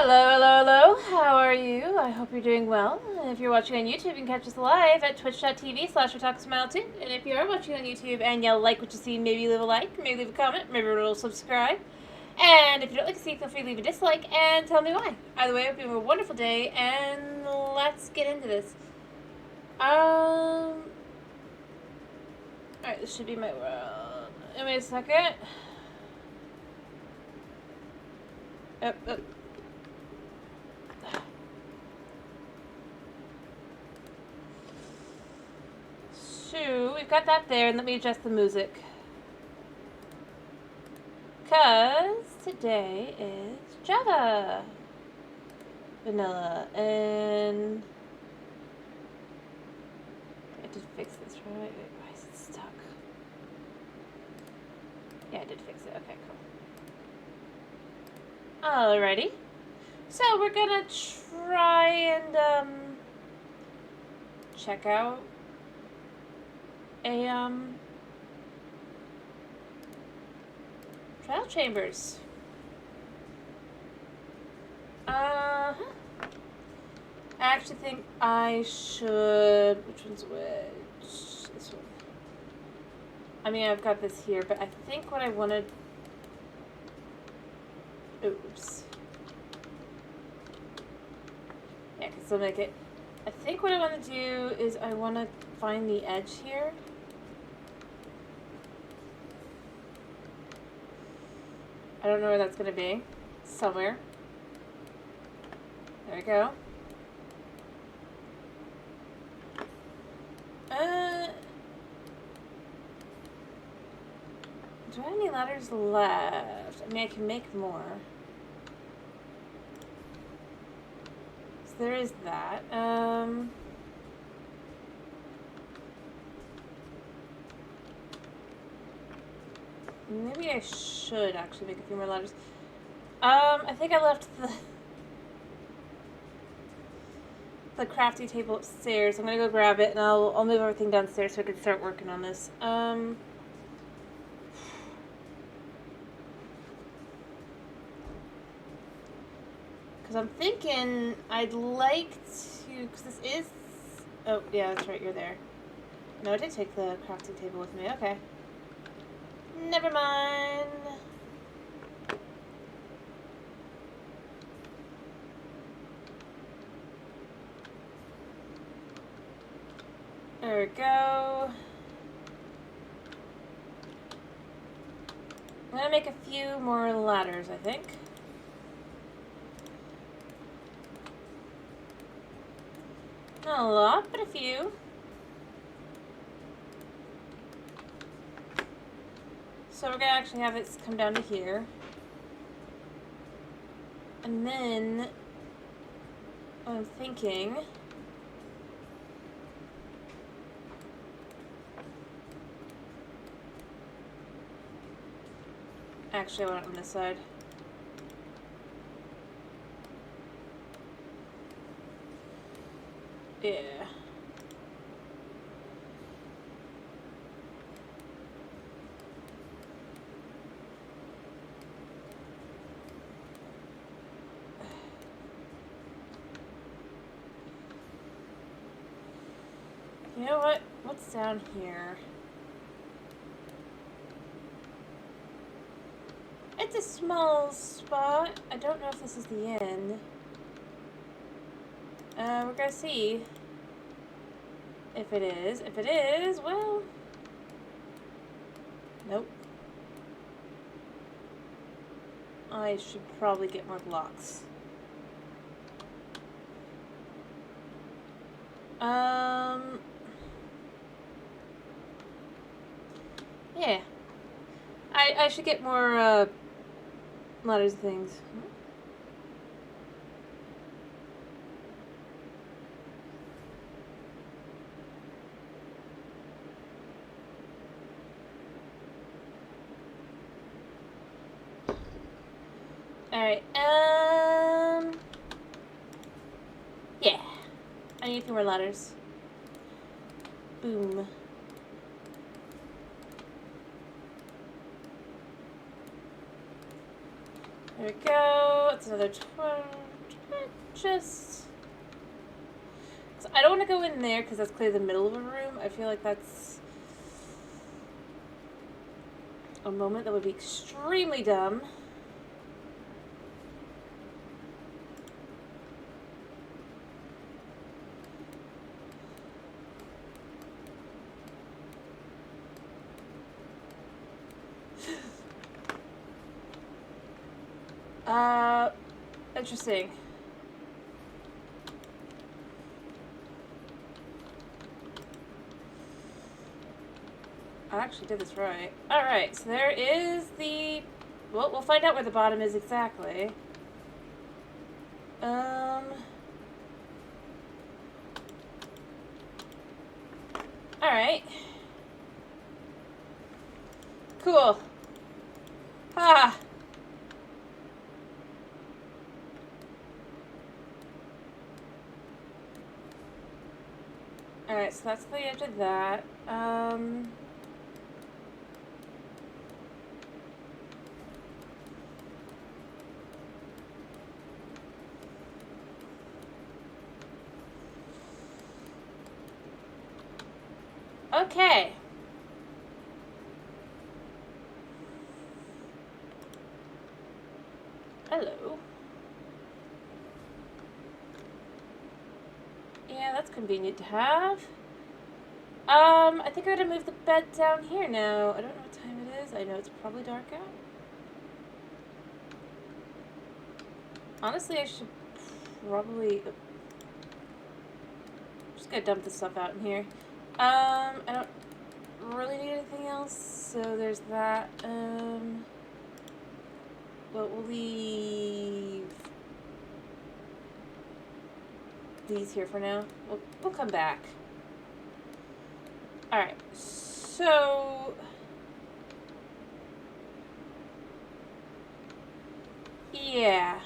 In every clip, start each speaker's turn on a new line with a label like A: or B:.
A: Hello, hello, hello. How are you? I hope you're doing well. And if you're watching on YouTube, you can catch us live at twitch.tv/WeTalkSmile2. And if you are watching on YouTube and you like what you see, maybe leave a like, maybe leave a comment, maybe a little subscribe. And if you don't like to see, feel free to leave a dislike and tell me why. Either way, I hope you have a wonderful day, and let's get into this. Alright, this should be my world. Give me a second. Up. So, we've got that there, and let me adjust the music. Because today is Java Vanilla, and I did fix this, right? Wait, why is it stuck? Yeah, I did fix it. Okay, cool. Alrighty. So, we're gonna try and, check out a, trial chambers. I actually think I should... Which one's which? This one. I mean, I've got this here, but I think what I wanted... Oops. Yeah, because I'll make it... I think what I want to do is I want to find the edge here. I don't know where that's going to be. Somewhere. There we go. Do I have any ladders left? I mean, I can make more. So there is that. Maybe I should actually make a few more ladders. I think I left the crafty table upstairs. I'm gonna go grab it, and I'll move everything downstairs so I can start working on this. Because I'm thinking I'd like to, because this is, oh yeah, that's right, you're there. No, I did take the crafting table with me. Okay. Never mind. There we go. I'm gonna make a few more ladders, I think. Not a lot, but a few. So we're gonna actually have it come down to here. And then I'm thinking actually I want it on this side. Yeah. You know what? What's down here? It's a small spot. I don't know if this is the end. We're gonna see if it is. If it is, well... Nope. I should probably get more blocks. Yeah. I should get more, ladders and things. Alright, yeah. I need a few more ladders. Boom. There we go. It's another 12. Just... I don't want to go in there because that's clearly the middle of a room. I feel like that's a moment that would be extremely dumb. Interesting. I actually did this right. Alright, so there is the... Well, we'll find out where the bottom is exactly. Alright. Cool. Ah! Alright, so that's the edge of that. Okay. Hello. Yeah, that's convenient to have. I think I'm gonna move the bed down here now. I don't know what time it is. I know it's probably dark out. Honestly, I should probably... I'm just gonna dump this stuff out in here. I don't really need anything else, so there's that. But we'll leave these here for now. We'll come back. Alright, so... Yeah.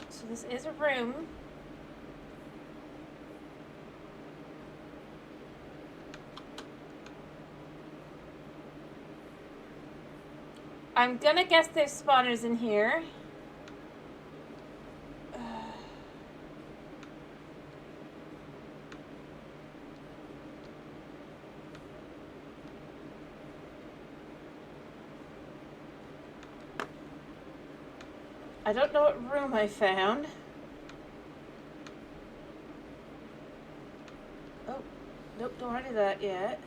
A: So this is a room. I'm gonna guess there's spawners in here. I don't know what room I found. Oh, nope, don't want to do that yet.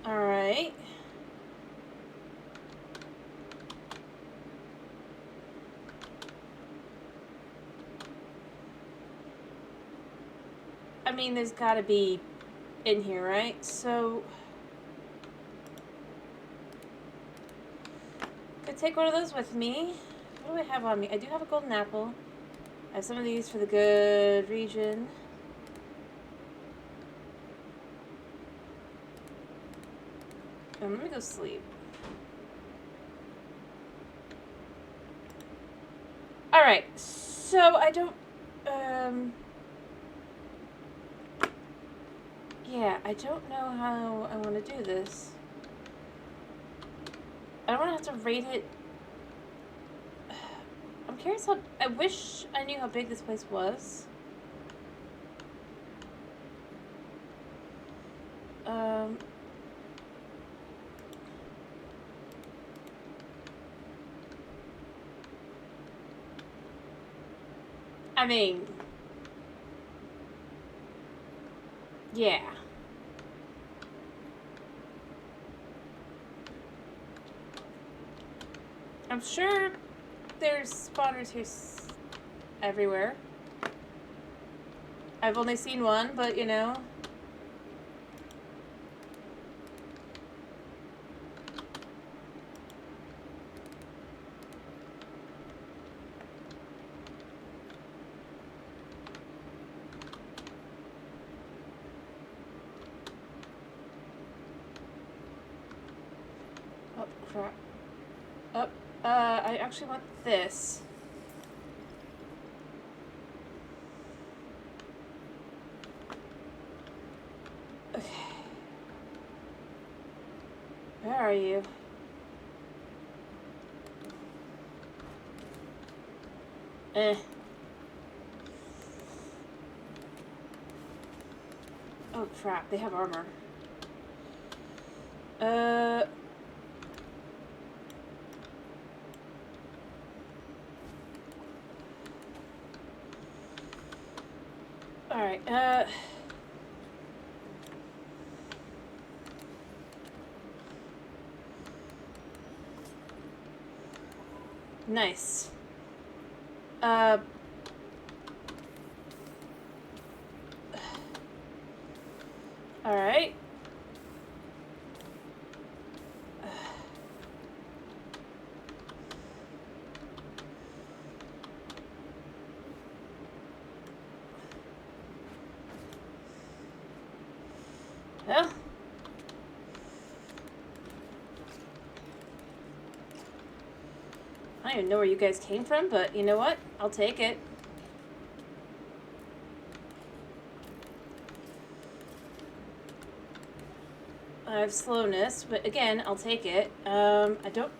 A: Alright. I mean, there's gotta be in here, right? So... could take one of those with me. What do I have on me? I do have a golden apple. I have some of these for the good region. Let me go sleep. Alright, so I don't, yeah, I don't know how I want to do this. I don't want to have to rate it. I'm curious how, I wish I knew how big this place was. I mean, yeah. I'm sure there's spawners here everywhere. I've only seen one, but you know. Oh, crap. Up. I actually want this. Okay. Where are you? Eh. Oh crap, they have armor. Alright, nice. Alright. Well. I don't even know where you guys came from, but you know what? I'll take it. I have slowness, but again, I'll take it. I don't...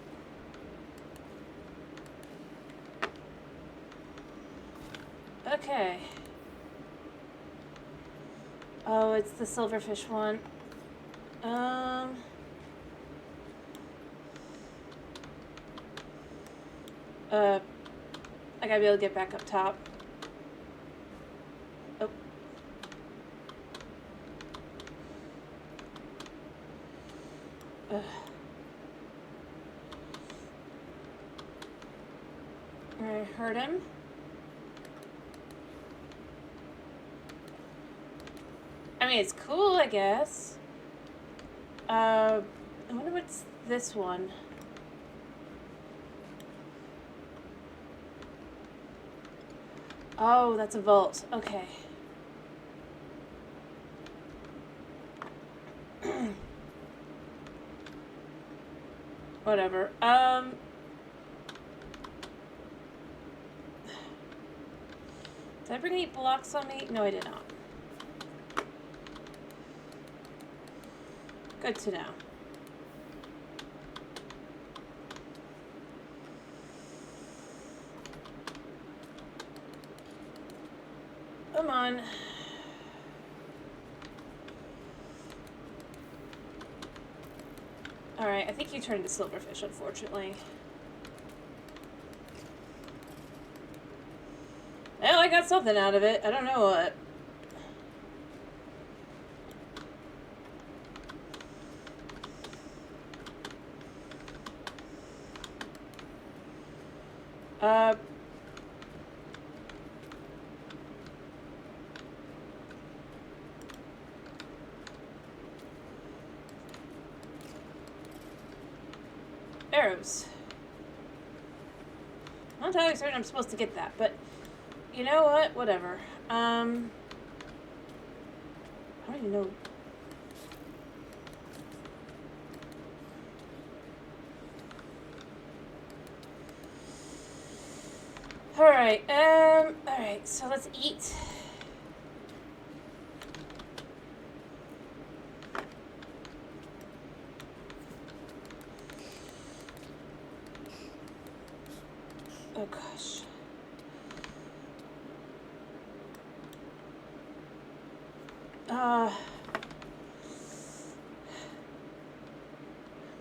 A: Okay. Oh, it's the silverfish one. I gotta be able to get back up top. Oh. I hurt him. I mean, it's cool, I guess. I wonder what's this one. Oh, that's a vault. Okay. Whatever. Did I bring any blocks on me? No, I did not. Good to know. Come on. Alright, I think you turned into silverfish, unfortunately. Well, I got something out of it. I don't know what. Arrows. I'm not entirely certain I'm supposed to get that, but you know what? Whatever. I don't even know. Alright, so let's eat. Oh gosh.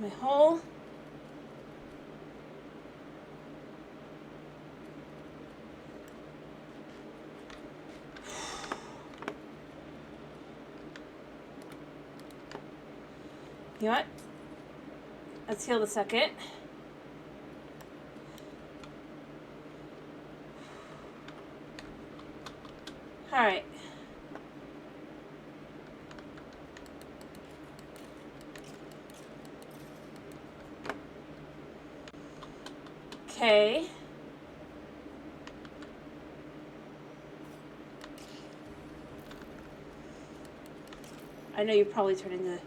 A: My hole. You know what? Let's heal the second. Alright. Okay. I know you probably turned into...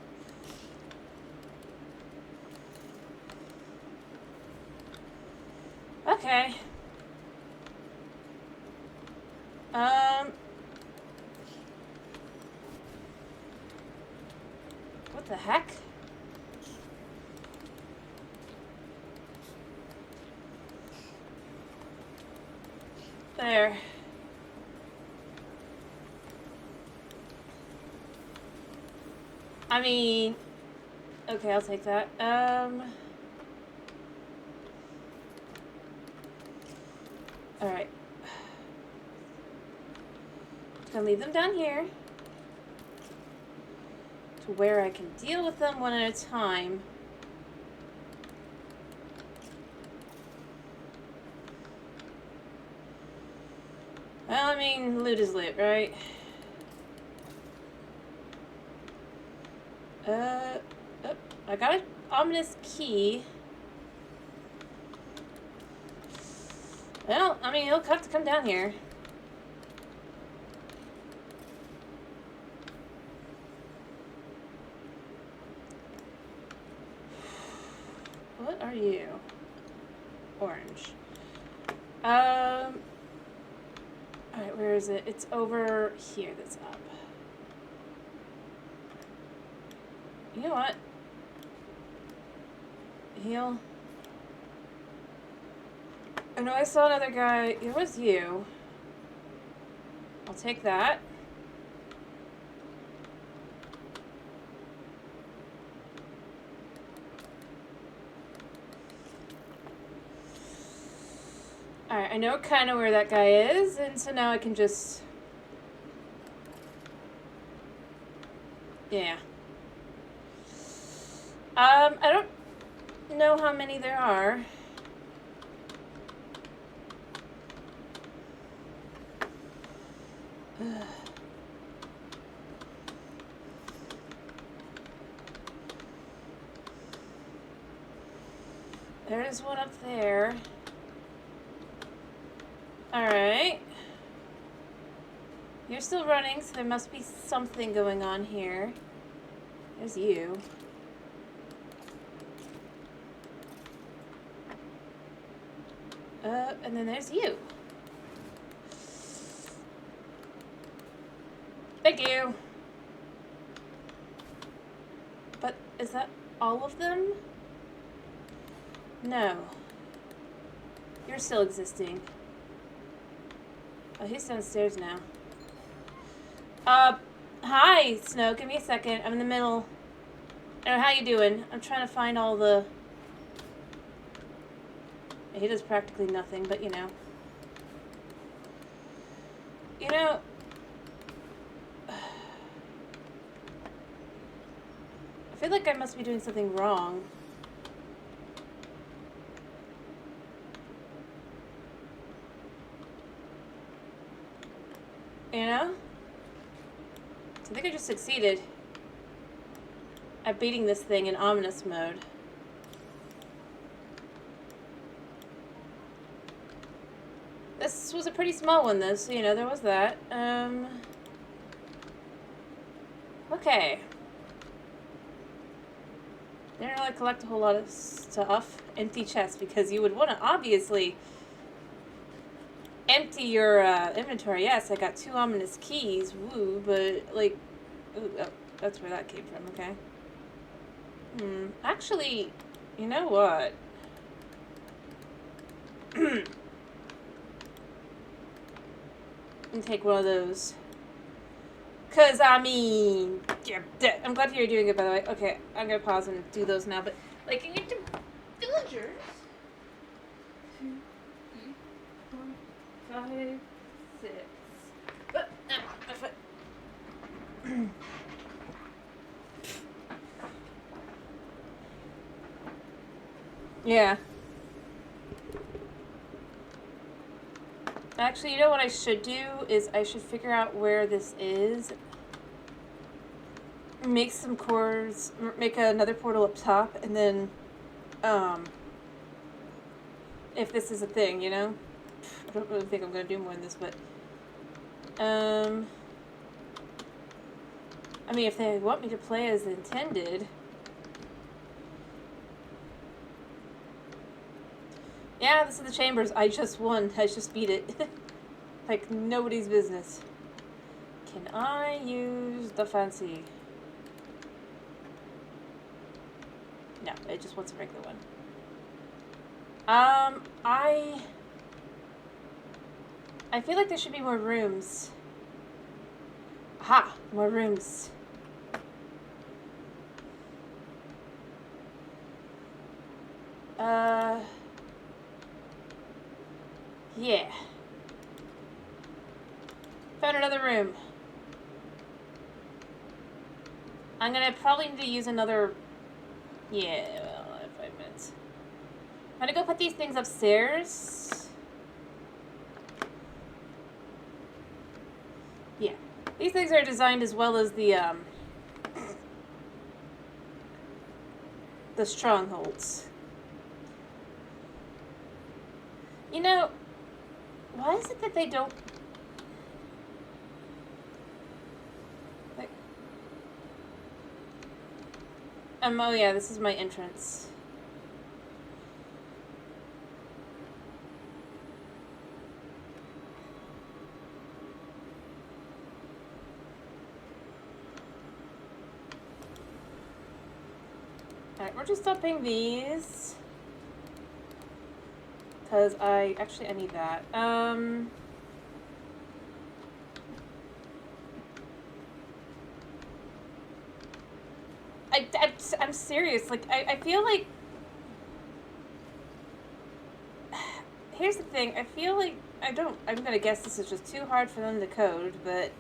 A: Okay. What the heck? There. I mean, okay, I'll take that. Alright. Gonna leave them down here to where I can deal with them one at a time. Well, I mean, loot is loot, right? Oh, I got an ominous key. Well, I mean, he'll have to come down here. What are you? Orange. Alright, where is it? It's over here that's up. You know what? Heal. I know I saw another guy. It was you. I'll take that. Alright, I know kind of where that guy is, and so now I can just... Yeah. I don't know how many there are. There's one up there. Alright. You're still running, so there must be something going on here. There's you. And then there's you. Thank you. But is that all of them? No. You're still existing. Oh, he's downstairs now. Hi, Snow. Give me a second. I'm in the middle. Oh, how you doing? I'm trying to find all the... He does practically nothing, but you know. You know... I feel like I must be doing something wrong. You know? I think I just succeeded at beating this thing in ominous mode. This was a pretty small one though, so you know, there was that. Okay. Didn't really collect a whole lot of stuff. Empty chest, because you would want to obviously empty your inventory. Yes, I got 2 ominous keys. Woo, but like, ooh, oh, that's where that came from. Okay. Actually, you know what? And take one of those. Cause I mean, yeah, I'm glad you're doing it. By the way, okay, I'm gonna pause and do those now. But like, you get to villagers. 2, 3, 4, 5, 6. But my foot. Yeah. Actually, you know what I should do is I should figure out where this is. Make some cores, make another portal up top, and then, if this is a thing, you know? I don't really think I'm gonna do more than this, but, I mean, if they want me to play as intended. Yeah, this is the chambers. I just won. I just beat it. Like nobody's business. Can I use the fancy? No, it just wants a regular one. I feel like there should be more rooms. Aha! More rooms. Yeah. Found another room. I'm gonna probably need to use another... Yeah, well, I have 5 minutes. I'm gonna go put these things upstairs. Yeah. These things are designed as well as the strongholds. You know, why is it that they don't... Like, oh yeah, this is my entrance. Alright, we're just upping these. Because I need that. I'm serious. Like, I feel like... Here's the thing. I feel like... I'm gonna guess this is just too hard for them to code, but...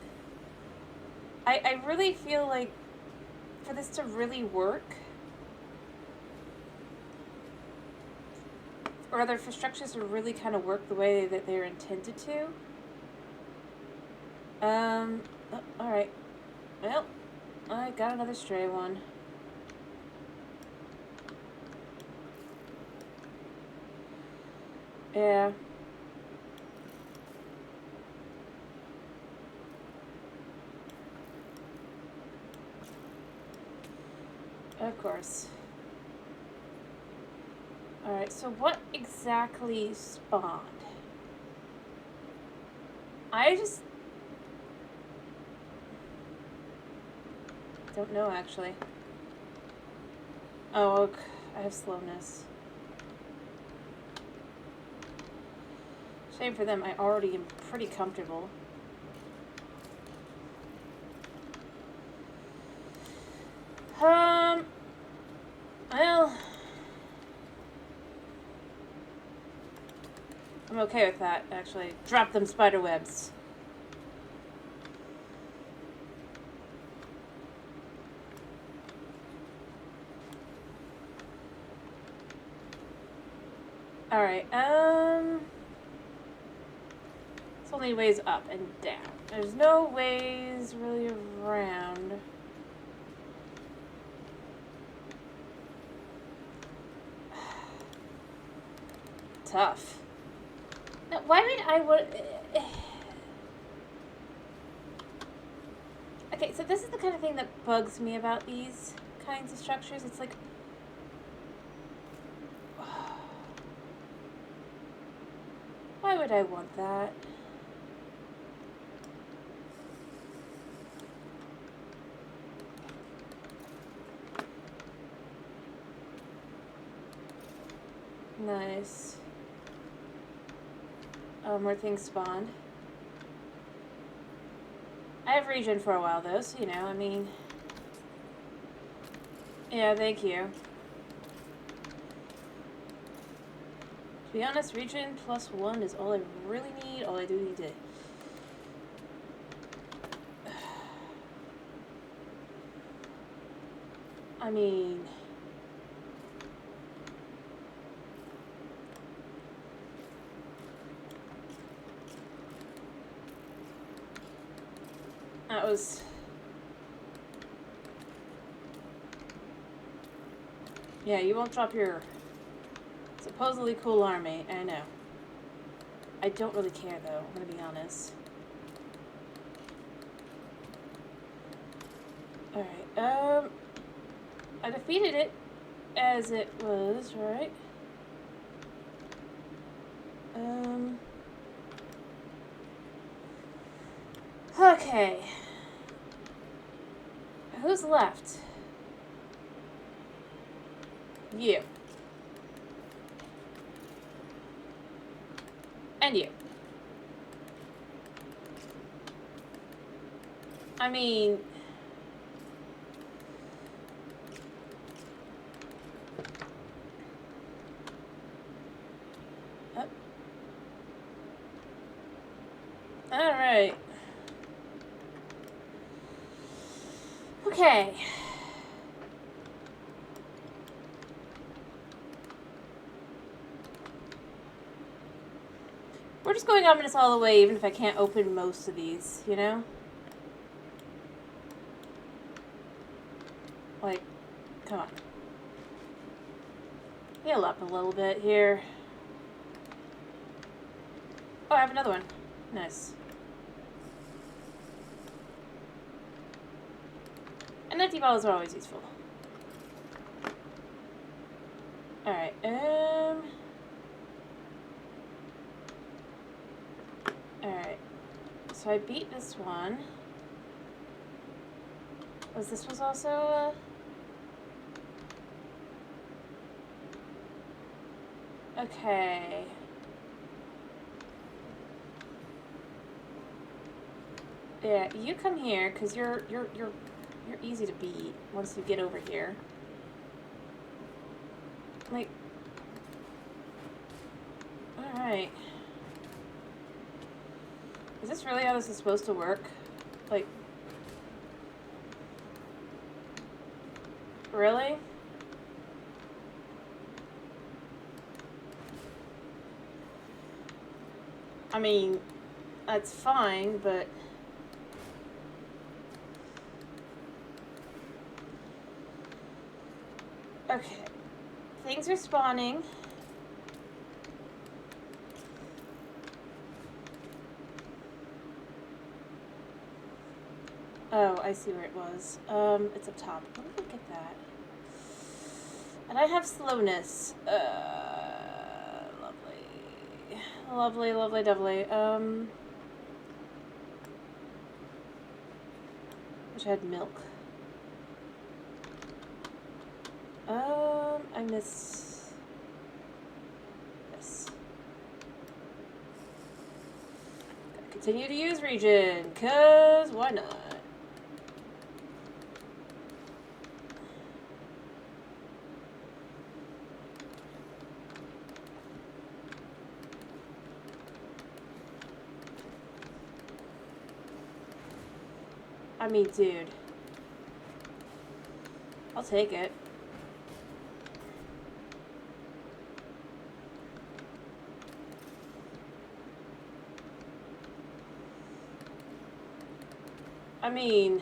A: I really feel like for this to really work... Or rather, for structures to really kind of work the way that they're intended to... alright. Well, I got another stray one. Yeah. Of course. Alright, so what exactly spawned? I just... don't know, actually. Oh, okay. I have slowness. Shame for them, I already am pretty comfortable. Well... I'm okay with that, actually. Drop them spider webs. Alright, it's only ways up and down. There's no ways really around. Tough. Now, why would I Okay, so this is the kind of thing that bugs me about these kinds of structures. It's like... why would I want that? Nice. Oh, more things spawned. I have regen for a while though, so you know, I mean... yeah, thank you. To be honest, regen +1 is all I really need. All I do need to... I mean... that was... yeah, you won't drop your supposedly cool army. I know. I don't really care, though. I'm gonna be honest. Alright, I defeated it as it was, right? Okay. Who's left? You. And you. I mean... Alright. Okay. We're just going ominous all the way, even if I can't open most of these, you know? Like, come on. Heal up a little bit here. Oh, I have another one. Nice. And empty bottles are always useful. Alright, Alright. So I beat this one. This was also, Okay. Yeah, you come here, because you're easy to beat once you get over here. Like... Alright. Is this really how this is supposed to work? Like... Really? I mean, that's fine, but... Okay. Things are spawning. Oh, I see where it was. It's up top. Let me get that. And I have slowness. Lovely. Lovely, lovely. Wish I had milk. I miss this. Gotta continue to use regen, cause why not? I mean, dude. I'll take it. I mean...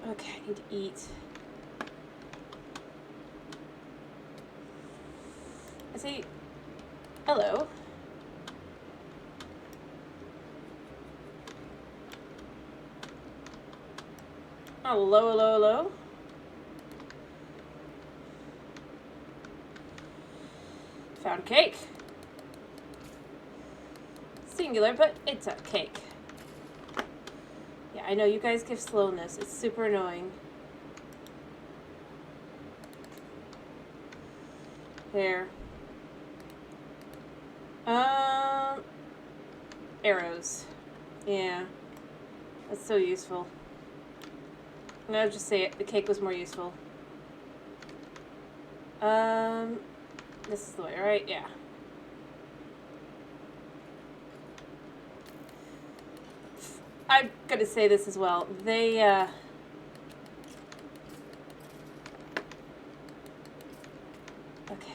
A: Okay, I need to eat. I see... Hello. Hello. Found cake. Singular, but it's a cake. Yeah, I know you guys give slowness. It's super annoying. Here. Arrows. Yeah. That's so useful. And I'll just say it. The cake was more useful. This is the way, right? Yeah. I'm gonna say this as well. They, Okay.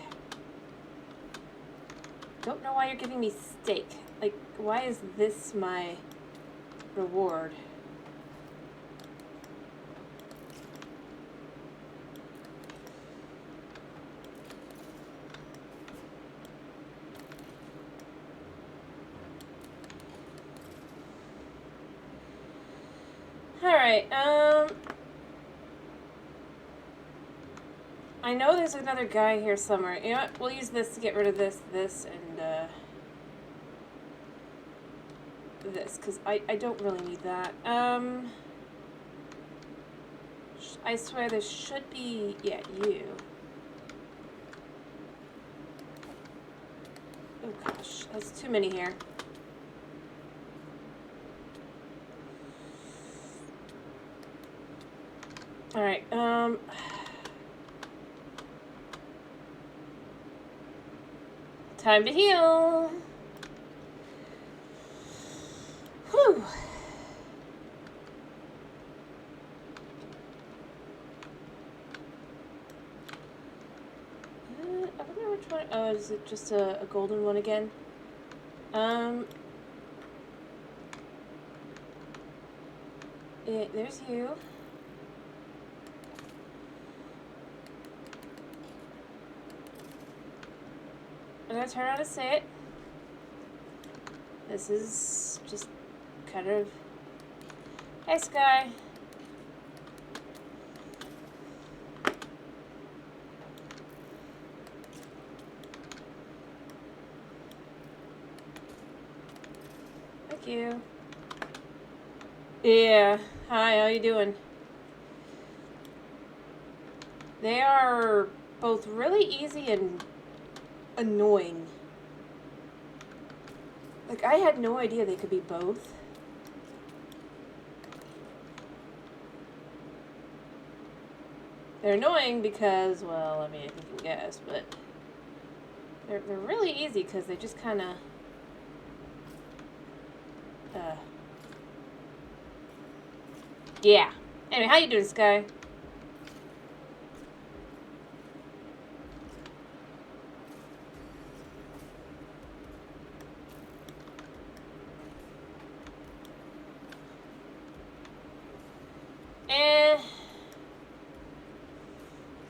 A: Don't know why you're giving me steak. Like, why is this my reward? Alright, I know there's another guy here somewhere. You know what? We'll use this to get rid of this, and, this, because I don't really need that. I swear there should be, yeah, you. Oh gosh, that's too many here. Alright, time to heal. Whew. I wonder which one. Oh, is it just a golden one again? Yeah, there's you. I'm gonna turn around and say it. This is just kind of. Hey, Sky. Thank you. Yeah. Hi, how you doing? They are both really easy and annoying. Like, I had no idea they could be both. They're annoying because, well, I mean, I think you can guess, but they're really easy because they just kind of, yeah. Anyway, how you doing, Sky?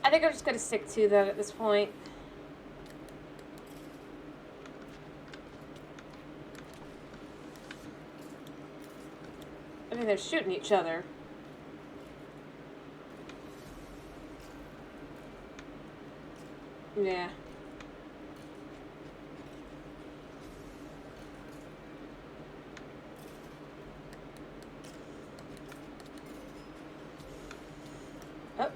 A: I think I'm just going to stick to that at this point. I mean, they're shooting each other. Yeah. Oh.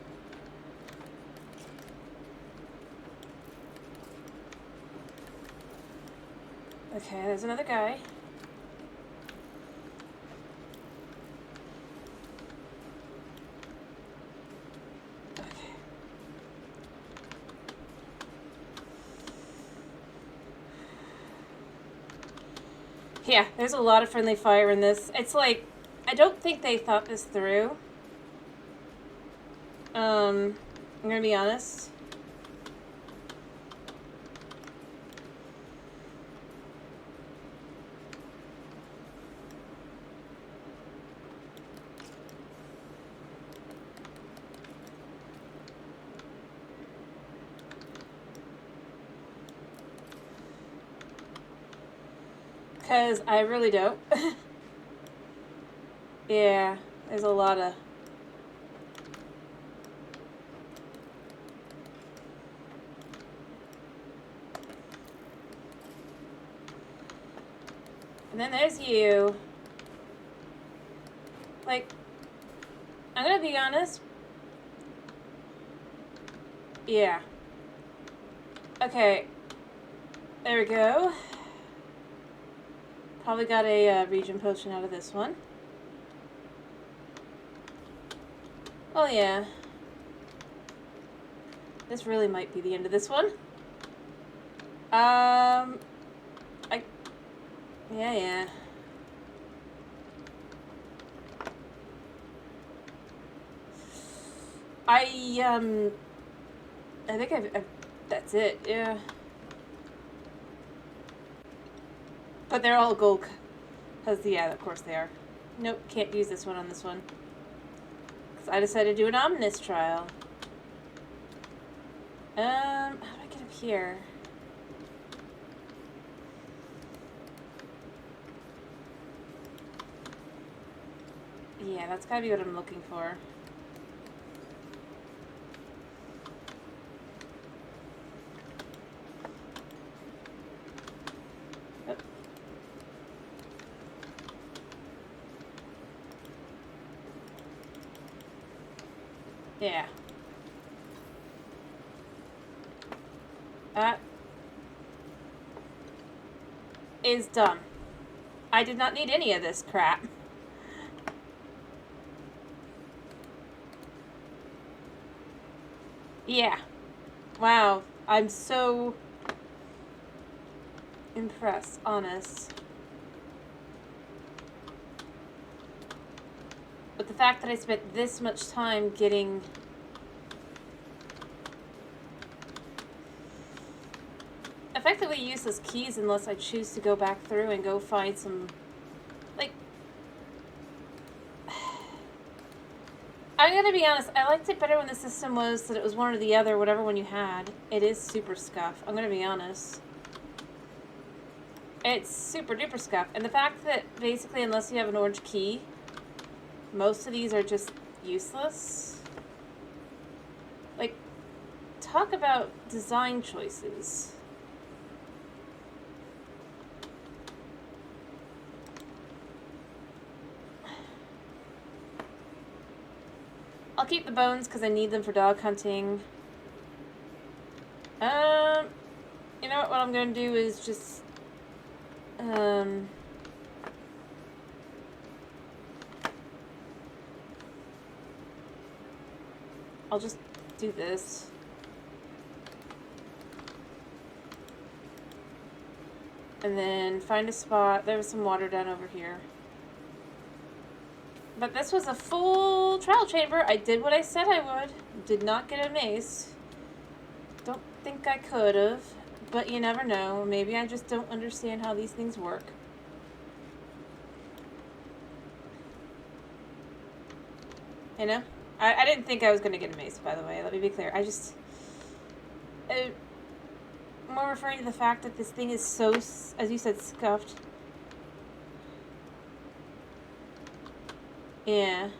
A: Okay, there's another guy. Yeah, there's a lot of friendly fire in this. It's like, I don't think they thought this through. I'm gonna be honest. Because I really don't. Yeah, there's a lot of... And then there's you. Like, I'm gonna be honest. Yeah. Okay. There we go. Probably got a region potion out of this one. Oh yeah. This really might be the end of this one. Yeah. I think I've that's it, yeah. But they're all gold. Because, yeah, of course they are. Nope, can't use this one on this one. Because I decided to do an Omnis trial. How do I get up here? Yeah, that's gotta be what I'm looking for. Oh. Yeah. That is dumb. I did not need any of this crap. Yeah. Wow. I'm so impressed, honest. But the fact that I spent this much time getting effectively useless keys unless I choose to go back through and go find some, like, I'm gonna be honest, I liked it better when the system was that it was one or the other, whatever one you had. It is super scuff, I'm gonna be honest. It's super duper scuff. And the fact that basically unless you have an orange key, most of these are just useless. Like, talk about design choices. I'll keep the bones because I need them for dog hunting. You know what I'm going to do is just, I'll just do this. And then find a spot. There was some water down over here. But this was a full trial chamber. I did what I said I would. Did not get a mace. Don't think I could have. But you never know. Maybe I just don't understand how these things work. You know? I didn't think I was going to get a mace, by the way. Let me be clear. I just... more referring to the fact that this thing is so, as you said, scuffed. Yeah.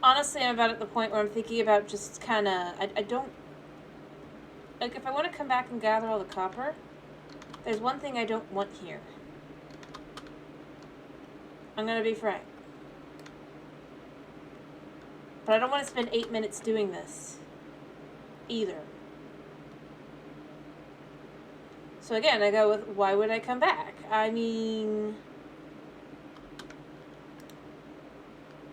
A: Honestly, I'm about at the point where I'm thinking about just kind of... I don't... Like, if I want to come back and gather all the copper, there's one thing I don't want here. I'm going to be frank. But I don't want to spend 8 minutes doing this. Either. So again, I go with, why would I come back? I mean...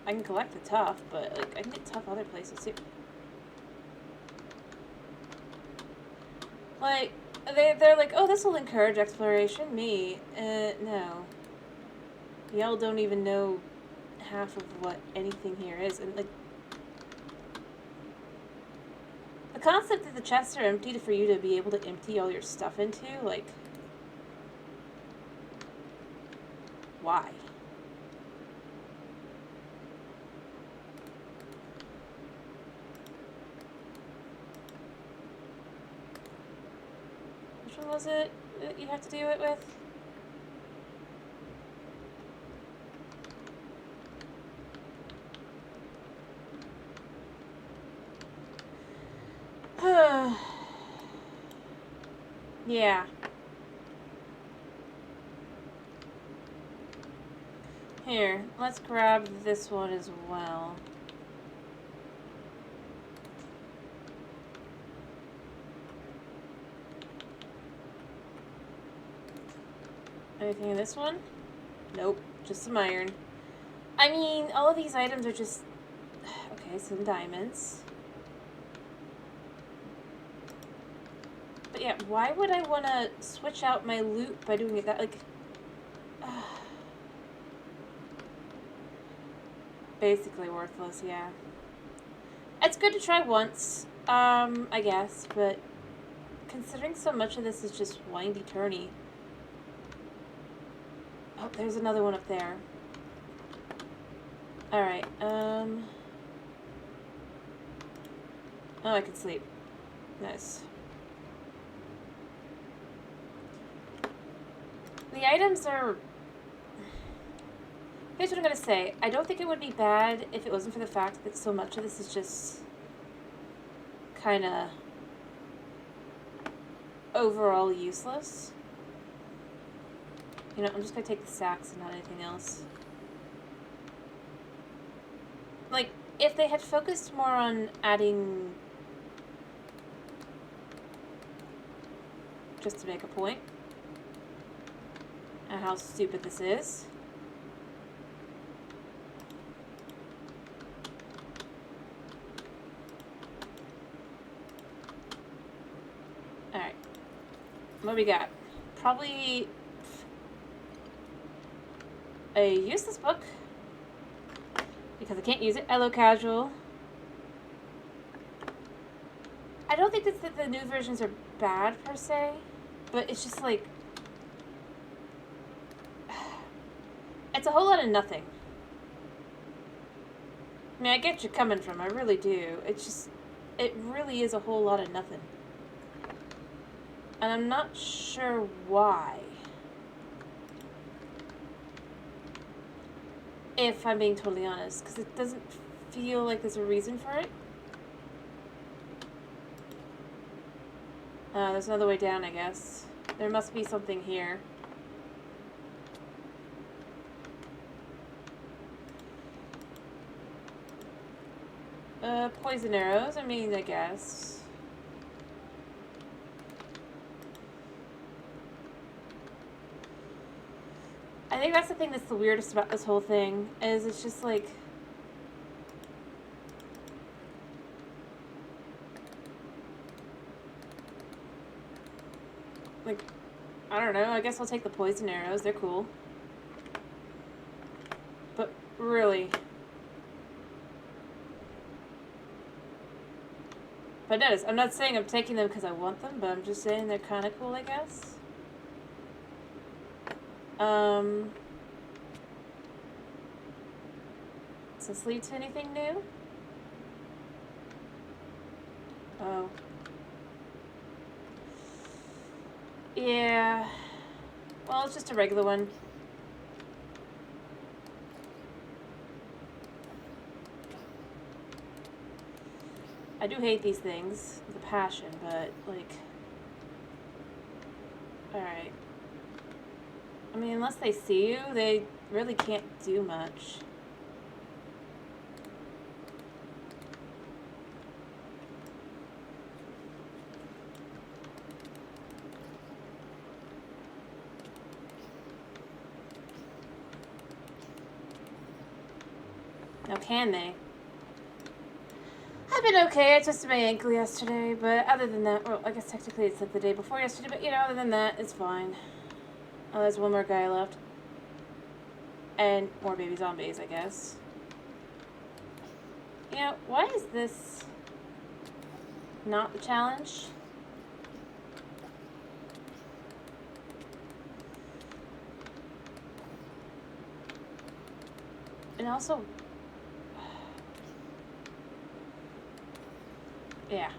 A: I can collect the tough, but like I can get tough other places too. Like, they're like, oh, this will encourage exploration. Me, no. Y'all don't even know half of what anything here is. And like, the concept that the chests are empty for you to be able to empty all your stuff into, like, why? Which one was it that you have to do it with? Yeah. Here, let's grab this one as well. Anything in this one? Nope, just some iron. I mean, all of these items are just... Okay, some diamonds. But yeah, why would I want to switch out my loot by doing it that, like... Basically worthless, yeah. It's good to try once, I guess, but considering so much of this is just windy-turny... Oh, there's another one up there. Alright, Oh, I can sleep. Nice. The items are... Here's what I'm gonna say. I don't think it would be bad if it wasn't for the fact that so much of this is just kind of overall useless. You know, I'm just gonna take the sacks and not anything else. Like, if they had focused more on adding, just to make a point, and how stupid this is. Alright. What we got? Probably a useless book, because I can't use it. Hello, casual. I don't think that the new versions are bad, per se, but it's just like, it's a whole lot of nothing. I mean, I get you coming from, I really do. It's just, it really is a whole lot of nothing. And I'm not sure why. If I'm being totally honest, because it doesn't feel like there's a reason for it. There's another way down, I guess. There must be something here. Poison arrows, I mean, I guess. I think that's the thing that's the weirdest about this whole thing, is it's just like, I don't know, I guess I'll take the poison arrows, they're cool. But really. But notice, I'm not saying I'm taking them because I want them, but I'm just saying they're kind of cool, I guess. Does this lead to anything new? Oh. Yeah. Well, it's just a regular one. I do hate these things with a passion, but, like... Alright. I mean, unless they see you, they really can't do much. Now, can they? I've been okay. I twisted my ankle yesterday, but other than that, well, I guess technically it's like the day before yesterday, but, you know, other than that, it's fine. Oh, there's one more guy left. And more baby zombies, I guess. You know, why is this not the challenge? And also... Yeah.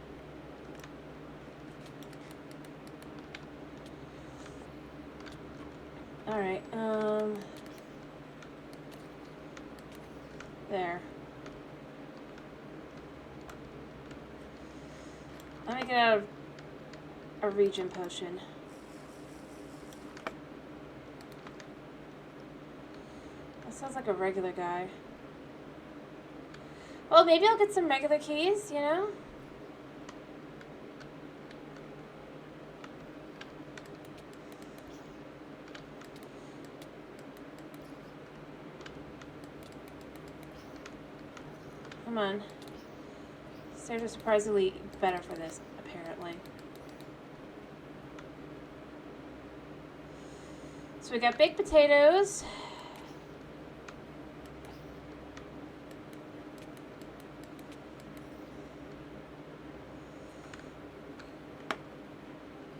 A: Alright, there. Let me get out of a regen potion. That sounds like a regular guy. Well, maybe I'll get some regular keys, you know? Come on. Stairs are surprisingly better for this, apparently. So we got baked potatoes.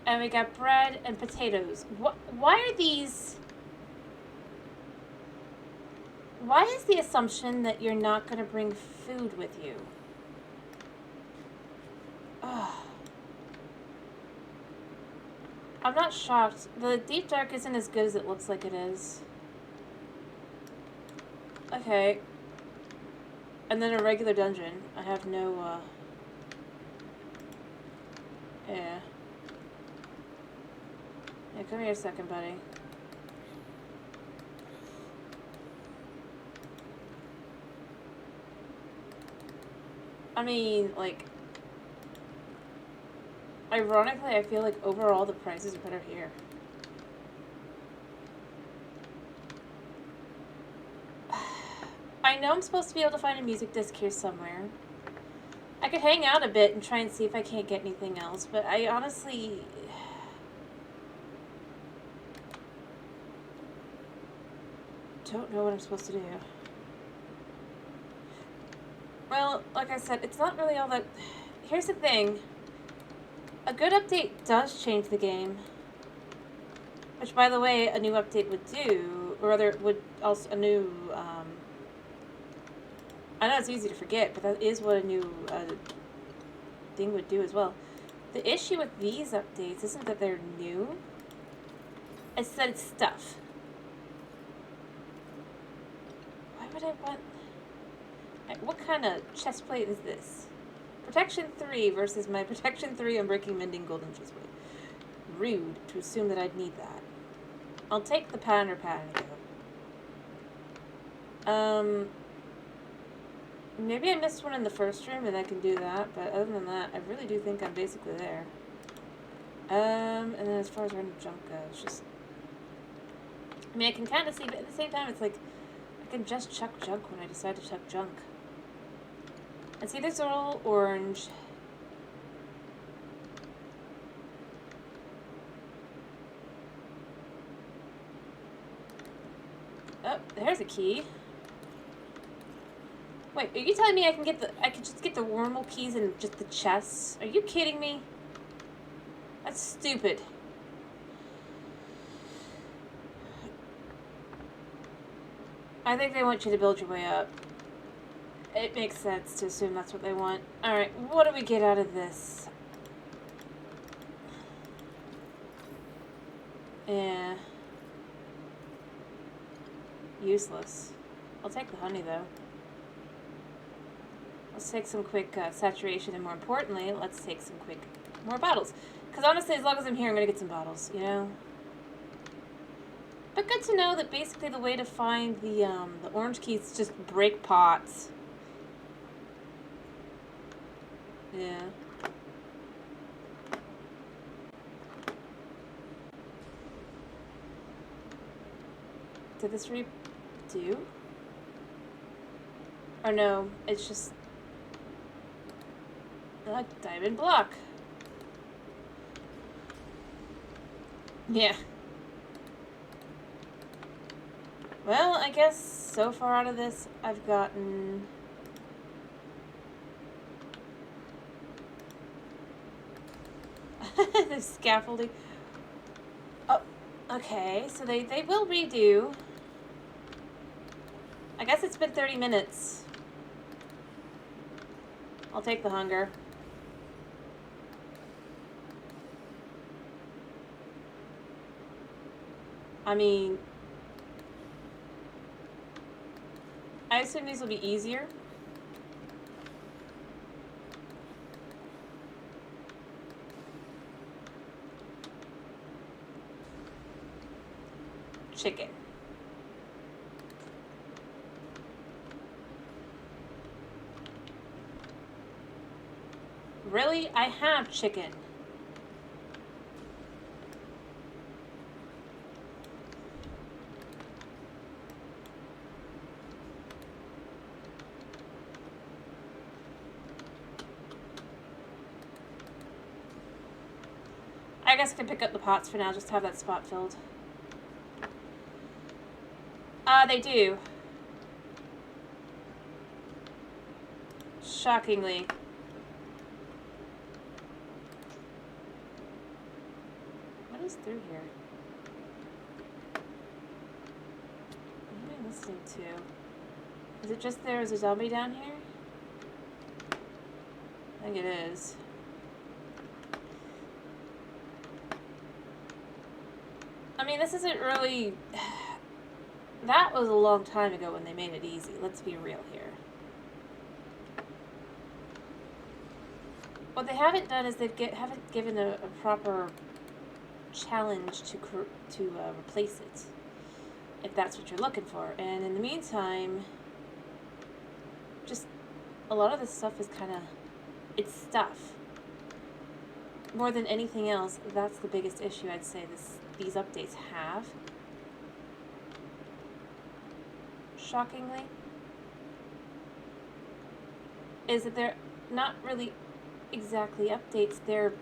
A: And we got bread and potatoes. Why are these... Why is the assumption that you're not going to bring food with you? Ugh. I'm not shocked. The deep dark isn't as good as it looks like it is. Okay. And then a regular dungeon. I have no, yeah. Yeah, come here a second, buddy. I mean, like... Ironically, I feel like overall the prices are better here. I know I'm supposed to be able to find a music disc here somewhere. I could hang out a bit and try and see if I can't get anything else, but I honestly... don't know what I'm supposed to do. Well, like I said, it's not really all that... Here's the thing. A good update does change the game. Which, by the way, a new update would do, or rather, would also, a new, I know it's easy to forget, but that is what a new thing would do as well. The issue with these updates isn't that they're new, it's that it's stuff. Why would I want... What kind of chest plate is this? Protection 3 versus my Protection 3 Unbreaking Mending Golden chest plate. Rude to assume that I'd need that. I'll take the pattern though. Maybe I missed one in the first room and I can do that, but other than that, I really do think I'm basically there. And then as far as random junk goes, just... I mean, I can kind of see, but at the same time, it's like, I can just chuck junk when I decide to chuck junk. And see, there's all orange. Oh, there's a key. Wait, are you telling me I can just get the wormhole keys in just the chests? Are you kidding me? That's stupid. I think they want you to build your way up. It makes sense to assume that's what they want. Alright, what do we get out of this? Yeah. Useless. I'll take the honey, though. Let's take some quick saturation, and more importantly, let's take some quick more bottles. Because honestly, as long as I'm here, I'm going to get some bottles, you know? But good to know that basically the way to find the orange keys is just break pots. Yeah. Did this redo? Or no, it's just a diamond block. Yeah. Well, I guess so far out of this, I've gotten... the scaffolding. Oh, okay, so they will redo. I guess it's been 30 minutes. I'll take the hunger. I mean... I assume these will be easier. Chicken. Really? I have chicken. I guess I can pick up the pots for now, just to have that spot filled. They do. Shockingly. What is through here? What am I listening to? Is it just there as a zombie down here? I think it is. I mean, this isn't really That was a long time ago when they made it easy. Let's be real here. What they haven't done is they haven't given a proper challenge to replace it, if that's what you're looking for. And in the meantime, just a lot of this stuff is kind of, it's stuff. More than anything else, that's the biggest issue I'd say these updates have. Shockingly, is that they're not really exactly updates, they're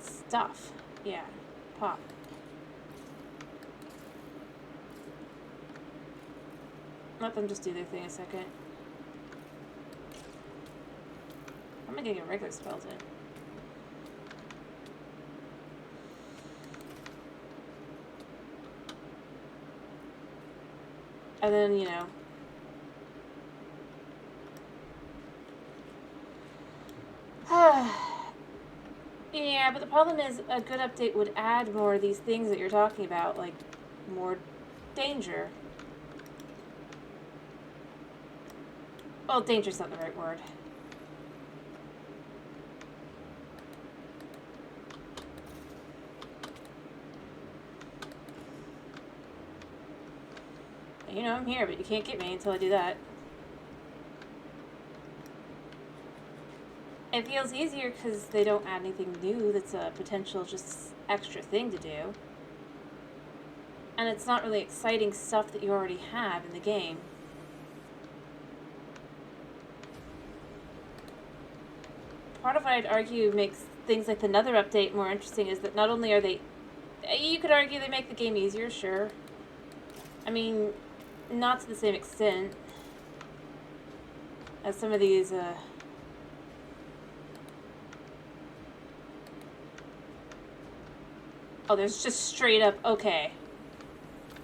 A: stuff. Yeah, pop. Let them just do their thing a second. I'm gonna get a regular spells in. And then, you know, yeah, but the problem is a good update would add more of these things that you're talking about, like more danger. Well, danger's not the right word. You know, I'm here, but you can't get me until I do that. It feels easier because they don't add anything new that's a potential just extra thing to do. And it's not really exciting stuff that you already have in the game. Part of what I'd argue makes things like the Nether update more interesting is that not only are they... You could argue they make the game easier, sure. I mean, not to the same extent as some of these, Oh, there's just straight up, okay.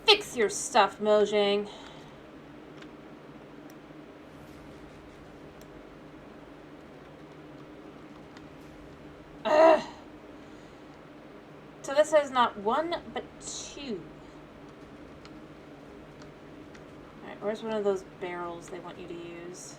A: Fix your stuff, Mojang. Ugh. So this says not one, but two. Alright, where's one of those barrels they want you to use?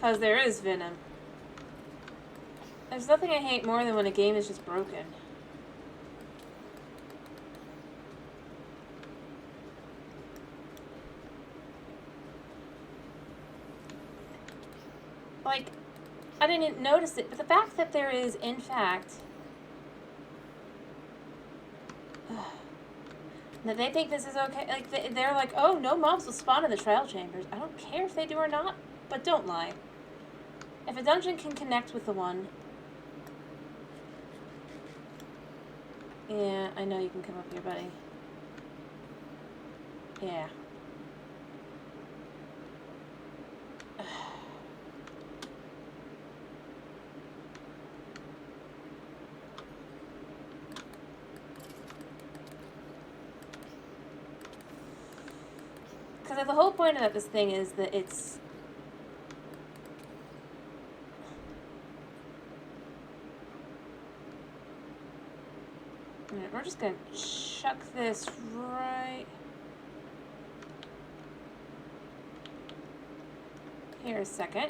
A: Because there is venom. There's nothing I hate more than when a game is just broken. Like, I didn't notice it, but the fact that there is, in fact, that they think this is okay, like, they're like, oh, no mobs will spawn in the trial chambers. I don't care if they do or not, but don't lie. If a dungeon can connect with the one... Yeah, I know you can come up here, buddy. Yeah. Because the whole point of this thing is that it's... We're just going to chuck this right here a second.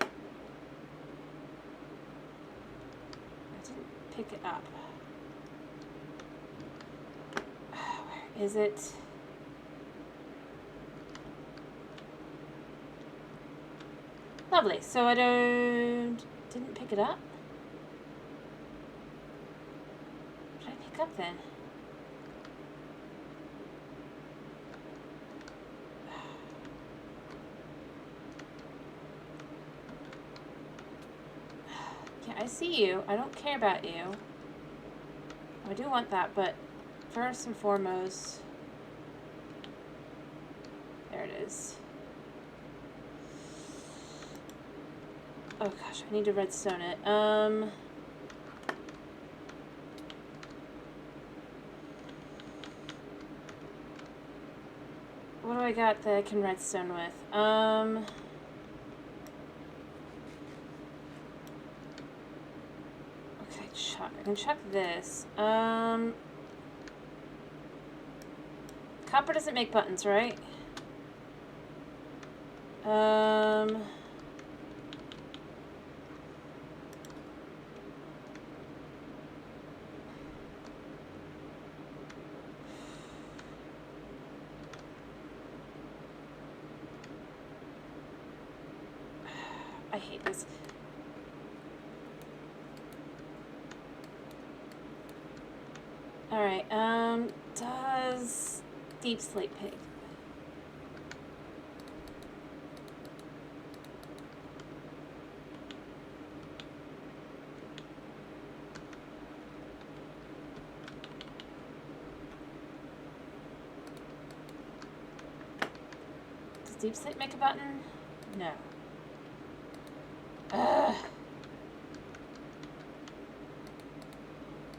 A: I didn't pick it up. Where is it? Lovely. So I didn't pick it up? Up then. Yeah, I see you. I don't care about you. I do want that, but first and foremost, there it is. Oh gosh, I need to redstone it. What do I got that I can redstone with? can check this. Copper doesn't make buttons, right? I hate this. Alright, does deep slate pig? Does deep slate make a button? No. Ugh.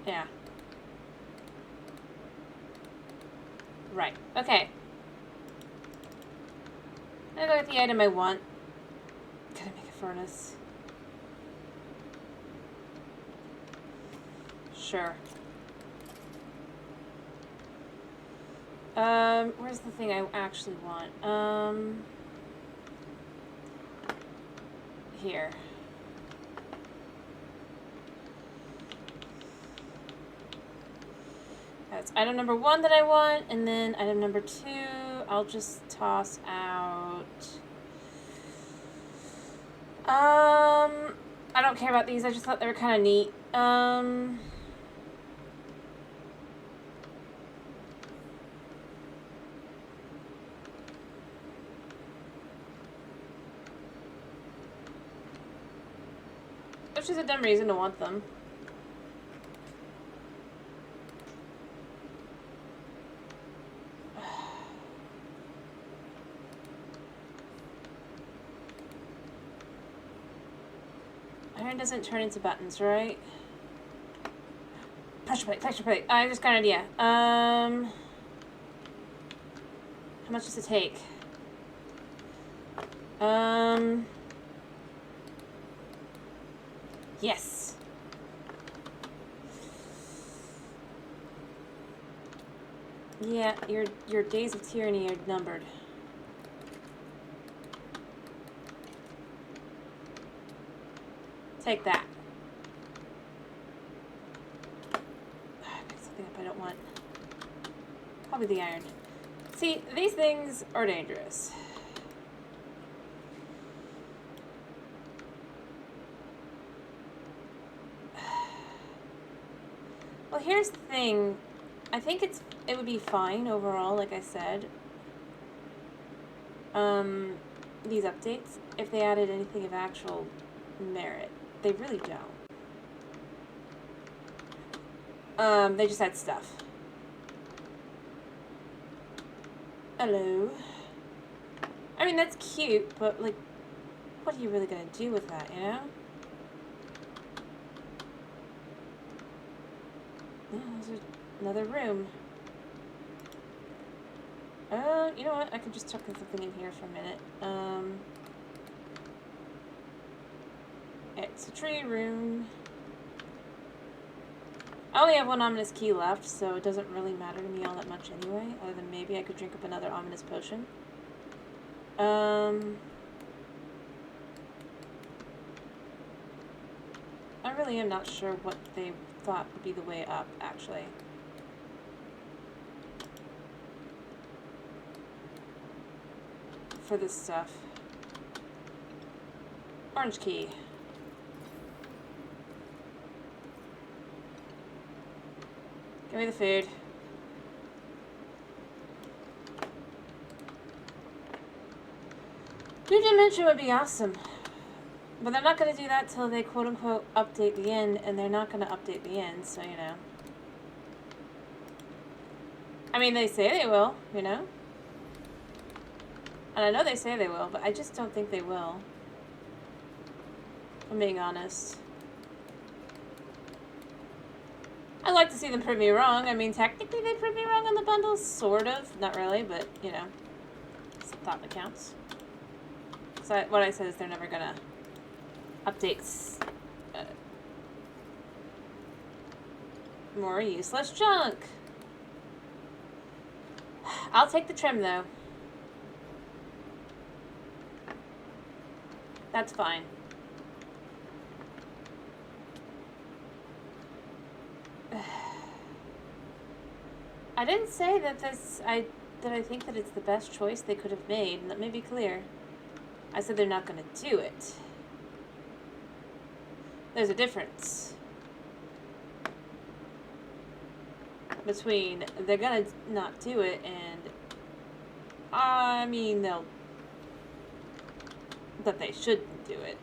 A: Yeah. Right. Okay. I'm gonna go get the item I want. Gotta make a furnace. Sure. Where's the thing I actually want? Here. That's item number 1 that I want, and then item number 2, I'll just toss out. I don't care about these, I just thought they were kind of neat. Which is a dumb reason to want them. Iron doesn't turn into buttons, right? Pressure plate, pressure plate. I just got an idea. How much does it take? Yes. Yeah, your days of tyranny are numbered. Take that. I picked something up I don't want. Probably the iron. See, these things are dangerous. Well, here's the thing. I think it would be fine overall, like I said. These updates, if they added anything of actual merit. They really don't. They just add stuff. Hello. I mean, that's cute, but, like, what are you really gonna do with that, you know? Yeah, there's another room. You know what? I could just chuck something in here for a minute. It's a tree room. I only have one ominous key left, so it doesn't really matter to me all that much anyway, other than maybe I could drink up another ominous potion. I really am not sure what they thought would be the way up, actually. For this stuff. Orange key. Give me the food. New dimension would be awesome. But they're not going to do that till they quote-unquote update the end, and they're not going to update the end, so, you know. I mean, they say they will, you know. And I know they say they will, but I just don't think they will. If I'm being honest. I'd like to see them prove me wrong. I mean, technically they proved me wrong on the bundles, sort of. Not really, but, you know. It's the thought that counts. So what I said is they're never gonna update More useless junk. I'll take the trim, though. That's fine. I didn't say that I think that it's the best choice they could have made, and let me be clear. I said they're not going to do it. There's a difference between they're going to not do it and, I mean, that they shouldn't do it.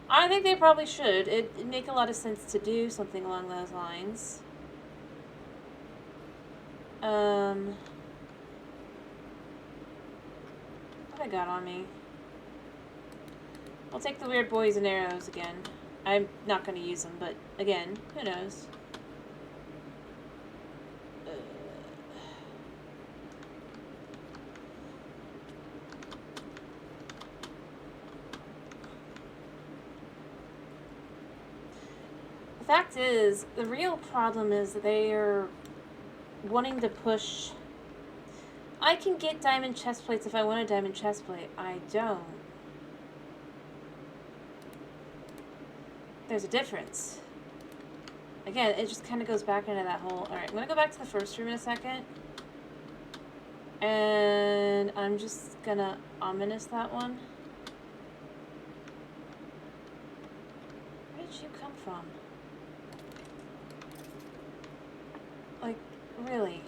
A: I think they probably should. It'd make a lot of sense to do something along those lines. What I got on me? I'll take the weird boys and arrows again. I'm not going to use them, but again, who knows? The fact is, the real problem is that they are wanting to push. I can get diamond chest plates if I want a diamond chest plate. I don't. There's a difference. Again, it just kind of goes back into that whole... Alright, I'm going to go back to the first room in a second. And I'm just going to ominous that one. Where did you come from? Like, really?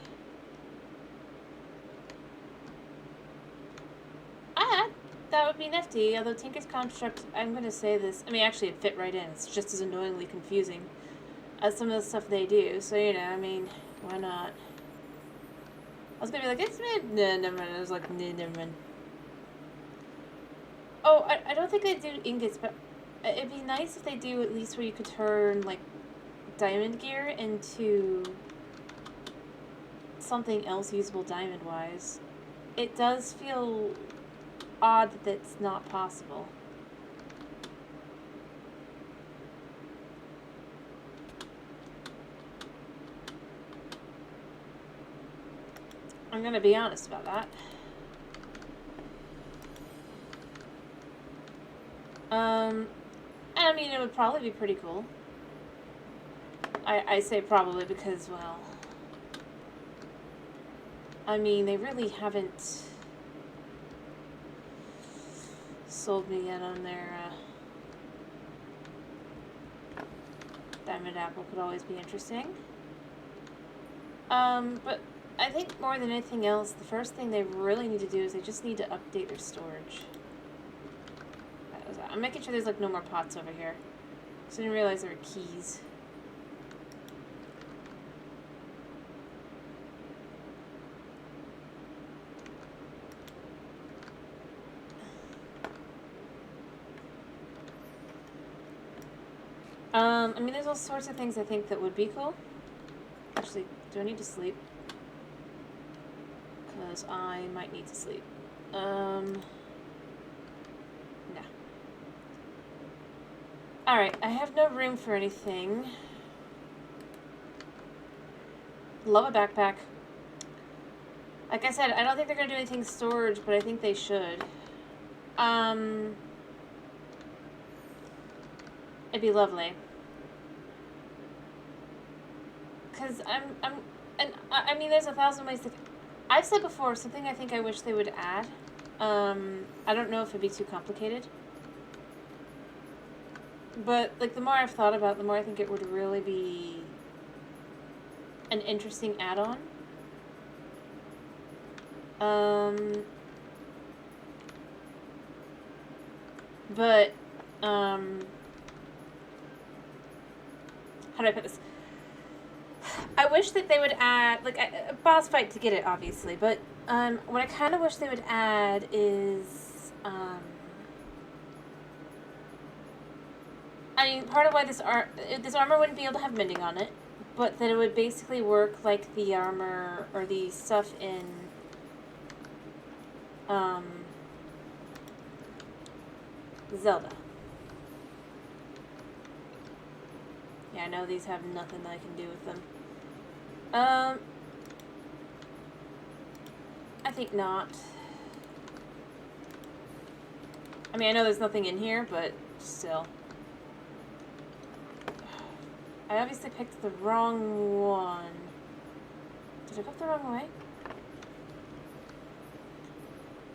A: That would be nifty, although Tinker's Construct, I'm going to say this, I mean, actually it fit right in. It's just as annoyingly confusing as some of the stuff they do. So, you know, I mean, why not? I was going to be like, it's nah, never mind. I was like, nah, never mind. Oh, I don't think they do ingots, but it'd be nice if they do at least where you could turn, like, diamond gear into something else usable diamond-wise. It does feel odd that it's not possible. I'm gonna be honest about that. I mean, it would probably be pretty cool. I say probably because, well, I mean, they really haven't sold me yet on their diamond apple. Could always be interesting. But I think more than anything else, the first thing they really need to do is they just need to update their storage. I'm making sure there's like no more pots over here. So I didn't realize there were keys. I mean, there's all sorts of things I think that would be cool. Actually, do I need to sleep? Because I might need to sleep. No. Alright, I have no room for anything. Love a backpack. Like I said, I don't think they're going to do anything storage, but I think they should. It'd be lovely. Because I mean, there's 1,000 ways to... I've said before, something I think I wish they would add. I don't know if it'd be too complicated. But, like, the more I've thought about it, the more I think it would really be an interesting add-on. But, how do I put this? I wish that they would add, like, a boss fight to get it, obviously, but, what I kind of wish they would add is, I mean, part of why this armor wouldn't be able to have mending on it, but that it would basically work like the armor, or the stuff in, Zelda. Yeah, I know these have nothing that I can do with them. I think not. I mean, I know there's nothing in here, but still. I obviously picked the wrong one. Did I go the wrong way?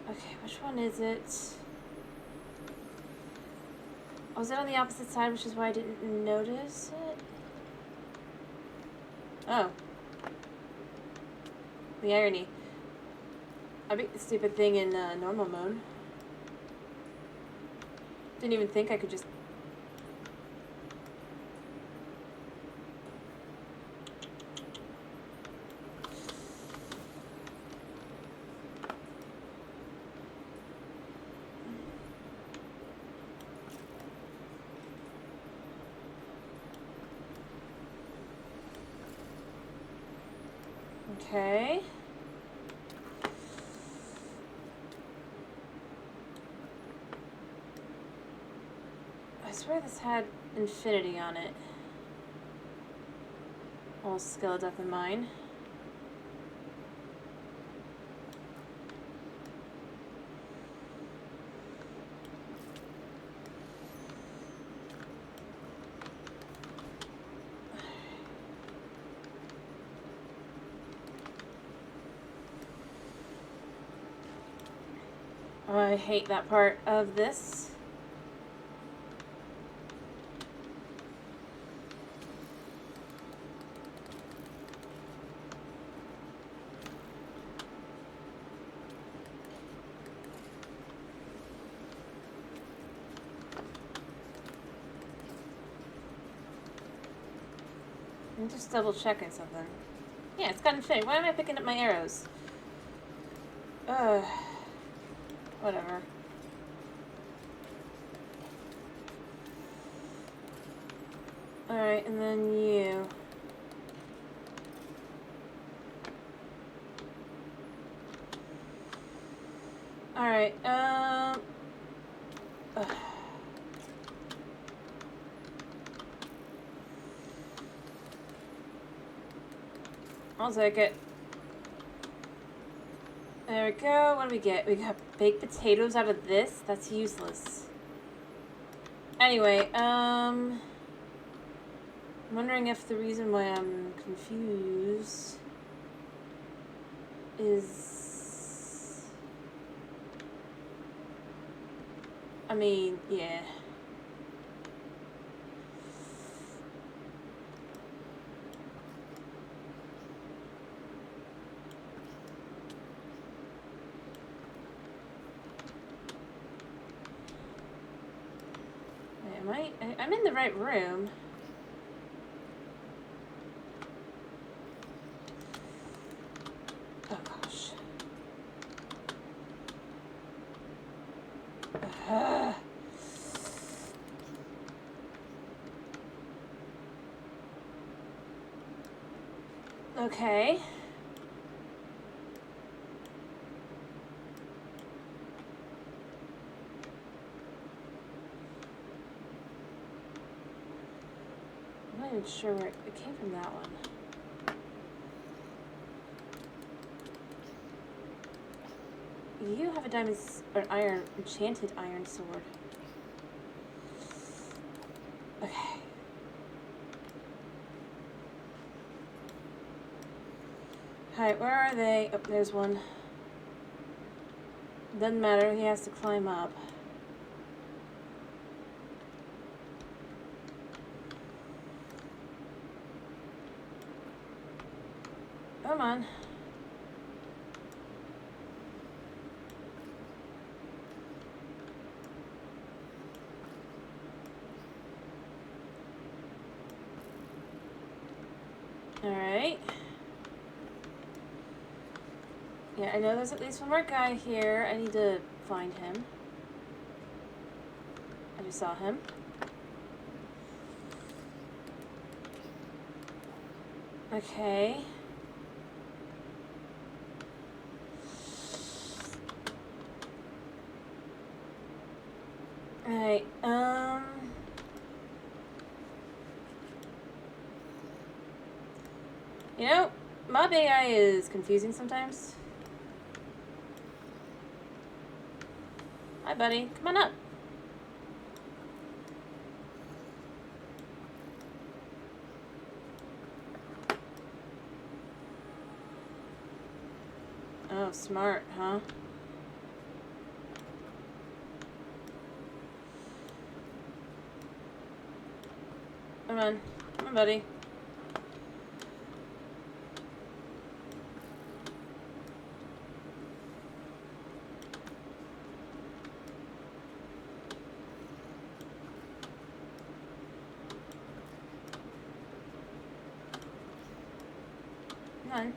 A: Okay, which one is it? Oh, was it on the opposite side, which is why I didn't notice it? Oh. The irony. I beat the stupid thing in normal mode. Didn't even think I could just... Okay. I swear this had infinity on it. Old skeleton in mine. Oh, I hate that part of this. I'm just double checking something. Yeah, it's got infinity. Why am I picking up my arrows? Whatever. Alright, and then you. Alright, I'll take it. There we go. What do we get? We got baked potatoes out of this? That's useless. Anyway, I'm wondering if the reason why I'm confused is... I mean, yeah. Wait, I'm in the right room. Oh gosh. Okay. I'm not even sure where it came from, that one. You have a diamond or iron, enchanted iron sword. Okay. Alright, where are they? Oh, there's one. Doesn't matter, he has to climb up. Come on. Alright. Yeah, I know there's at least one more guy here. I need to find him. I just saw him. Okay. Alright, You know, mob AI is confusing sometimes. Hi, buddy. Come on up. Oh, smart, huh? Come on. Come on, buddy. Come on.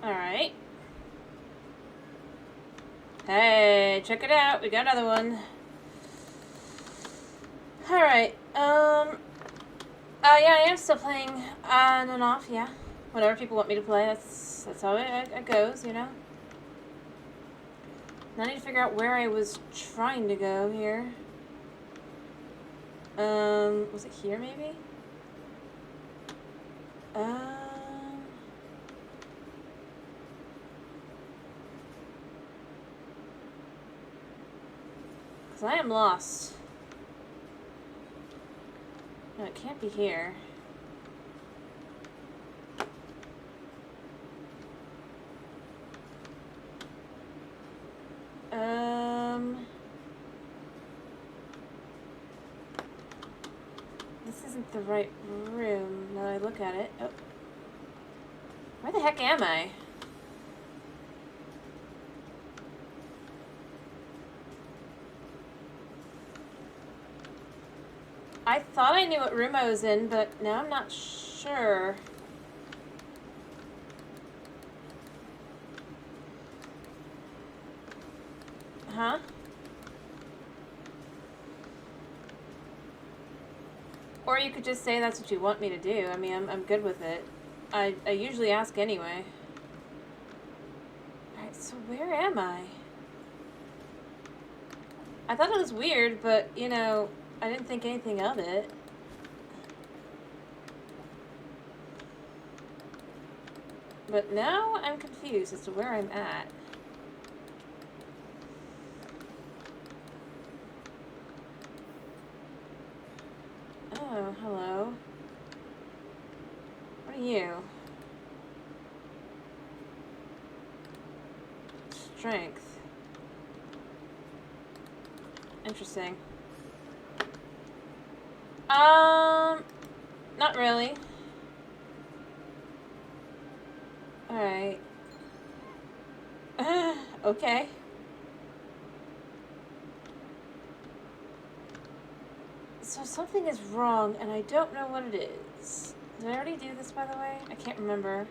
A: Alright. Hey, check it out. We got another one. Alright, yeah, I am still playing on and off, yeah. Whenever people want me to play, that's how it goes, you know? Now I need to figure out where I was trying to go here. Was it here, maybe? Because I am lost. No, it can't be here. This isn't the right room, now that I look at it. Oh. Where the heck am I? I thought I knew what room I was in, but now I'm not sure. Huh? Or you could just say that's what you want me to do. I mean, I'm good with it. I usually ask anyway. Alright, so where am I? I thought it was weird, but, you know, I didn't think anything of it. But now I'm confused as to where I'm at. Oh, hello. What are you? Strength. Interesting. Not really. Alright. Okay. So something is wrong, and I don't know what it is. Did I already do this, by the way? I can't remember.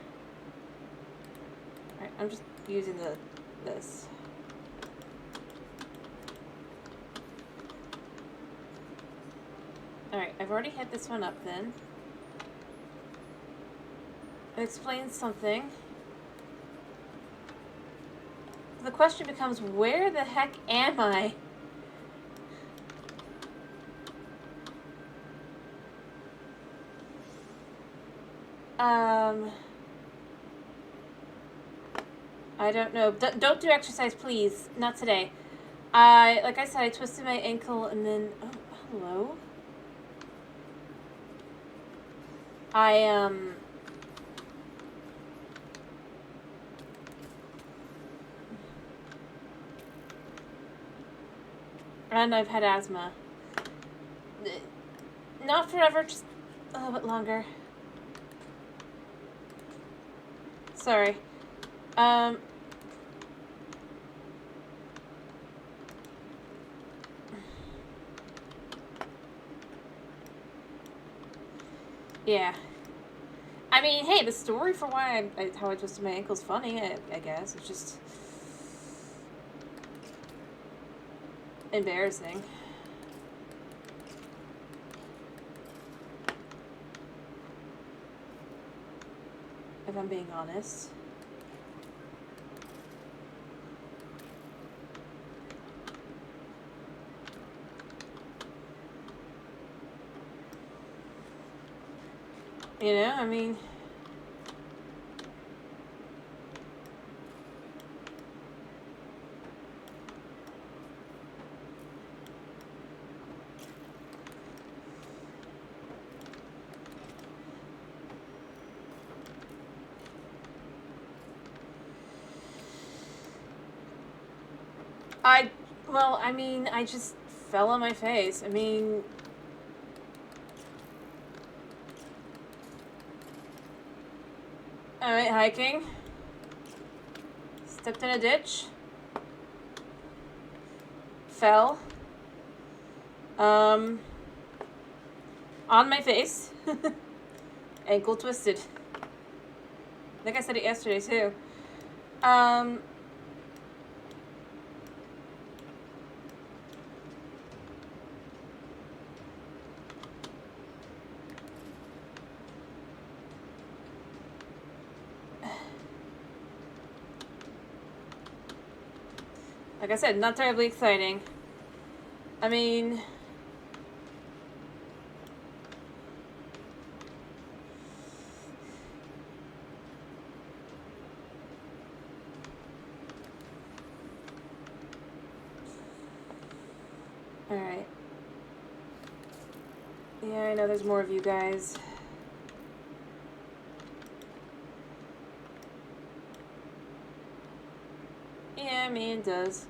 A: Alright, I'm just using this. Alright, I've already hit this one up then. It explains something. The question becomes, where the heck am I? I don't know. Don't do exercise, please. Not today. Like I said, I twisted my ankle and then... Oh, hello? And I've had asthma. Not forever, just a little bit longer. Sorry. Yeah. I mean, hey, the story for why how I twisted my ankle's funny, I guess. It's just embarrassing. If I'm being honest. You know, I mean... Well, I mean, I just fell on my face. I mean... Alright, hiking. Stepped in a ditch. Fell. On my face. Ankle twisted. I think I said it yesterday, too. Like I said, not terribly exciting. I mean... Alright. Yeah, I know there's more of you guys. Yeah, I mean, it does.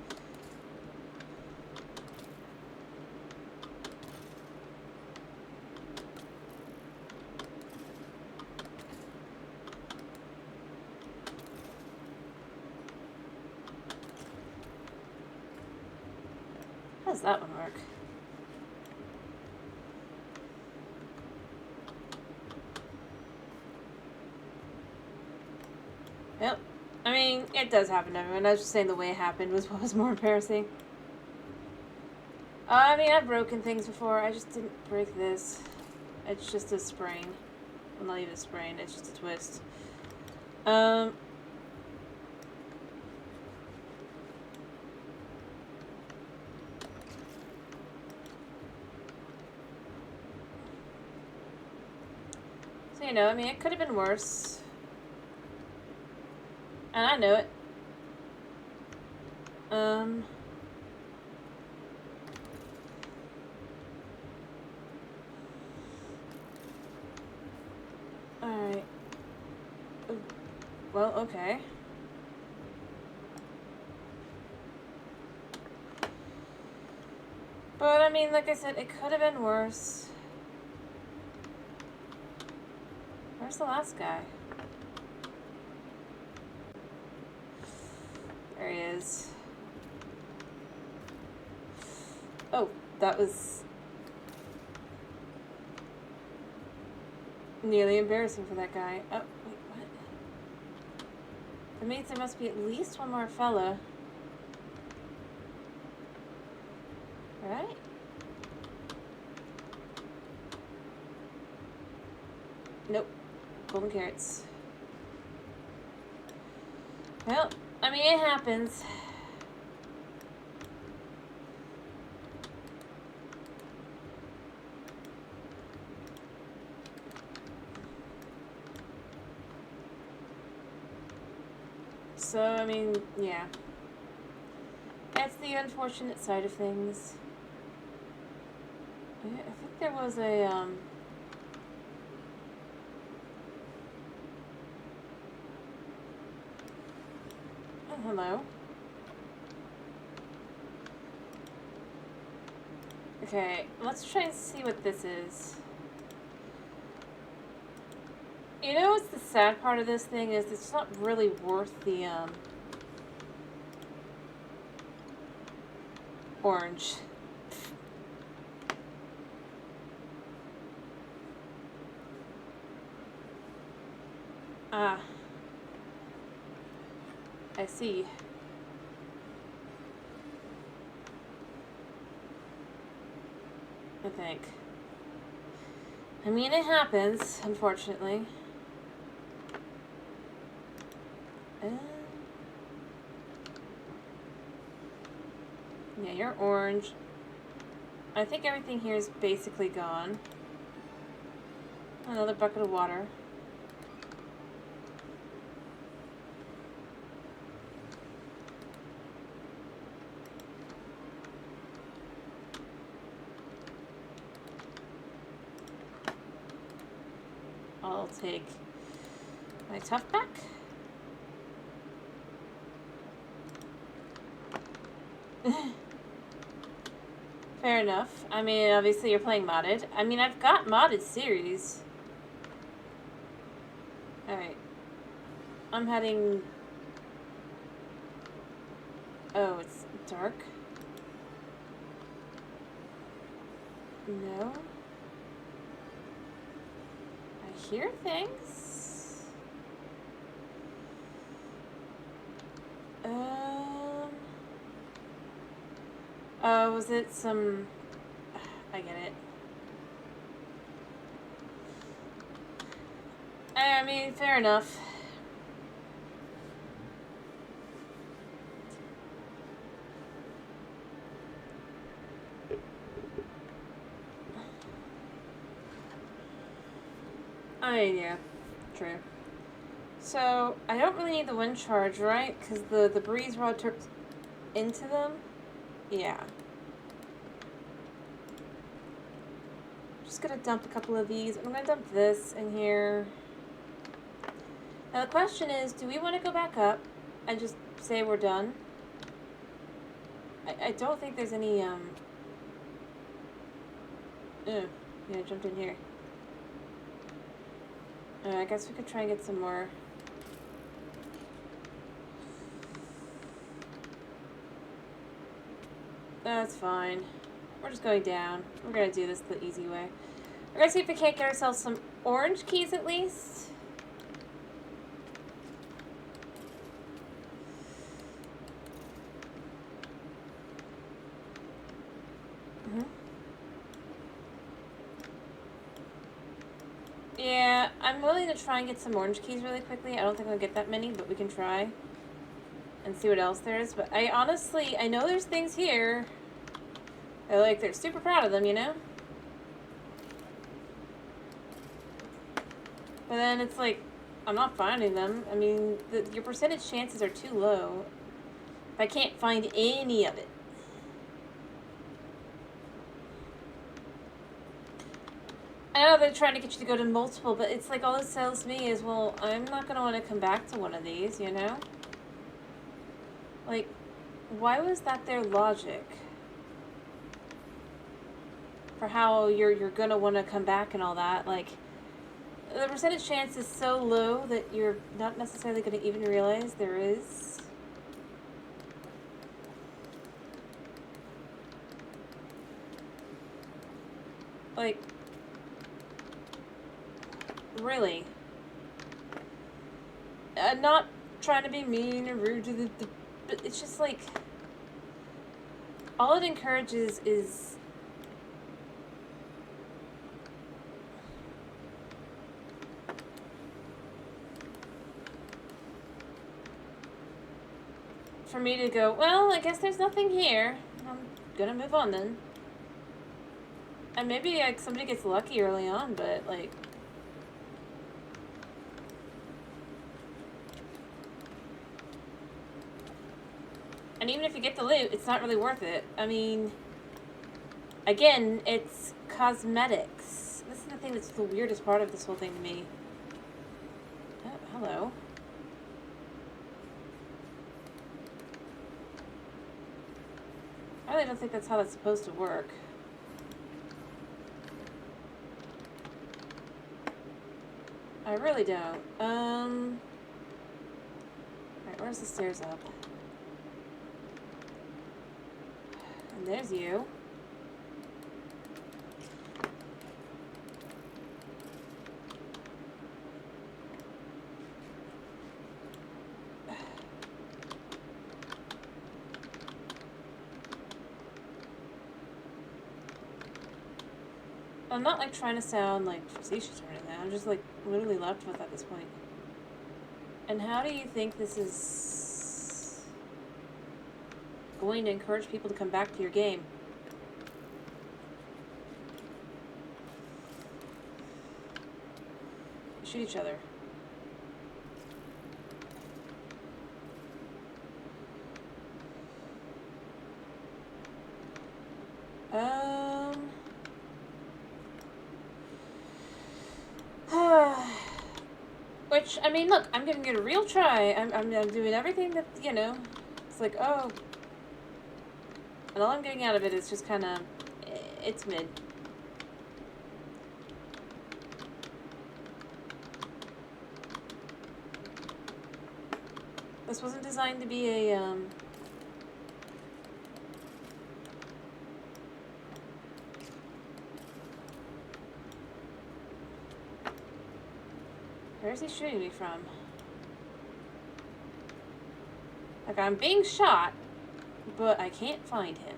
A: How does that one work? Yep. I mean, it does happen to everyone. I was just saying the way it happened was what was more embarrassing. I mean, I've broken things before. I just didn't break this. It's just a sprain. Well, not even a sprain. It's just a twist. So, you know, I mean, it could have been worse. And I know it. Alright. Well, okay. But, I mean, like I said, it could have been worse. Where's the last guy? There he is. Oh, that was nearly embarrassing for that guy. Oh, wait, what? That means there must be at least one more fella. Right? Nope. Golden carrots. Well, I mean, it happens. So, I mean, yeah. That's the unfortunate side of things. I think there was a, oh, hello. Okay, let's try and see what this is. You know what's the sad part of this thing is it's not really worth the, orange. Ah. I see. I think. I mean, it happens, unfortunately. Yeah, you're orange. I think everything here is basically gone. Another bucket of water. I'll take my tough pack. Fair enough. I mean, obviously you're playing modded. I mean, I've got modded series. Alright. I'm heading... Oh, it's dark? No. I hear things. Oh, was it some... I get it. I mean, fair enough. I mean, yeah, true. So, I don't really need the wind charge, right? Because the breeze rod took into them? Yeah. Just gonna dump a couple of these. I'm gonna dump this in here. Now the question is, do we want to go back up and just say we're done? I don't think there's any, yeah, jumped in here. I guess we could try and get some more. That's fine. We're just going down. We're gonna do this the easy way. We're gonna see if we can't get ourselves some orange keys at least. Yeah, I'm willing to try and get some orange keys really quickly. I don't think I'll get that many, but we can try and see what else there is. But I honestly, I know there's things here. They're super proud of them, you know? But then it's like, I'm not finding them. I mean, your percentage chances are too low. If I can't find any of it. I know they're trying to get you to go to multiple, but it's like all this tells me is, well, I'm not going to want to come back to one of these, you know? Like, why was that their logic? For how you're going to want to come back and all that. Like, the percentage chance is so low that you're not necessarily going to even realize there is. Like... Really. Not trying to be mean or rude to the but it's just like, all it encourages is for me to go, well, I guess there's nothing here. I'm gonna move on then. And maybe like somebody gets lucky early on, but like, and even if you get the loot, it's not really worth it. I mean, again, it's cosmetics. This is the thing that's the weirdest part of this whole thing to me. Oh, hello. I really don't think that's how that's supposed to work. I really don't. Alright, where's the stairs up? And there's you. I'm not like trying to sound like facetious or anything. I'm just like literally left with at this point. And how do you think this is going to encourage people to come back to your game? shoot each other. Which, I mean, look, I'm giving it a real try. I'm doing everything that, you know, it's like, oh. And all I'm getting out of it is just kind of, it's mid. This wasn't designed to be a, where is he shooting me from? Like, I'm being shot, but I can't find him.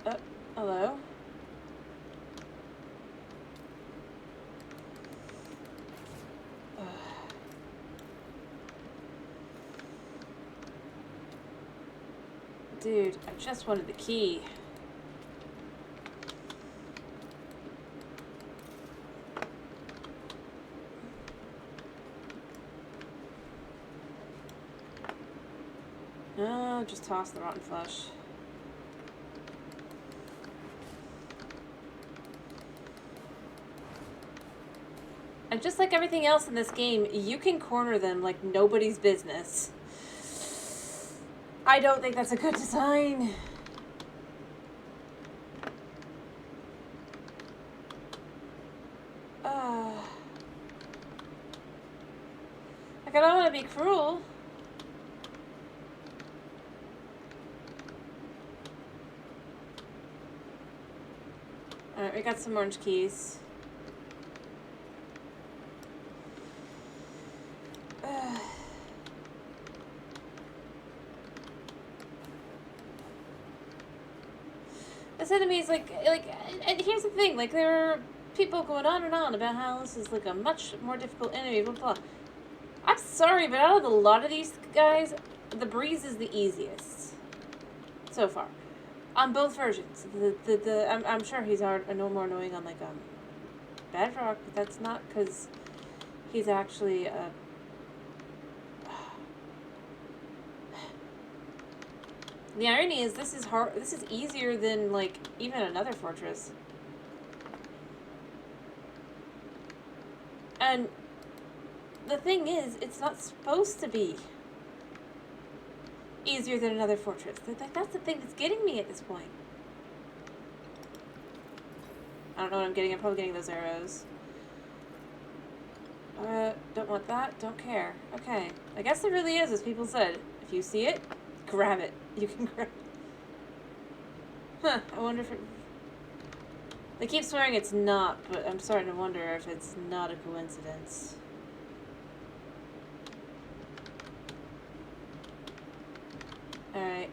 A: Oh, hello? Dude, I just wanted the key. No, just toss the rotten flesh. And just like everything else in this game, you can corner them like nobody's business. I don't think that's a good design. Like, I don't want to be cruel. Alright, we got some orange keys. This enemy is like, and here's the thing, like, there are people going on and on about how this is like a much more difficult enemy, blah, blah. I'm sorry, but out of a lot of these guys, the Breeze is the easiest so far on both versions. I'm sure he's no more annoying on like Bedrock, but that's not because he's actually the irony is this is hard. This is easier than like even another fortress. And the thing is, it's not supposed to be easier than another fortress. That's the thing that's getting me at this point. I don't know what I'm getting. I'm probably getting those arrows. Don't want that. Don't care. Okay. I guess it really is, as people said. If you see it, grab it. You can grab it. Huh. I wonder if it... They keep swearing it's not, but I'm starting to wonder if it's not a coincidence. Alright.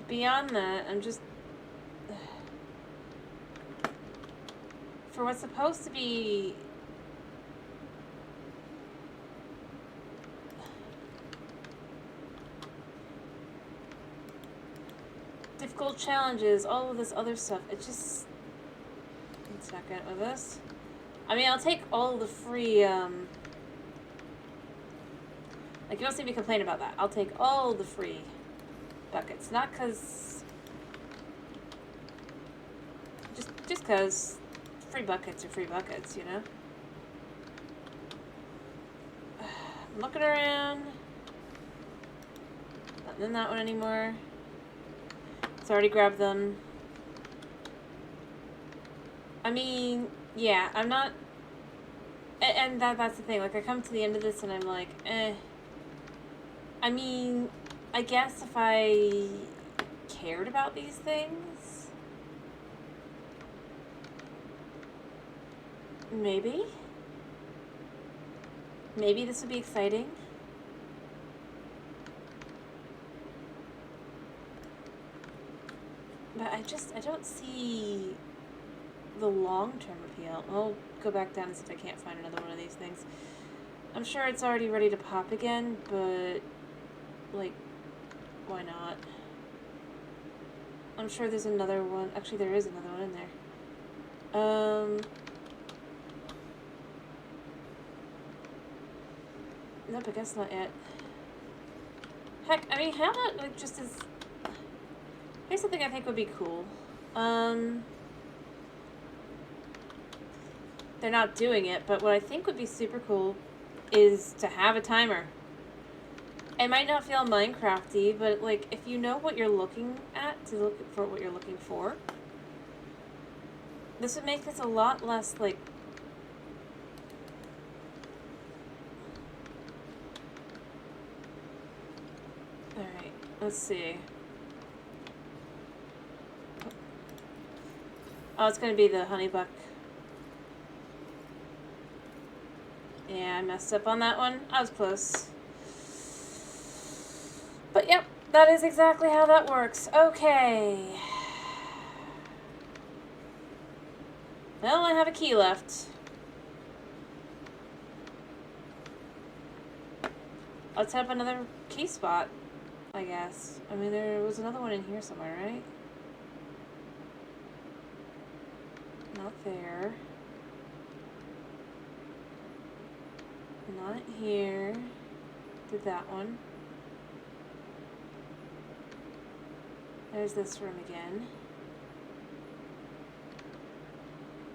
A: Beyond that, I'm just... For what's supposed to be... difficult challenges, all of this other stuff, it just... One second with this. I mean, I'll take all the free, like, you don't see me complain about that. I'll take all the free buckets. Not because... Just because free buckets are free buckets, you know? I'm looking around. Not in that one anymore. It's already grabbed them. I mean, yeah, I'm not... And that's the thing. Like, I come to the end of this and I'm like, eh. I mean, I guess if I cared about these things... Maybe? Maybe this would be exciting. But I don't see the long-term appeal. I'll go back down and see if I can't find another one of these things. I'm sure it's already ready to pop again, but, like, why not? I'm sure there's another one. Actually, there is another one in there. Nope, I guess not yet. Heck, I mean, how about, like, just as... Here's something I think would be cool. They're not doing it, but what I think would be super cool is to have a timer. It might not feel Minecraft-y, but, like, if you know what you're looking at, to look for what you're looking for, this would make this a lot less, like... Alright, let's see. Oh, it's gonna be the honeybuck. Yeah, I messed up on that one. I was close. But yep, that is exactly how that works. Okay. Well, I have a key left. Let's have another key spot, I guess. I mean, there was another one in here somewhere, right? Not there. Not here. Did that one. There's this room again.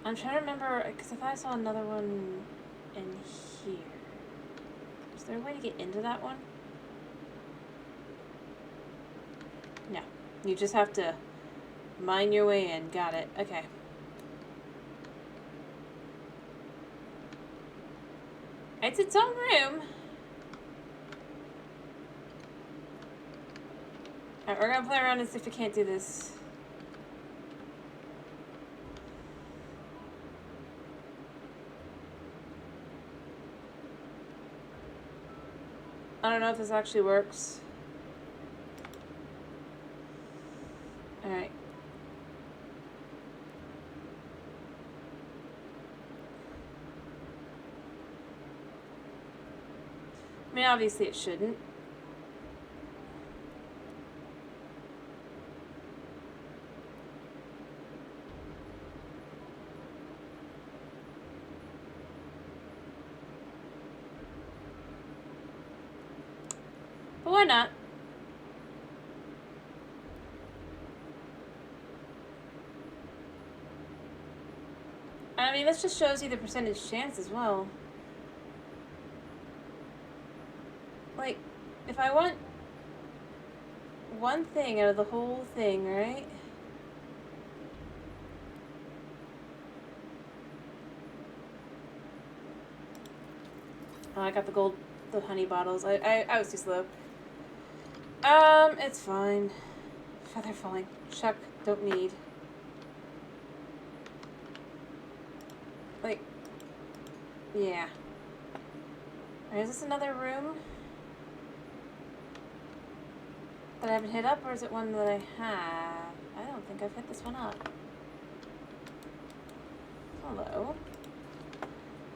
A: I'm trying to remember, because I thought I saw another one in here. Is there a way to get into that one? No. You just have to mine your way in. Got it. Okay. It's its own room. Alright, we're gonna play around and see if we can't do this. I don't know if this actually works. Alright. I mean, obviously it shouldn't. But why not? I mean, this just shows you the percentage chance as well. Like, if I want one thing out of the whole thing, right? Oh, I got the gold, the honey bottles. I was too slow. It's fine. Feather falling. Chuck, don't need. Like, yeah. Alright, is this another room that I haven't hit up, or is it one that I have? I don't think I've hit this one up. Hello.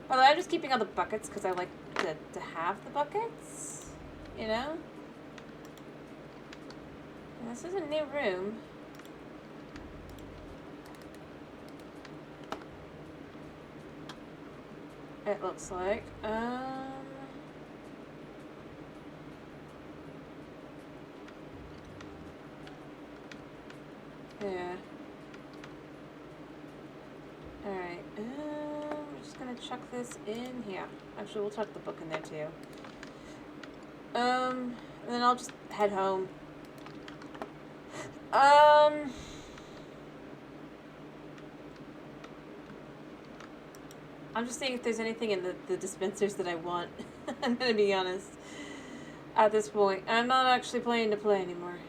A: Although I'm just keeping all the buckets because I like to have the buckets, you know? And this is a new room. It looks like. Yeah. Alright. We're just gonna chuck this in here. Actually, we'll chuck the book in there too. And then I'll just head home. I'm just seeing if there's anything in the dispensers that I want. I'm gonna be honest. At this point, I'm not actually planning to play anymore.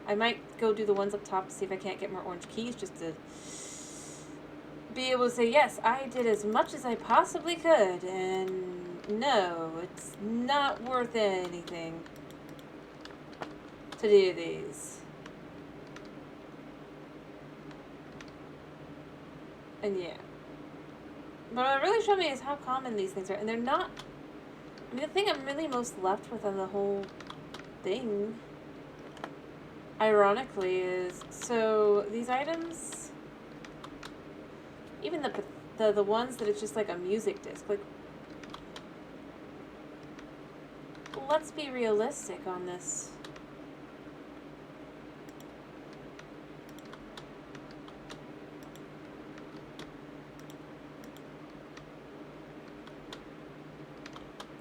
A: I might go do the ones up top to see if I can't get more orange keys, just to be able to say, yes, I did as much as I possibly could, and no, it's not worth anything to do these. And yeah. But what it really showed me is how common these things are. And they're not... I mean, the thing I'm really most left with on the whole thing, ironically, is... So, these items... Even the ones that it's just like a music disc. Like, let's be realistic on this.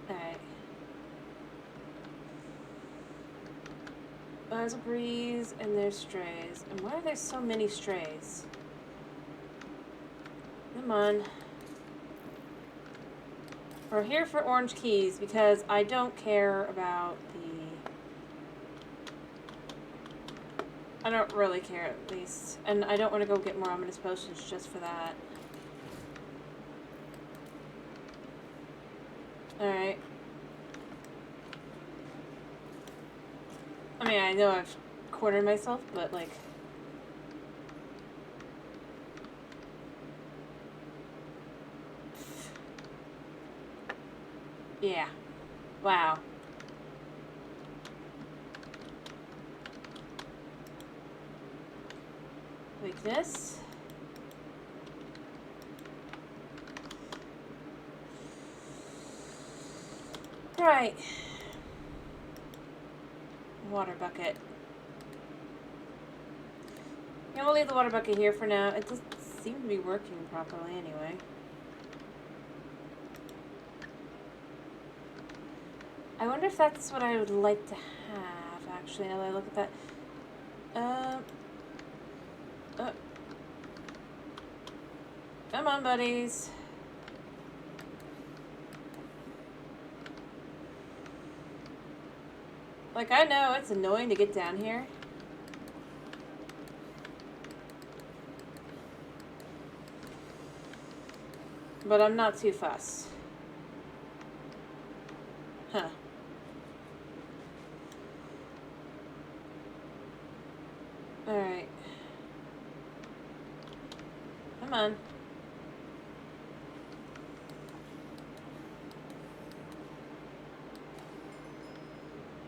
A: Alright. There's a breeze and there's strays. And why are there so many strays? Come on. We're here for orange keys because I don't care about the... I don't really care, at least. And I don't want to go get more ominous potions just for that. Alright. I mean, I know I've cornered myself, but, like... Yeah. Wow. Weakness. Right. Water bucket. Yeah, we'll leave the water bucket here for now. It doesn't seem to be working properly anyway. I wonder if that's what I would like to have, actually, now that I look at that. Come on, buddies. Like, I know it's annoying to get down here. But I'm not too fussed. Huh. Alright. Come on.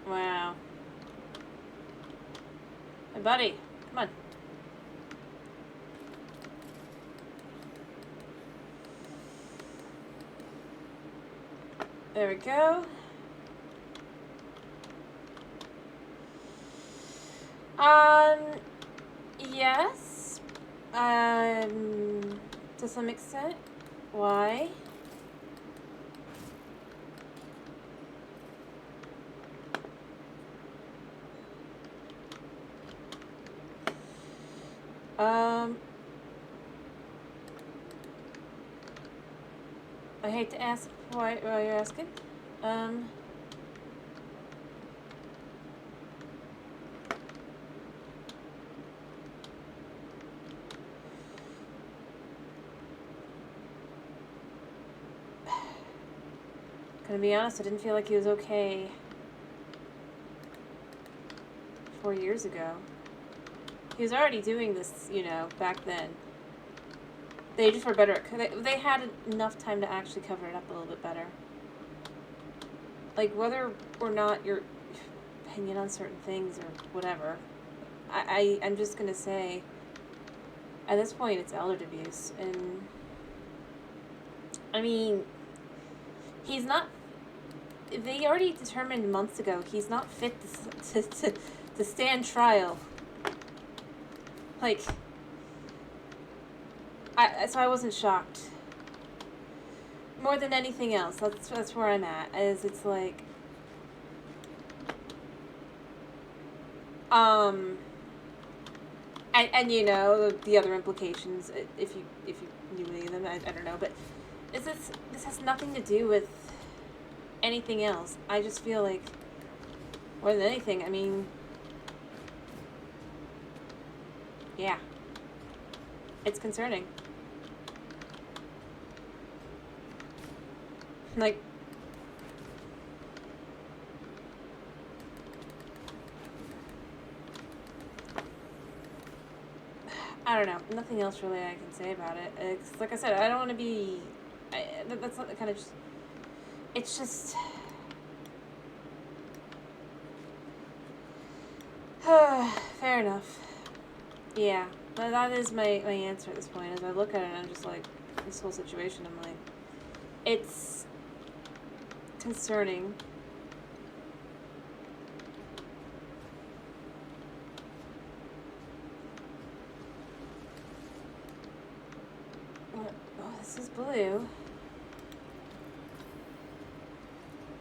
A: Wow. Hey, buddy. Come on. There we go. Yes. To some extent. Why? I hate to ask why you're asking. Gonna be honest, I didn't feel like he was okay 4 years ago. He was already doing this, you know, back then. They just were better. They had enough time to actually cover it up a little bit better. Like, whether or not your opinion on certain things or whatever, I'm just gonna say, at this point, it's elder abuse. And, I mean, he's not... They already determined months ago he's not fit to stand trial. Like... So I wasn't shocked. More than anything else, that's where I'm at. Is it's like, and you know the other implications if you knew any of them, I don't know, but this has nothing to do with anything else. I just feel like more than anything, I mean, yeah, it's concerning. Like, I don't know. Nothing else really I can say about it. It's, like I said, I don't want to be... that's not the kind of... It's just... Fair enough. Yeah. That is my answer at this point. As I look at it, I'm just like... This whole situation, I'm like... It's... concerning. Oh, this is blue.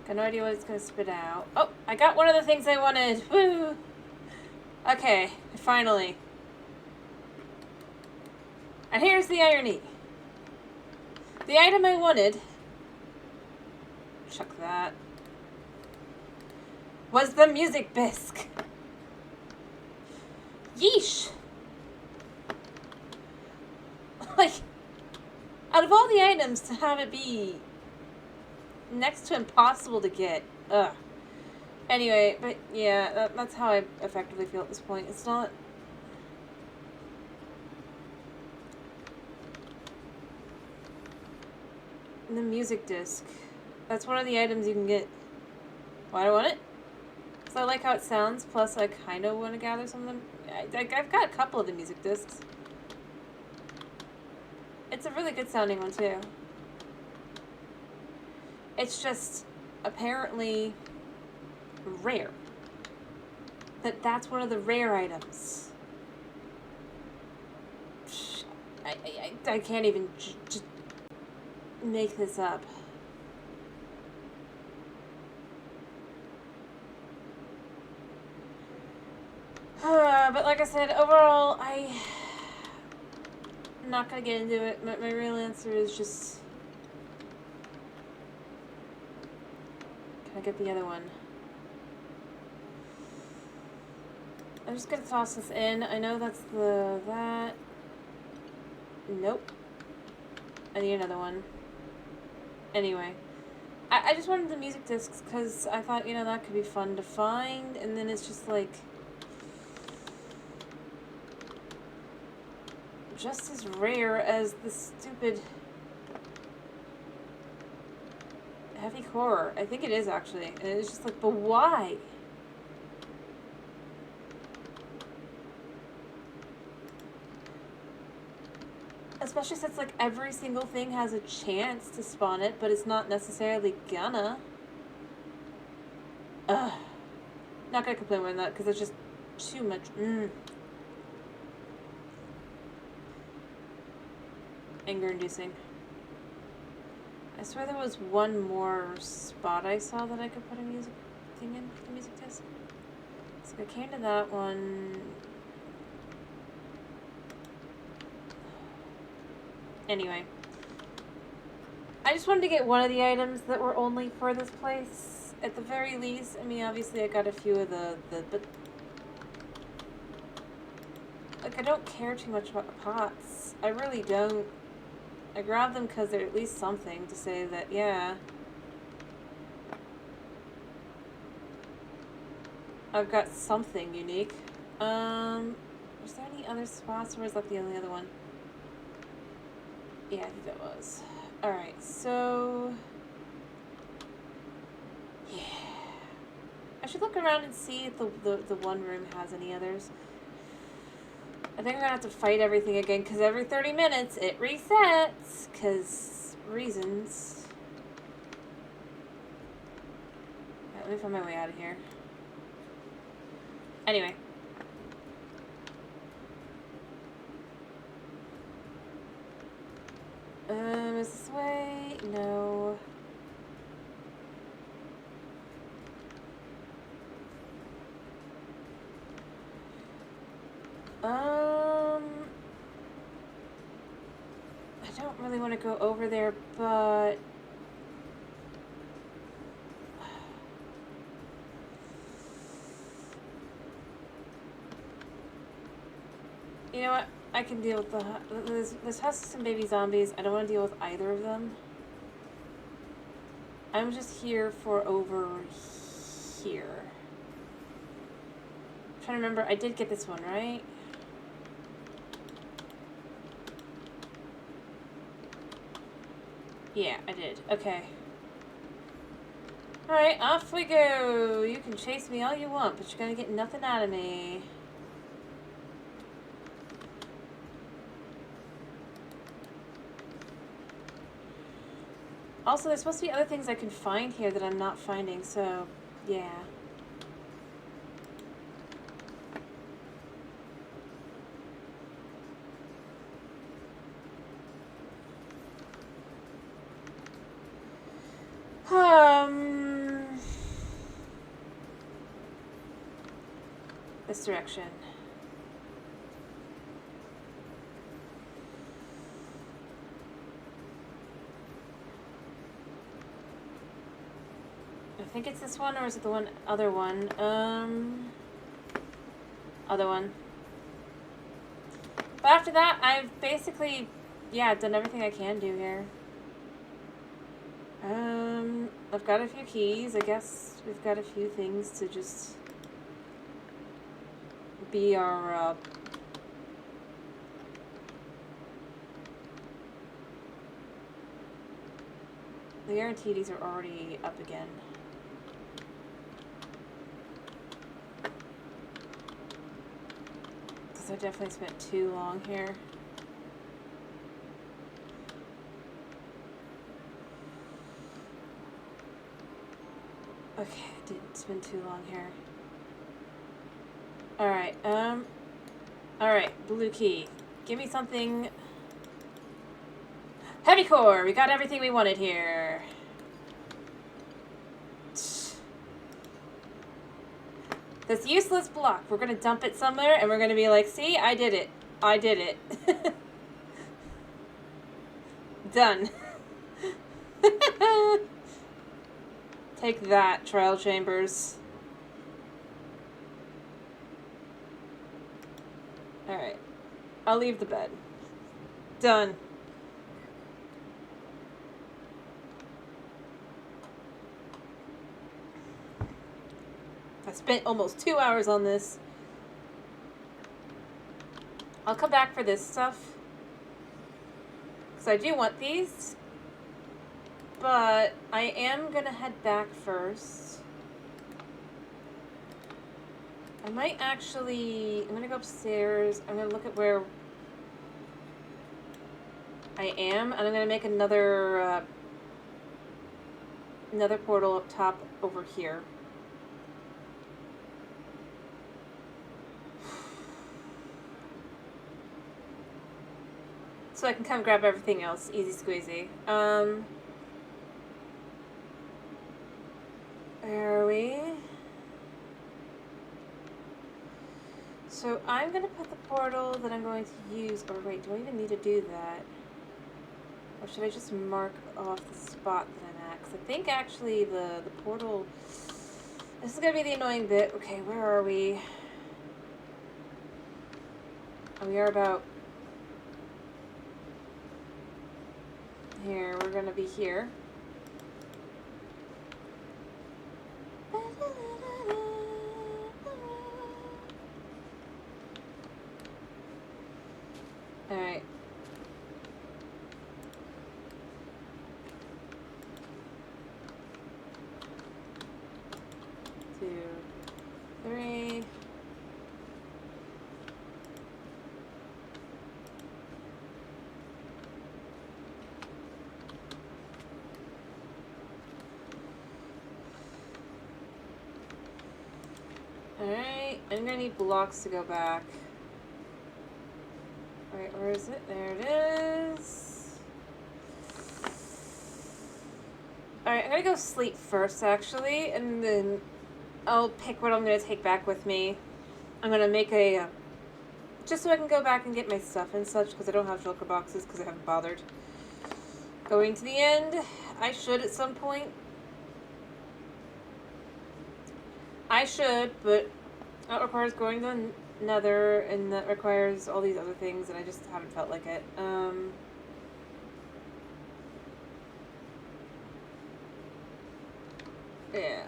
A: Got no idea what it's gonna spit out. Oh, I got one of the things I wanted. Woo! Okay, finally. And here's the irony. The item I wanted, chuck that, was the music bisque. Yeesh. Like, out of all the items to have it be next to impossible to get, ugh. Anyway, but yeah, that's how I effectively feel at this point. It's not... The music disc. That's one of the items you can get. Why do I want it? Because I like how it sounds, plus I kind of want to gather some of them. I've got a couple of the music discs. It's a really good sounding one, too. It's just apparently rare. That's one of the rare items. I can't even just make this up. But like I said, overall, I'm not gonna get into it. My real answer is just... Can I get the other one? I'm just gonna toss this in. I know that's that. Nope. I need another one. Anyway. I just wanted the music discs because I thought, you know, that could be fun to find. And then it's just like... just as rare as the stupid... heavy horror. I think it is, actually. And it's just like, but why? Especially since, like, every single thing has a chance to spawn it, but it's not necessarily gonna. Ugh. Not gonna complain about that, because it's just too much. Anger-inducing. I swear there was one more spot I saw that I could put a music thing in, the music disc. So I came to that one. Anyway. I just wanted to get one of the items that were only for this place. At the very least. I mean, obviously I got a few of but... like, I don't care too much about the pots. I really don't. I grabbed them because they're at least something to say that, yeah, I've got something unique. Was there any other spots, or was that the only other one? Yeah, I think that was. Alright, so... yeah. I should look around and see if the one room has any others. I think I'm gonna have to fight everything again, because every 30 minutes it resets, because reasons. Right, let me find my way out of here. Anyway. Is this way? No. I don't really want to go over there, but... you know what? I can deal with the... There's husks and baby zombies. I don't want to deal with either of them. I'm just here for over here. I'm trying to remember. I did get this one, right? Yeah, I did. Okay. Alright, off we go. You can chase me all you want, but you're gonna get nothing out of me. Also, there's supposed to be other things I can find here that I'm not finding, so yeah. This direction. I think it's this one, or is it the other one? Other one. But after that, I've basically, yeah, done everything I can do here. I've got a few keys. I guess we've got a few things to just be our, I guarantee these are already up again. Because I definitely spent too long here. Okay, didn't spend too long here. Alright, alright, blue key. Give me something. Heavy core! We got everything we wanted here. This useless block, we're gonna dump it somewhere and we're gonna be like, see, I did it. I did it. Done. Take that, trial chambers. Alright. I'll leave the bed. Done. I spent almost 2 hours on this. I'll come back for this stuff. Because I do want these. But I am going to head back first. I might actually... I'm going to go upstairs. I'm going to look at where I am. And I'm going to make another portal up top over here. So I can come grab everything else. Easy squeezy. Where are we? So I'm going to put the portal that I'm going to use... Or wait, do I even need to do that? Or should I just mark off the spot that I'm at? Because I think actually the portal... This is going to be the annoying bit. Okay, where are we? We are about... Here, we're going to be here. Alright. 2, 3. Alright, I'm gonna need blocks to go back. Alright, where is it? There it is. Alright, I'm gonna go sleep first, actually, and then I'll pick what I'm gonna take back with me. I'm gonna make a... just so I can go back and get my stuff and such, because I don't have shulker boxes, because I haven't bothered. Going to the end, I should at some point. I should, but that requires going to the Nether, and that requires all these other things, and I just haven't felt like it. Yeah.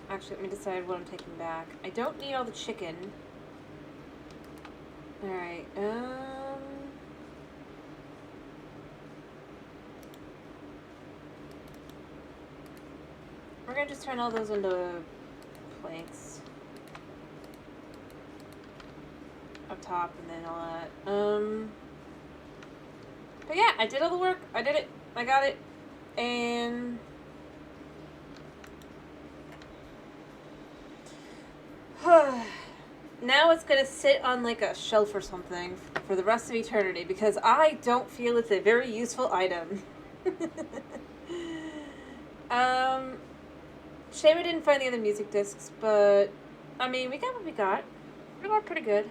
A: Actually, let me decide what I'm taking back. I don't need all the chicken. Alright, We're gonna just turn all those into planks. Up top and then all that. But yeah, I did all the work. I did it. I got it. And now it's gonna sit on like a shelf or something for the rest of eternity because I don't feel it's a very useful item. Shame I didn't find the other music discs, but I mean we got what we got. We got pretty good.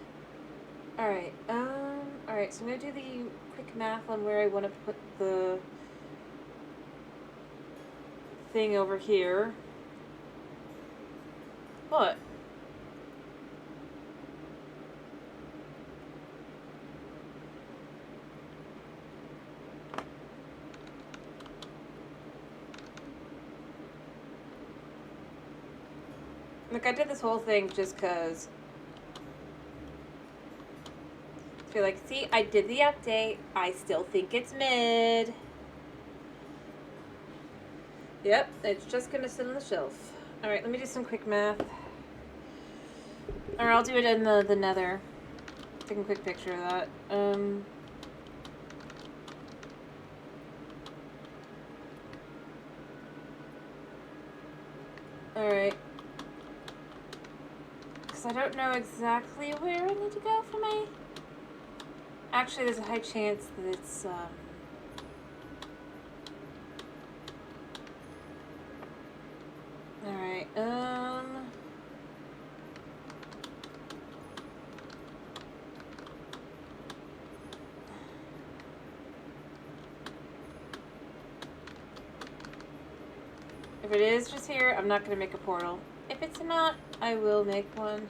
A: Alright, alright, so I'm gonna do the quick math on where I want to put the thing over here. What? Look, I did this whole thing just because. So you're like, see, I did the update. I still think it's mid. Yep, it's just gonna sit on the shelf. Alright, let me do some quick math. Or I'll do it in the nether. Take a quick picture of that. Alright. Because I don't know exactly where I need to go for my... Actually, there's a high chance that it's, Alright, if it is just here, I'm not going to make a portal. If it's not, I will make one.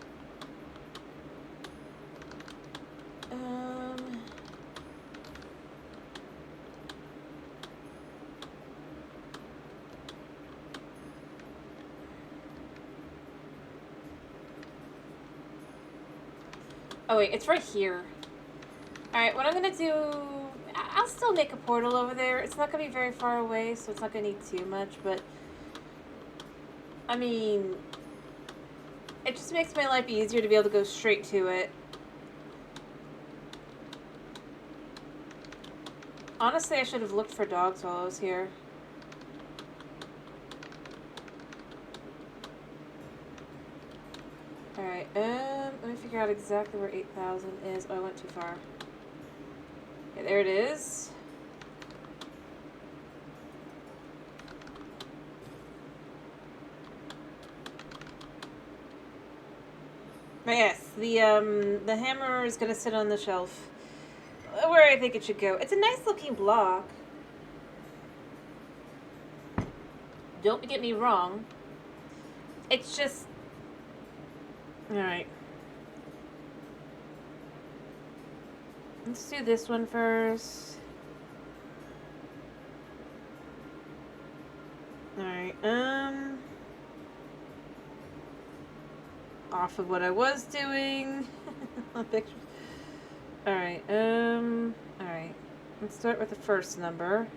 A: Oh wait, it's right here. Alright, what I'm gonna do... I'll still make a portal over there. It's not gonna be very far away, so it's not gonna need too much, but... I mean... It just makes my life easier to be able to go straight to it. Honestly, I should have looked for dogs while I was here. Alright, let me figure out exactly where 8,000 is. Oh, I went too far. Okay, there it is. But yes, the hammer is gonna sit on the shelf where I think it should go. It's a nice looking block. Don't get me wrong. It's just... Alright. Let's do this one first. Alright, off of what I was doing. Alright, alright. Let's start with the first number.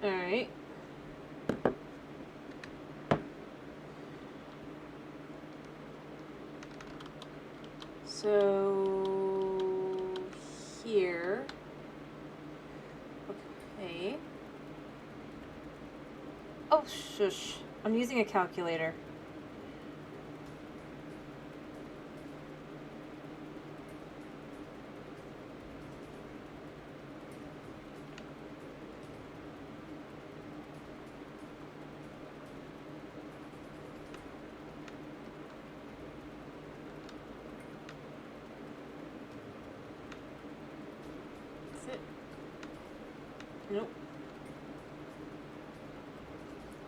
A: Alright. So here. Okay. Oh, shush. I'm using a calculator. Nope.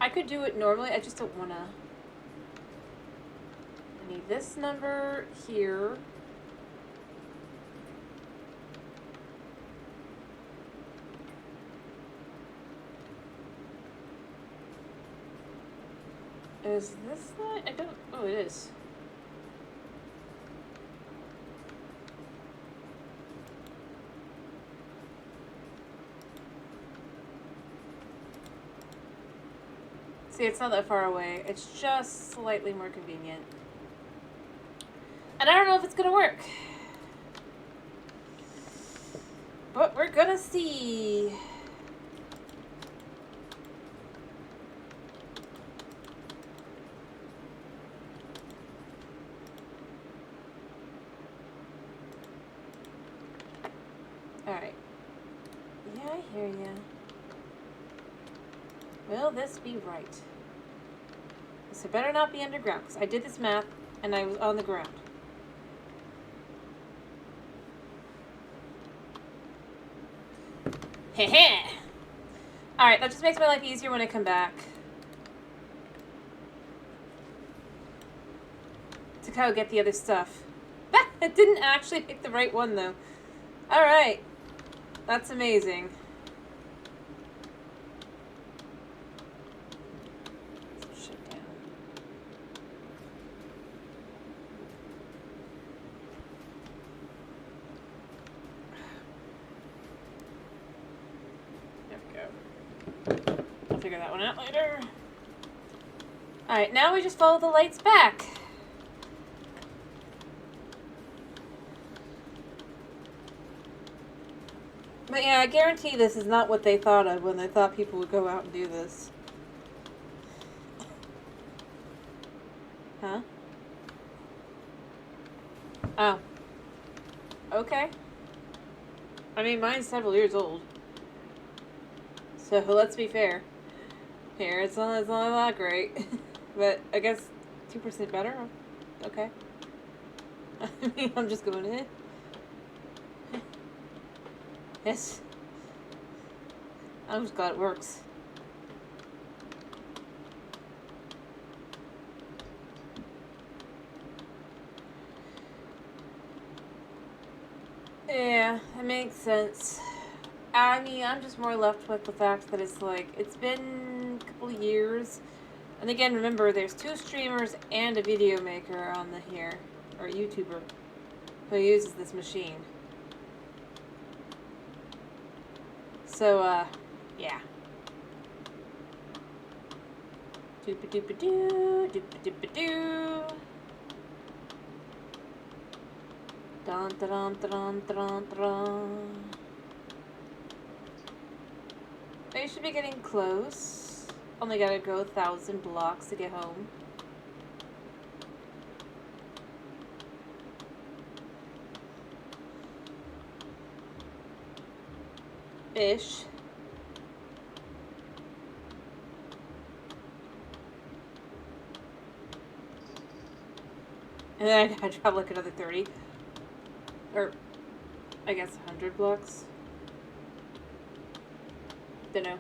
A: I could do it normally, I just don't wanna. I need this number here. Is this line? I don't, oh it is. See, it's not that far away. It's just slightly more convenient. And I don't know if it's gonna work. But we're gonna see. Alright. Yeah, I hear ya. Will this be right? This better not be underground, because I did this map and I was on the ground. Heh. Alright, that just makes my life easier when I come back. To go get the other stuff. It didn't actually pick the right one, though. Alright. That's amazing. Shut down. There we go. I'll figure that one out later. Alright, now we just follow the lights back. But yeah, I guarantee this is not what they thought of when they thought people would go out and do this. Huh? Oh. Okay. I mean, mine's several years old. So let's be fair. Here, it's not that great. But I guess 2% better? Okay. I mean, I'm just going in. Yes. I'm just glad it works. Yeah, it makes sense. I mean, I'm just more left with the fact that it's like, it's been a couple of years. And again, remember, there's 2 streamers and a video maker on the here, or a YouTuber, who uses this machine. So, yeah. Doop-a-doop-a-doo, doop-a-doop-a-doo. Dun dun dun dun dun. I should be getting close. Only gotta go 1,000 blocks to get home. Ish. And then I gotta drop like another 30. Or, I guess 100 blocks. Dunno.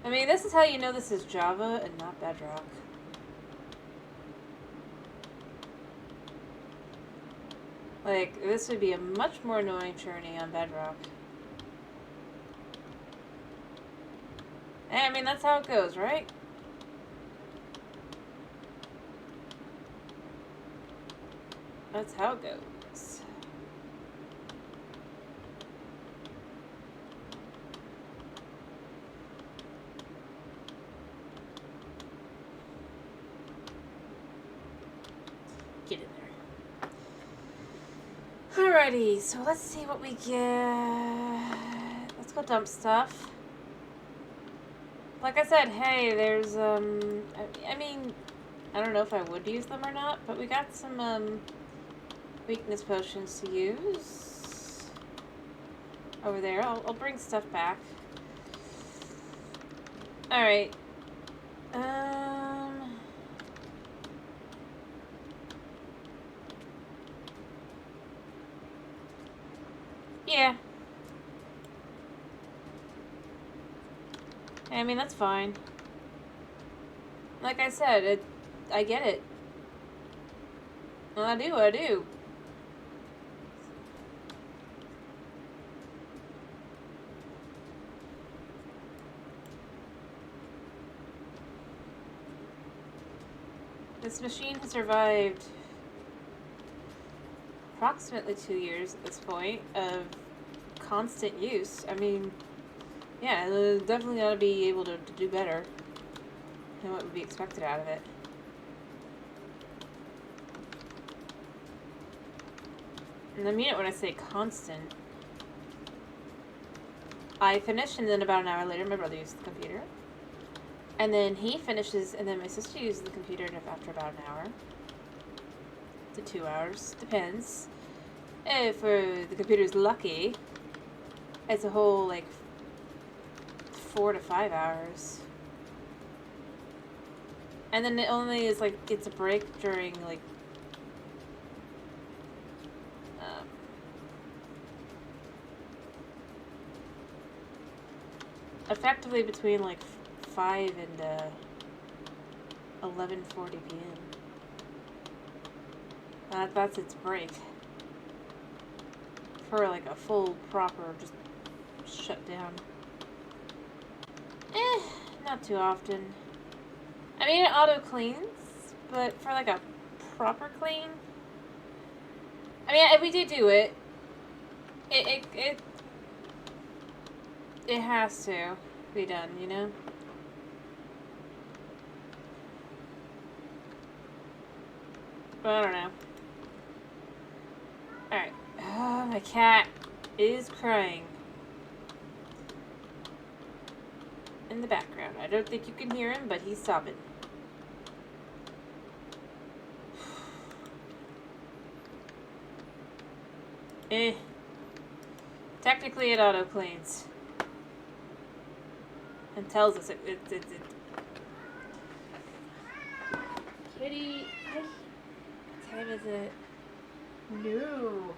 A: I mean, this is how you know this is Java and not Bedrock. Like, this would be a much more annoying journey on Bedrock. I mean, that's how it goes, right? That's how it goes. Get in there. Alrighty, so let's see what we get. Let's go dump stuff. Like I said, hey, there's, I mean, I don't know if I would use them or not, but we got some, weakness potions to use. Over there. I'll bring stuff back. Alright. Yeah. I mean, that's fine. Like I said, I get it. Well, I do. This machine has survived approximately 2 years at this point of constant use. I mean, yeah, it definitely ought to be able to do better than what would be expected out of it. And I mean it when I say constant. I finish, and then about an hour later, my brother uses the computer. And then he finishes, and then my sister uses the computer after about an hour to 2 hours. Depends. If the computer's lucky, it's a whole, like, 4 to 5 hours. And then it only is, like, gets a break during, like, effectively between, like, 5 and 11:40 p.m. That's its break. For, like, a full, proper, just shut down. Not too often. I mean, it auto-cleans, but for, like, a proper clean, I mean, if we do it, it has to be done, you know? But I don't know. Alright. Oh, my cat is crying. In the background. I don't think you can hear him, but he's sobbing. Technically it auto-cleans. And tells us it. Kitty, what time is it? No.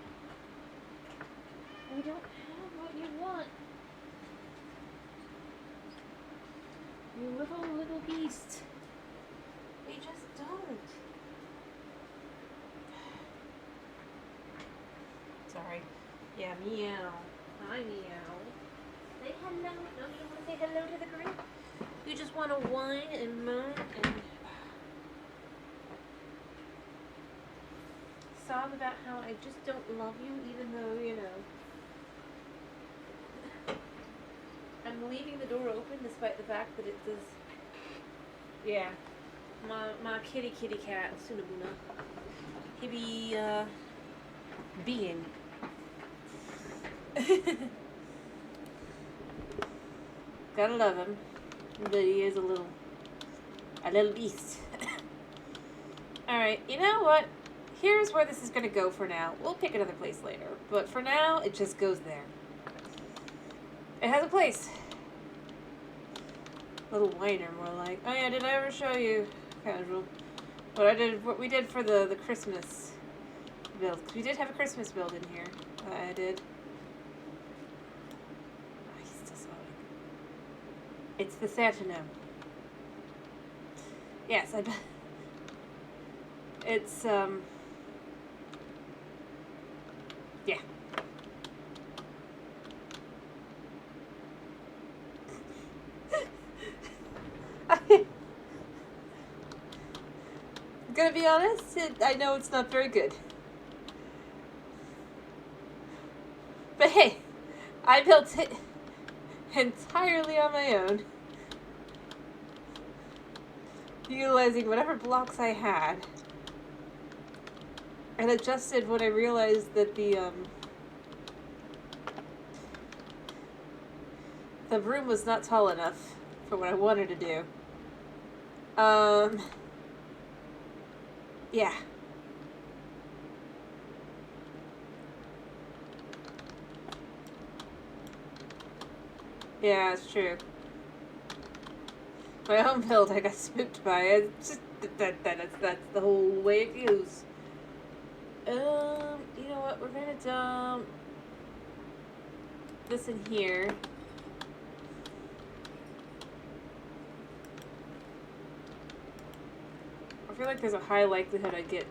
A: We don't have what you want. You little beast. We just don't. Sorry. Yeah, meow. Hi, meow. Say hello. No, you don't want to say hello to the group? You just want to whine and moan and sob about how I just don't love you, even though, you know, I'm leaving the door open despite the fact that it does. Yeah. My kitty cat, Sunabuna. He be, being. Gotta love him. But he is a little beast. Alright, you know what? Here's where this is gonna go for now. We'll pick another place later. But for now, it just goes there. It has a place. Little whiner, more like. Oh yeah, did I ever show you? Casual. What we did for the Christmas build. 'Cause we did have a Christmas build in here. I did. Oh, he's still sewing. It's the Santa gnome. Yes, I bet. It's, yeah. I'm gonna be honest, I know it's not very good. But hey, I built it entirely on my own, utilizing whatever blocks I had, and adjusted when I realized that the room was not tall enough for what I wanted to do. Yeah. Yeah, it's true. My own build, I got spooked by it. It's just that's the whole way it goes. You know what? We're gonna dump this in here. I feel like there's a high likelihood I'd get,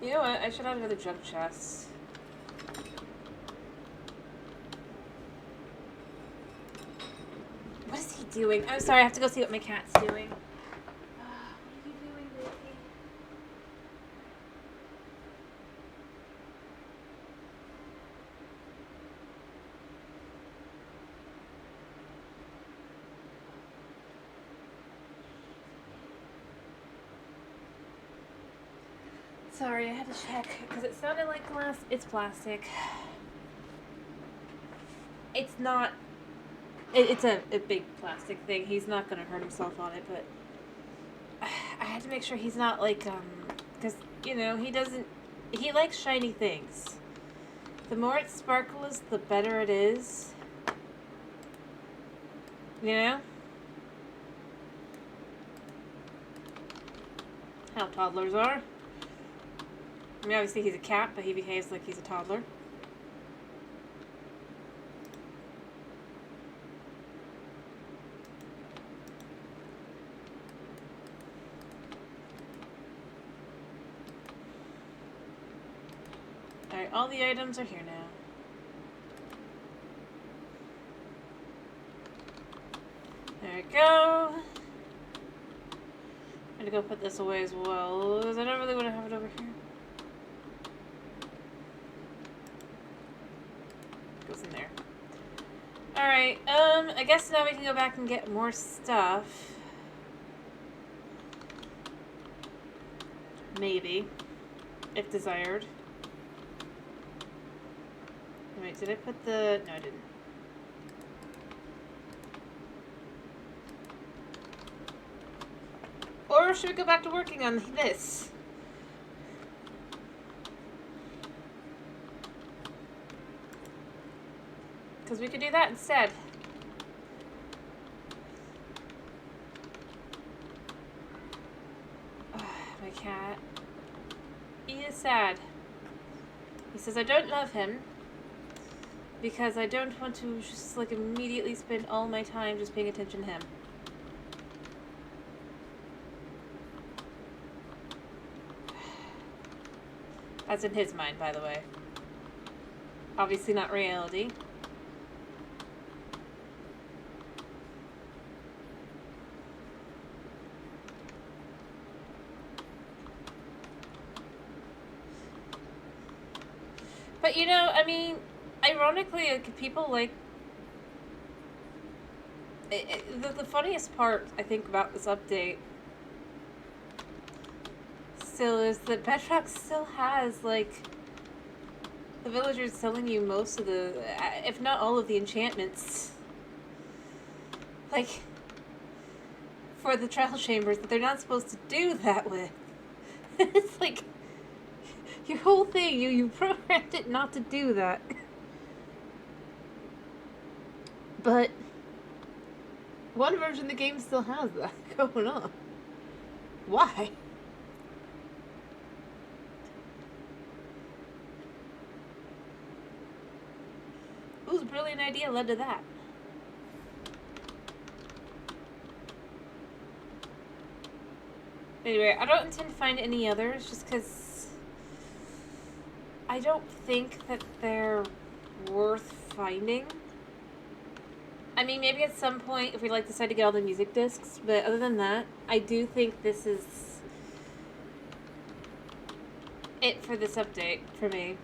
A: you know what? I should have another junk chest. What is he doing? I'm sorry, I have to go see what my cat's doing. Sorry, I had to check because it sounded like glass. It's plastic. It's not. It's a big plastic thing. He's not gonna hurt himself on it, but I had to make sure he's not like because you know he doesn't. He likes shiny things. The more it sparkles, the better it is. You know? How toddlers are. I mean, obviously he's a cat, but he behaves like he's a toddler. Alright, all the items are here now. There we go. I'm gonna go put this away as well, because I don't really want to have it over here. Goes in there. Alright, I guess now we can go back and get more stuff. Maybe. If desired. Wait, did I put the... No, I didn't. Or should we go back to working on this? Because we could do that instead. My cat. He is sad. He says I don't love him because I don't want to just like immediately spend all my time just paying attention to him. That's in his mind, by the way. Obviously not reality. But you know, I mean, ironically, like, people like... The funniest part, I think, about this update still is that Bedrock still has, like, the villagers telling you most of the, if not all of the enchantments, like, for the trial chambers that they're not supposed to do that with. It's like, your whole thing, you programmed it not to do that. But one version of the game still has that going on. Why? Whose brilliant idea led to that? Anyway, I don't intend to find any others just because I don't think that they're worth finding. I mean, maybe at some point if we like decide to get all the music discs, but other than that, I do think this is it for this update for me.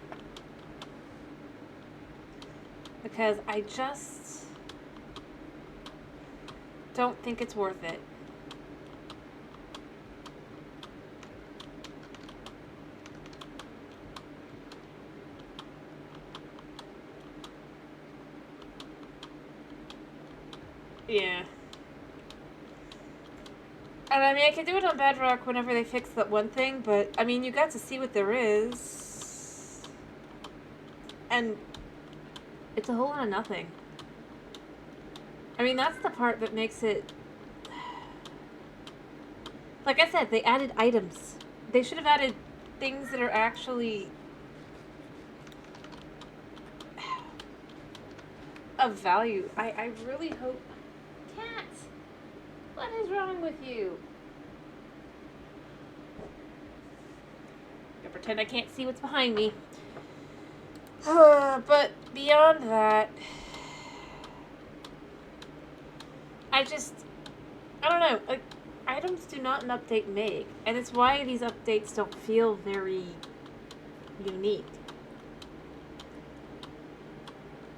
A: Because I just don't think it's worth it. Yeah. And I mean, I could do it on Bedrock whenever they fix that one thing, but I mean, you got to see what there is. And it's a whole lot of nothing. I mean, that's the part that makes it... Like I said, they added items. They should have added things that are actually of value. I really hope... Cat! What is wrong with you? I pretend I can't see what's behind me. But beyond that, I don't know, like, items do not an update make, and it's why these updates don't feel very unique.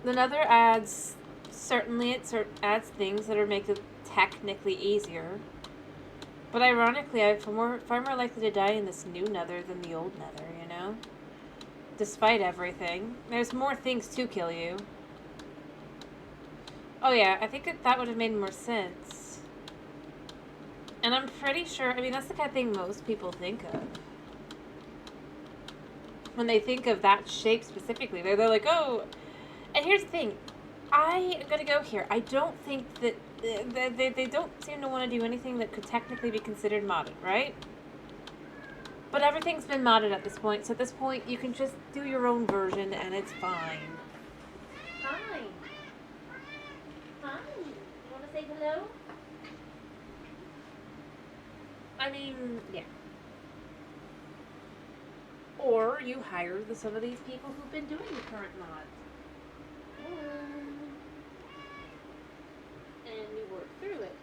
A: The Nether adds, certainly it adds things that make it technically easier, But ironically, I'm far more likely to die in this new nether than the old nether, you know? Despite everything. There's more things to kill you. Oh yeah, I think that would have made more sense. And I'm pretty sure, I mean, that's the kind of thing most people think of. When they think of that shape specifically, they're like, oh... And here's the thing. I am going to go here. I don't think that... They don't seem to want to do anything that could technically be considered modded, right? But everything's been modded at this point, so at this point you can just do your own version and it's fine. Hi. Hi. You want to say hello? I mean, yeah. Or you hire some of these people who've been doing the current mods. And you work through it.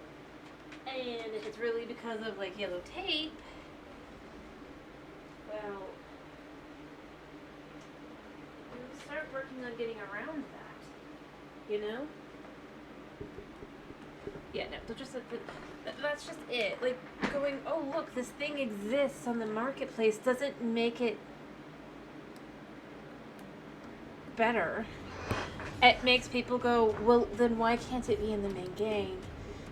A: And if it's really because of like yellow tape, well, you start working on getting around that, you know? Yeah, no, that's just it. Like, going, oh, look, this thing exists on the marketplace doesn't make it better. It makes people go, well, then why can't it be in the main game?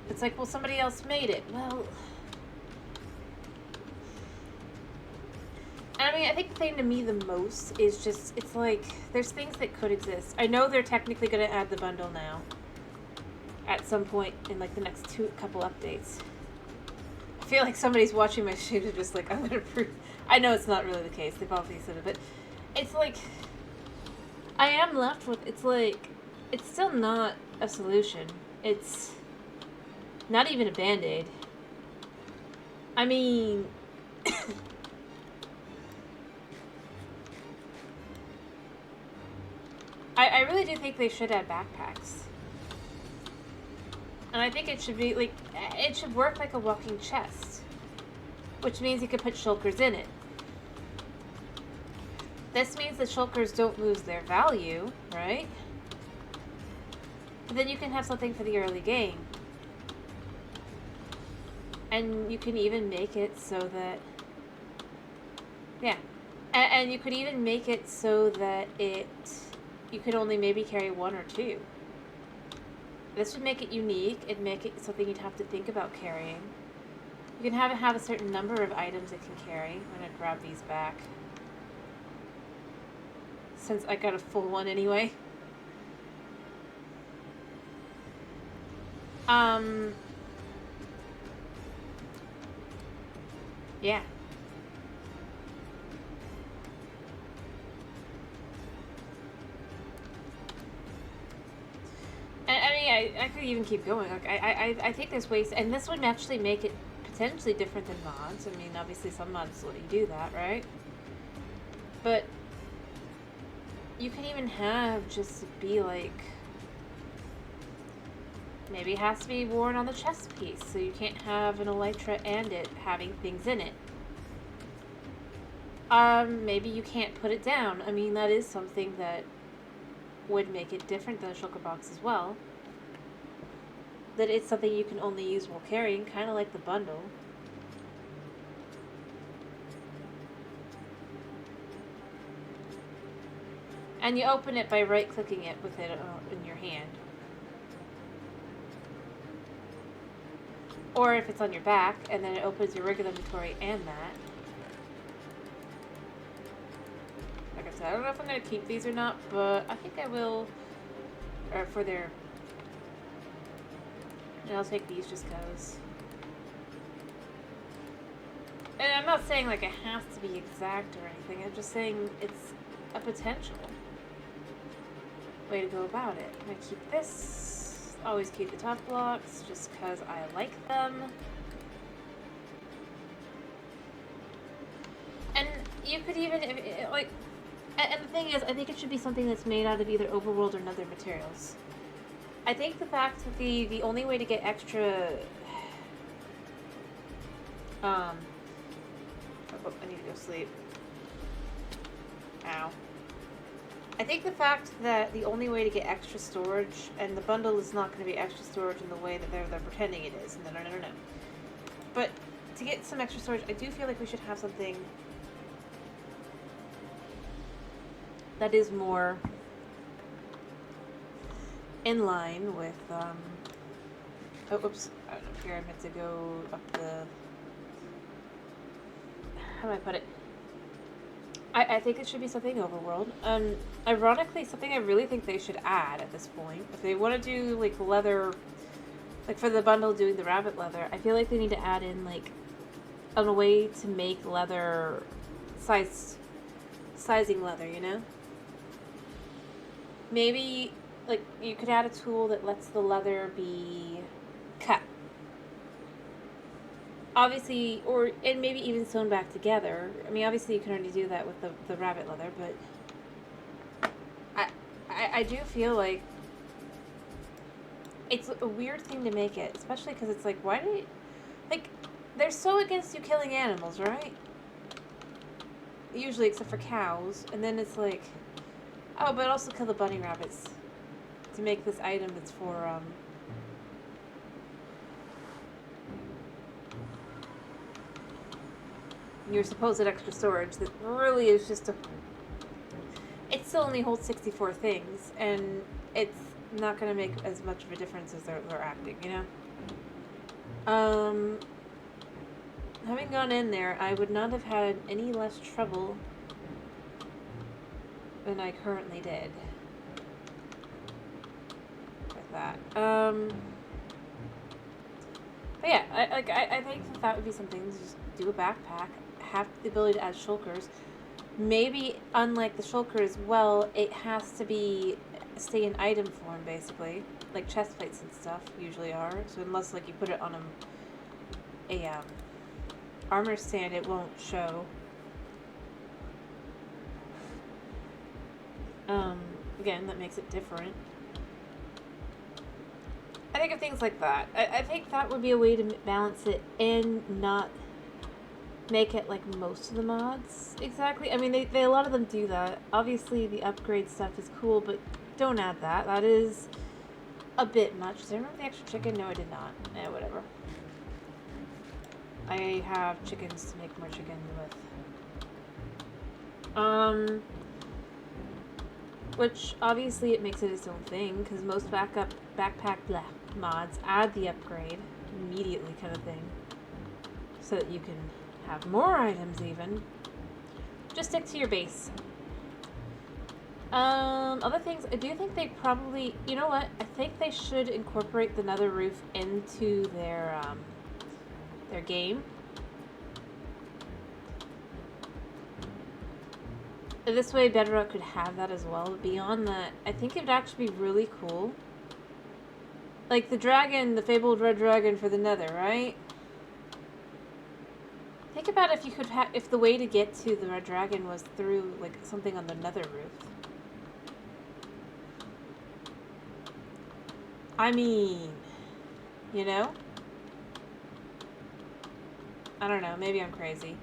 A: It's like, well, somebody else made it. Well... I mean, I think the thing to me the most is just, it's like, there's things that could exist. I know they're technically going to add the bundle now. At some point in, like, the next couple updates. I feel like somebody's watching my stream and just like, I'm going to prove... I know it's not really the case. They've obviously said it, but it's like... I am left with, it's like, it's still not a solution. It's not even a band-aid. I mean... I really do think they should add backpacks. And I think it should be, like, it should work like a walking chest. Which means you could put shulkers in it. This means the shulkers don't lose their value, right? But then you can have something for the early game. And you can even make it so that... Yeah. And you could even make it so that you could only maybe carry one or two. This would make it unique. It'd make it something you'd have to think about carrying. You can have a certain number of items it can carry. I'm going to grab these back. Since I got a full one anyway. Yeah. I mean, I could even keep going. Like, I think there's ways, and this would actually make it potentially different than mods. I mean, obviously some mods let you do that, right? But you can even have just be like, maybe it has to be worn on the chest piece, so you can't have an elytra and it having things in it. Maybe you can't put it down. I mean, that is something that would make it different than a shulker box as well. That it's something you can only use while carrying, kind of like the bundle. And you open it by right-clicking it with it in your hand. Or if it's on your back, and then it opens your regular inventory and that. Like I said, I don't know if I'm going to keep these or not, but I think I will. Or for their... And I'll take these just because. And I'm not saying like it has to be exact or anything. I'm just saying it's a potential way to go about it. I'm going to keep this. Always keep the top blocks just because I like them. And you could even, like, and the thing is, I think it should be something that's made out of either overworld or nether materials. I think the fact that the only way to get extra, oh, I need to go sleep. Ow. I think the fact that the only way to get extra storage, and the bundle is not going to be extra storage in the way that they're pretending it is. No. But to get some extra storage, I do feel like we should have something that is more in line with, oh, oops, I don't know, here I meant to go up the, how do I put it? I think it should be something overworld. Ironically, something I really think they should add at this point, if they want to do, like, leather, like, for the bundle doing the rabbit leather, I feel like they need to add in, like, a way to make leather sizing leather, you know? Maybe, like, you could add a tool that lets the leather be cut. Obviously, and maybe even sewn back together. I mean, obviously you can already do that with the rabbit leather, but I do feel like it's a weird thing to make it, especially because it's like, why do you, like, they're so against you killing animals, right? Usually, except for cows, and then it's like, oh, but also kill the bunny rabbits to make this item that's for, your supposed extra storage that really is just it still only holds 64 things, and it's not going to make as much of a difference as they're acting, you know? Having gone in there, I would not have had any less trouble than I currently did with that. But yeah, I think that would be something to just do a backpack, have the ability to add shulkers. Maybe, unlike the shulker as well, it has to stay in item form, basically. Like chest plates and stuff usually are. So unless, like, you put it on a armor stand, it won't show. Again, that makes it different. I think of things like that. I think that would be a way to balance it and not make it like most of the mods. Exactly. I mean, they a lot of them do that. Obviously, the upgrade stuff is cool, but don't add that. That is a bit much. Did I remember the extra chicken? No, I did not. Whatever. I have chickens to make more chicken with. Which, obviously, it makes it its own thing, because most backpack mods add the upgrade immediately, kind of thing. So that you can have more items, even. Just stick to your base. Other things, I do think they probably, you know what? I think they should incorporate the nether roof into their game. This way Bedrock could have that as well. But beyond that, I think it would actually be really cool. Like the dragon, the fabled red dragon for the nether, right? Think about if you could if the way to get to the red dragon was through like something on the nether roof. I mean, you know? I don't know, maybe I'm crazy.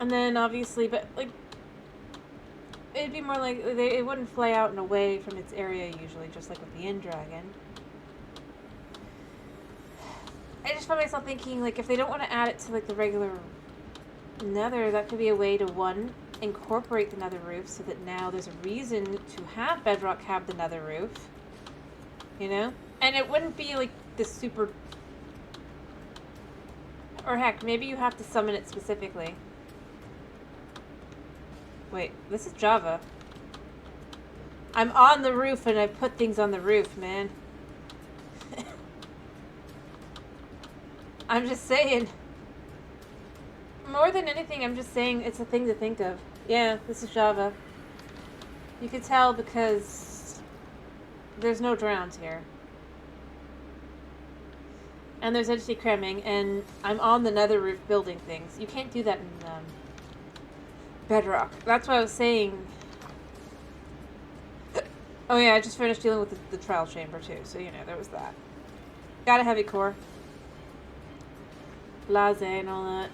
A: And then obviously, but like, it'd be more like, it wouldn't fly out and away from its area usually, just like with the end dragon. I just found myself thinking, like, if they don't want to add it to like the regular nether, that could be a way to, one, incorporate the nether roof so that now there's a reason to have Bedrock have the nether roof. You know? And it wouldn't be like this super... Or heck, maybe you have to summon it specifically. Wait, this is Java. I'm on the roof and I put things on the roof, man. I'm just saying. More than anything, I'm just saying it's a thing to think of. Yeah, this is Java. You can tell because there's no drowned here. And there's entity cramming, and I'm on the nether roof building things. You can't do that in Bedrock. That's what I was saying. Oh yeah, I just finished dealing with the trial chamber too, so you know, there was that. Got a heavy core. Blase and all that.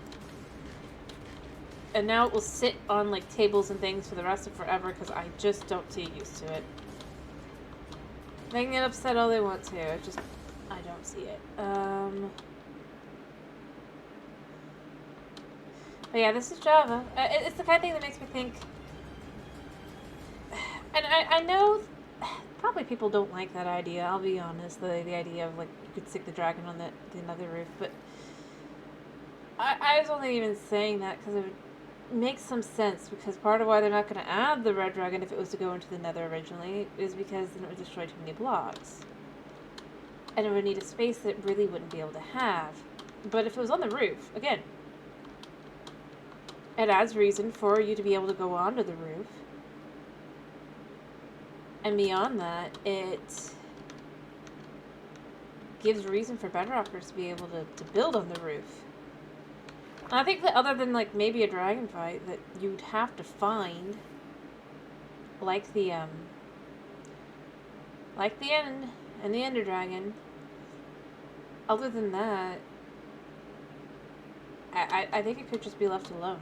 A: And now it will sit on like tables and things for the rest of forever because I just don't see used to it. They can get upset all they want to. I don't see it. But yeah, this is Java. It's the kind of thing that makes me think. And I know probably people don't like that idea. I'll be honest, the idea of like you could stick the dragon on the another roof, but I was only even saying that because it would make some sense. Because part of why they're not going to add the red dragon if it was to go into the Nether originally is because then it would destroy too many blocks, and it would need a space that it really wouldn't be able to have. But if it was on the roof, again, it adds reason for you to be able to go onto the roof. And beyond that, it gives reason for bedrockers to be able to build on the roof. And I think that other than like maybe a dragon fight that you'd have to find, like the end and the Ender Dragon. Other than that, I think it could just be left alone.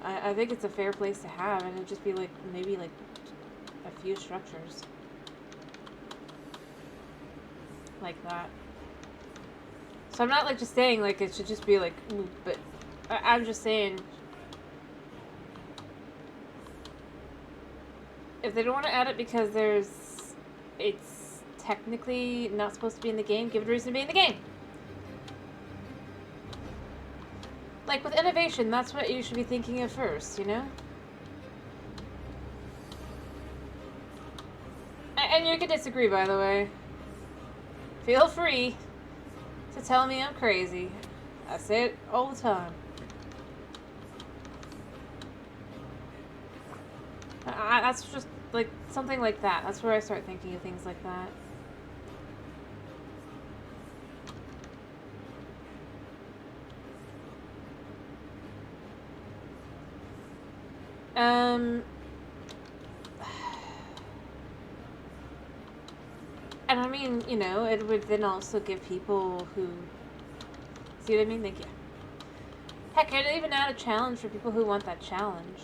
A: I think it's a fair place to have, and it'd just be like maybe like a few structures like that. So I'm not like just saying like it should just be like, ooh, but I'm just saying if they don't want to add it because it's technically not supposed to be in the game, give it a reason to be in the game. Like with innovation, that's what you should be thinking of first, you know? And you can disagree, by the way. Feel free to tell me I'm crazy. I say it all the time. That's just like something like that. That's where I start thinking of things like that. And I mean, you know, it would then also give people who... See what I mean? Thank you. Heck, I'd even add a challenge for people who want that challenge.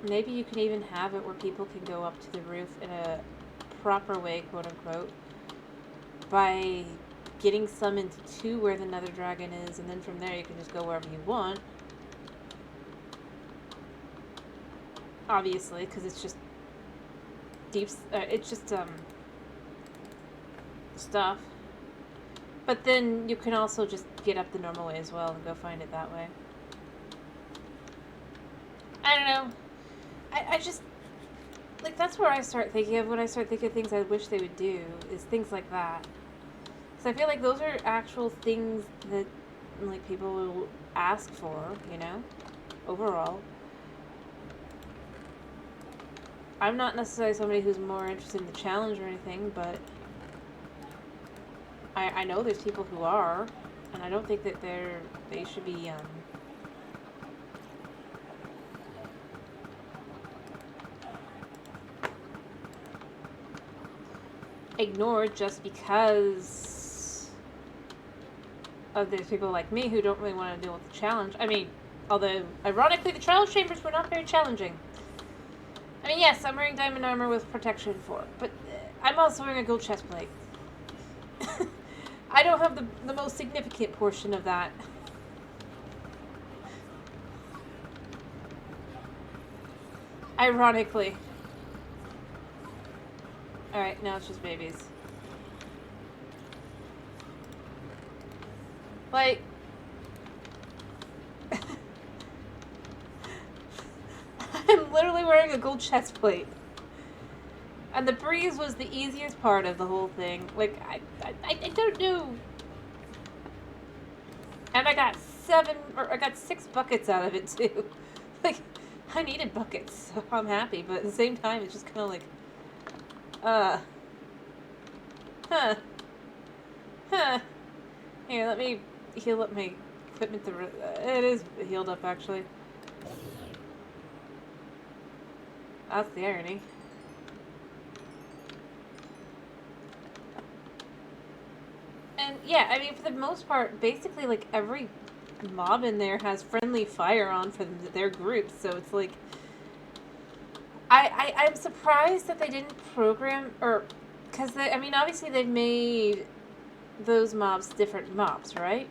A: Maybe you can even have it where people can go up to the roof in a proper way, quote unquote, by getting summoned to where the Nether Dragon is, and then from there you can just go wherever you want. Obviously, because it's just deep... it's just, stuff. But then you can also just get up the normal way as well and go find it that way. I don't know. I just... Like, that's where I start thinking of when I start thinking of things I wish they would do, is things like that. Because I feel like those are actual things that, like, people will ask for, you know? Overall. I'm not necessarily somebody who's more interested in the challenge or anything, but I know there's people who are, and I don't think that they should be, ignored just because of there's people like me who don't really want to deal with the challenge. I mean, although, ironically, the trial chambers were not very challenging. I mean, yes, I'm wearing diamond armor with protection 4, but I'm also wearing a gold chest plate. I don't have the most significant portion of that. Ironically. Alright, now it's just babies. Like... I'm literally wearing a gold chest plate. And the breeze was the easiest part of the whole thing. Like, I don't know. And I got 6 buckets out of it, too. Like, I needed buckets, so I'm happy. But at the same time, it's just kind of like, Here, let me heal up my equipment. It is healed up, actually. That's the irony. And yeah, I mean, for the most part, basically, like, every mob in there has friendly fire on for their groups, so it's like... I'm surprised that they didn't program, or... Because, I mean, obviously they've made those mobs different mobs, right?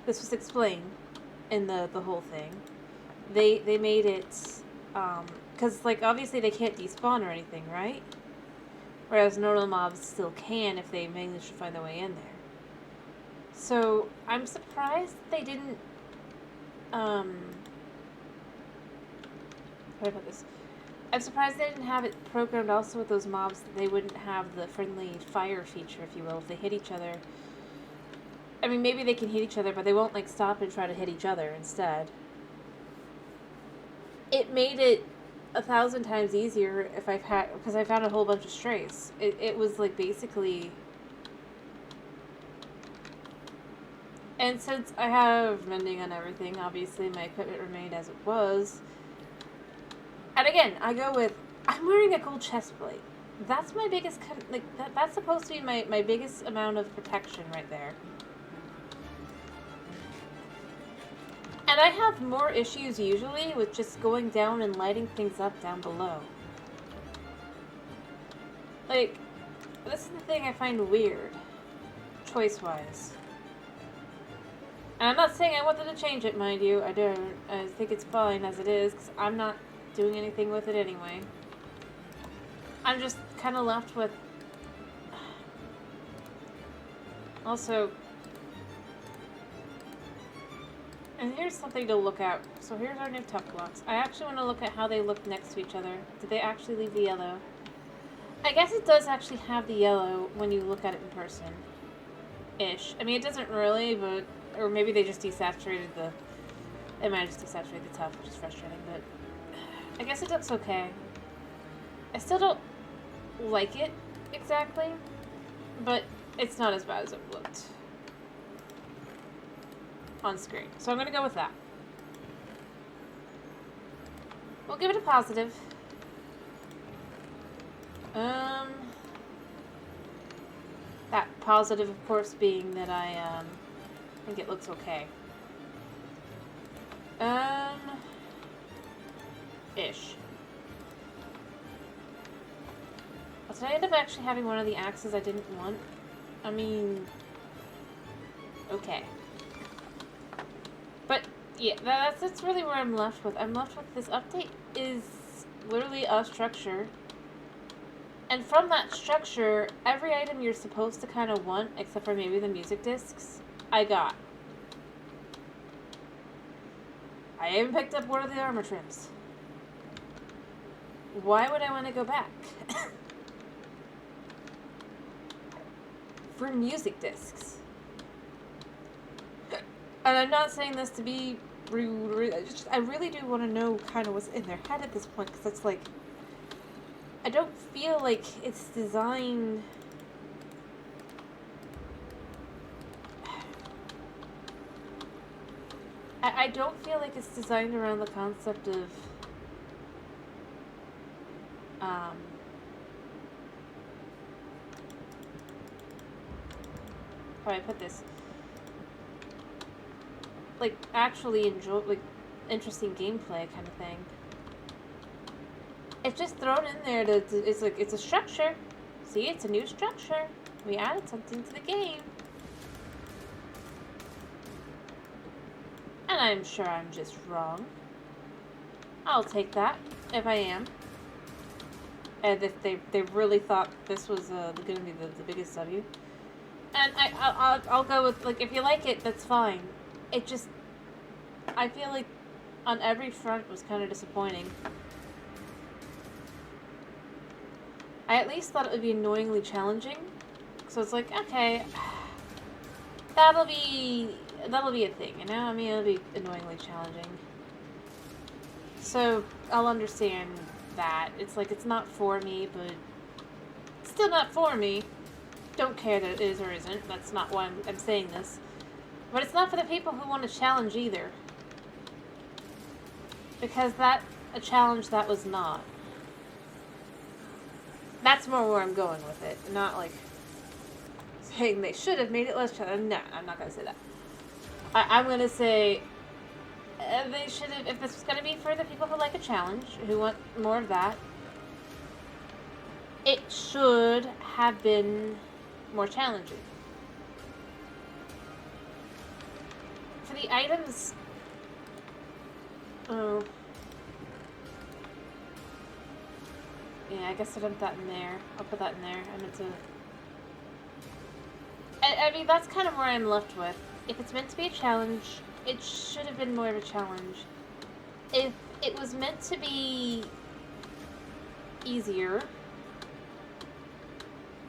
A: this was explained in the whole thing. They made it, because, like, obviously they can't despawn or anything, right? Whereas normal mobs still can if they manage to find their way in there. So, I'm surprised they didn't, how do I put this? I'm surprised they didn't have it programmed also with those mobs that they wouldn't have the friendly fire feature, if you will, if they hit each other. I mean, maybe they can hit each other, but they won't, like, stop and try to hit each other instead. It made it 1,000 times easier if I've had, because I found a whole bunch of strays. It was, like, basically... And since I have mending on everything, obviously my equipment remained as it was. And again, I go with, I'm wearing a gold chest plate. That's my biggest, like, that's supposed to be my biggest amount of protection right there. And I have more issues usually with just going down and lighting things up down below. Like, this is the thing I find weird, choice-wise. And I'm not saying I want them to change it, mind you. I don't. I think it's fine as it is, because I'm not doing anything with it anyway. I'm just kind of left with... Also... And here's something to look at. So here's our new tuck blocks. I actually want to look at how they look next to each other. Did they actually leave the yellow? I guess it does actually have the yellow when you look at it in person. Ish. I mean, it doesn't really, but... Or maybe they just desaturated the... It might have just desaturated the tuck, which is frustrating, but... I guess it looks okay. I still don't like it exactly, but it's not as bad as it looked on screen. So I'm going to go with that. We'll give it a positive. That positive, of course, being that I think it looks okay. Ish. But did I end up actually having one of the axes I didn't want? I mean... Okay. But, yeah, that's really where I'm left with. I'm left with this update is literally a structure. And from that structure, every item you're supposed to kind of want, except for maybe the music discs, I got. I even picked up one of the armor trims. Why would I want to go back? For music discs. And I'm not saying this to be rude. I really do want to know kind of what's in their head at this point, because it's like, I don't feel like it's designed... I don't feel like it's designed around the concept of... how do I put this? Like, actually enjoy, like, interesting gameplay kind of thing. It's just thrown in there to it's like, it's a structure. See, it's a new structure. We added something to the game. And I'm sure I'm just wrong. I'll take that, if I am. And if they really thought this was going to be the biggest W. And I'll go with, like, if you like it, that's fine. It just, I feel like on every front was kind of disappointing. I at least thought it would be annoyingly challenging. So it's like, okay, that'll be a thing, you know? I mean, it'll be annoyingly challenging. So I'll understand that. It's like, it's not for me, but it's still not for me. Don't care that it is or isn't. That's not why I'm saying this. But it's not for the people who want to challenge either. Because a challenge that was not. That's more where I'm going with it. Not like saying they should have made it less challenging. No, I'm not going to say that. I'm going to say they should have, if this was going to be for the people who like a challenge, who want more of that, it should have been more challenging. the items... Oh. Yeah, I guess I dumped that in there. I'll put that in there. I meant to... I mean, that's kind of where I'm left with. If it's meant to be a challenge, it should have been more of a challenge. If it was meant to be easier,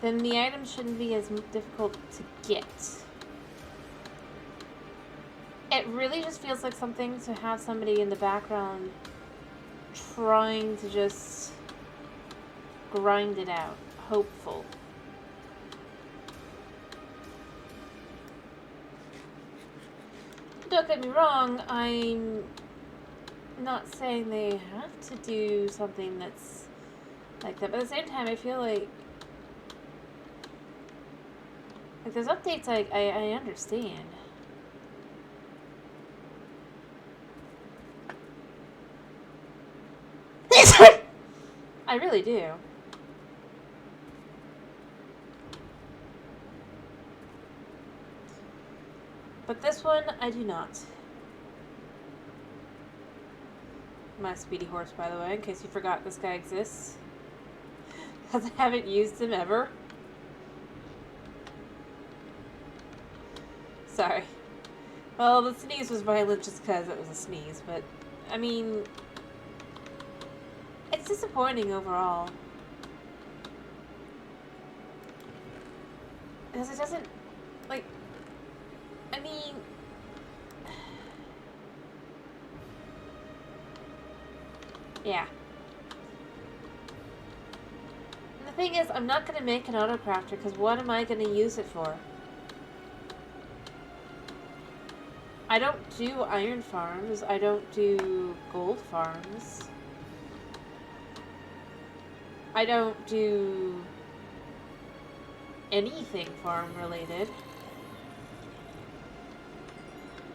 A: then the items shouldn't be as difficult to get. It really just feels like something to have somebody in the background trying to just grind it out. Hopeful. Don't get me wrong, I'm not saying they have to do something that's like that, but at the same time I feel like there's updates I understand. I really do. But this one, I do not. My speedy horse, by the way, in case you forgot this guy exists. Because I haven't used him ever. Sorry. Well, the sneeze was violent just because it was a sneeze, but, I mean, it's disappointing overall. Because it doesn't, like, I mean, yeah. And the thing is, I'm not going to make an autocrafter because what am I going to use it for? I don't do iron farms. I don't do gold farms. I don't do anything farm related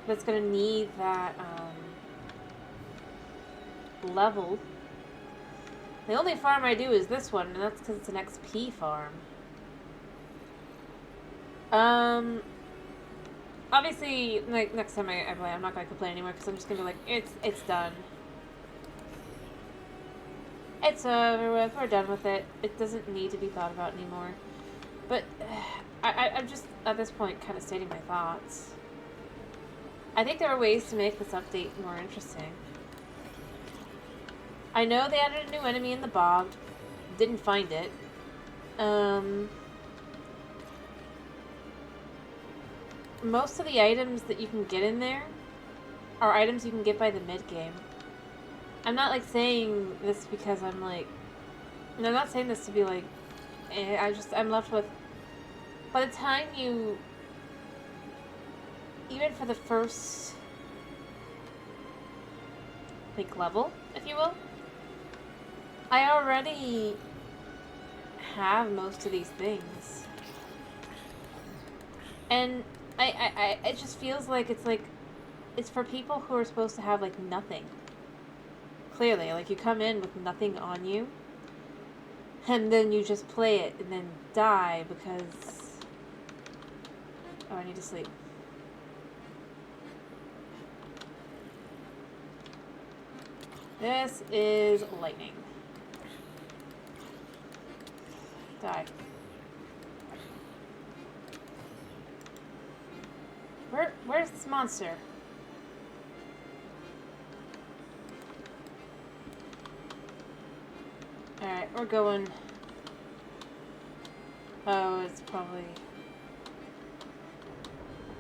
A: that's going to need that level. The only farm I do is this one, and that's because it's an XP farm. Obviously, like, next time I play, I'm not going to complain anymore, because I'm just going to be like, it's done. It's over with, we're done with it. It doesn't need to be thought about anymore. But, I'm just, at this point, kind of stating my thoughts. I think there are ways to make this update more interesting. I know they added a new enemy in the bog. Didn't find it. Most of the items that you can get in there are items you can get by the mid-game. I'm not, like, saying this because I'm, like... No, I'm not saying this to be, like... I'm left with... By the time you... Even for the first... like, level, if you will, I already have most of these things. And it just feels like it's for people who are supposed to have, like, nothing. Clearly, like, you come in with nothing on you, and then you just play it and then die because... Oh, I need to sleep. This is lightning. Die. Where's this monster? Alright, we're going... Oh, it's probably...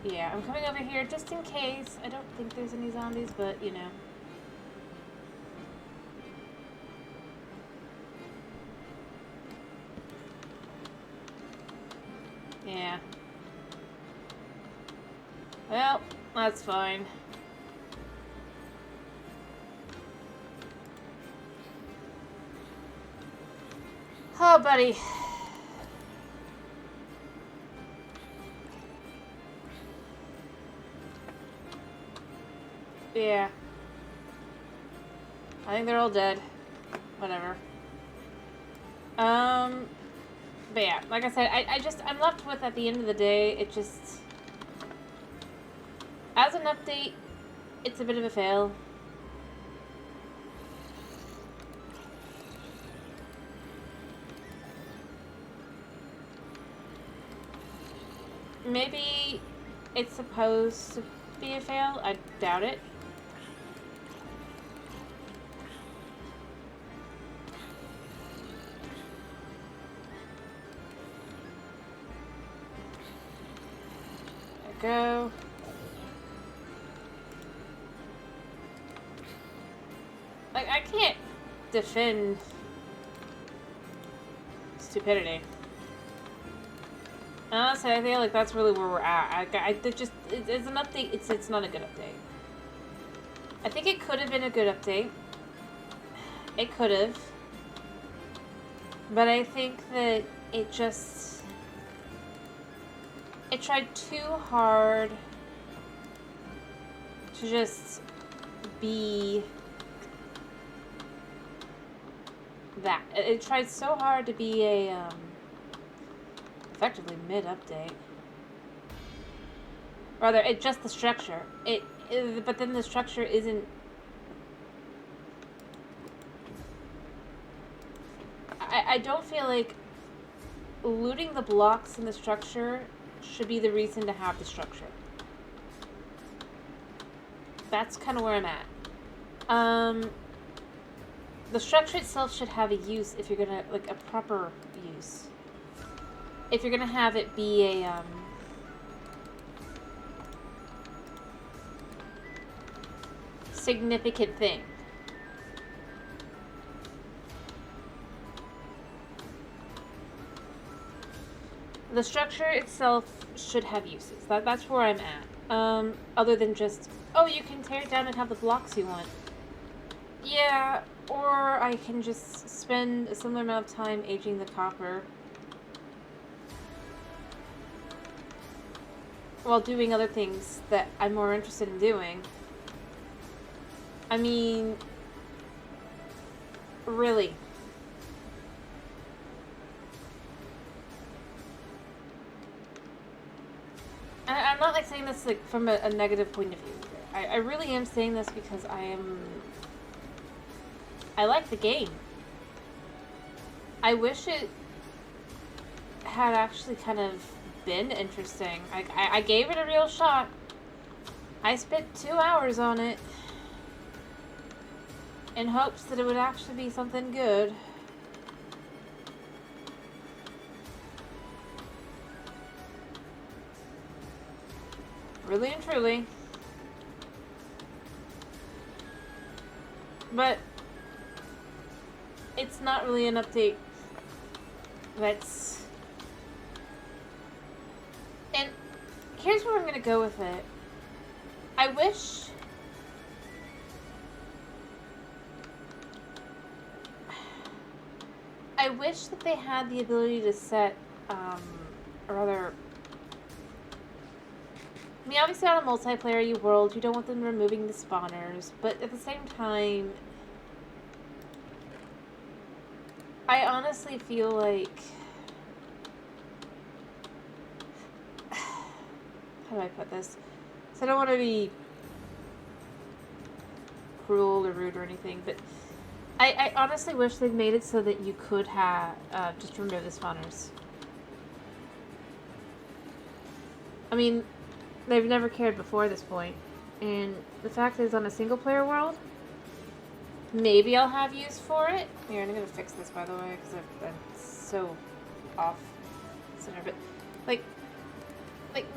A: Yeah, I'm coming over here just in case. I don't think there's any zombies, but, you know. Yeah. Well, that's fine. Oh, buddy. Yeah. I think they're all dead. Whatever. But yeah, like I said, I'm left with, at the end of the day, it just... As an update, it's a bit of a fail. Maybe it's supposed to be a fail. I doubt it. There we go. Like, I can't defend stupidity. Honestly, I feel like that's really where we're at. It's an update. It's not a good update. I think it could have been a good update. It could have. But I think that it tried too hard to just be that. It tried so hard to be a, effectively mid-update. Rather, just the structure. But then the structure isn't... I don't feel like looting the blocks in the structure should be the reason to have the structure. That's kind of where I'm at. The structure itself should have a use if you're gonna, like, a proper use. If you're gonna have it be a, significant thing. The structure itself should have uses. That's where I'm at. Other than just, oh, you can tear it down and have the blocks you want. Yeah, or I can just spend a similar amount of time aging the copper while doing other things that I'm more interested in doing. I mean, really. I'm not like saying this like from a negative point of view. I really am saying this because I like the game. I wish it had actually kind of been interesting. I gave it a real shot. I spent 2 hours on it in hopes that it would actually be something good. Really and truly. But it's not really an update that's... And here's where I'm gonna go with it. I wish... that they had the ability to set, or rather... I mean, obviously on a multiplayer world, you don't want them removing the spawners, but at the same time, I honestly feel like... How do I put this? So I don't want to be cruel or rude or anything, but I honestly wish they'd made it so that you could have, just remove the spawners. I mean, they've never cared before this point, and the fact that it's on a single-player world, maybe I'll have use for it. Here, I'm gonna fix this, by the way, because I'm so off center, but, like,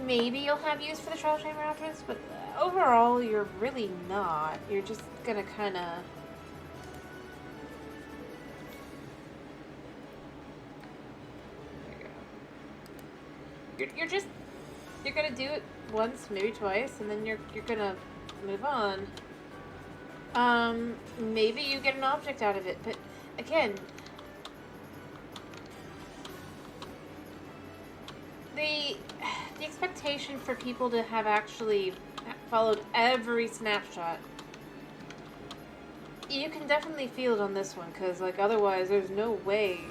A: maybe you'll have use for the trial chamber afterwards, but overall, you're really not. You're just gonna kind of... You're gonna do it once, maybe twice, and then you're gonna move on. Maybe you get an object out of it, but again, the expectation for people to have actually followed every snapshot, you can definitely feel it on this one, because, like, otherwise there's no way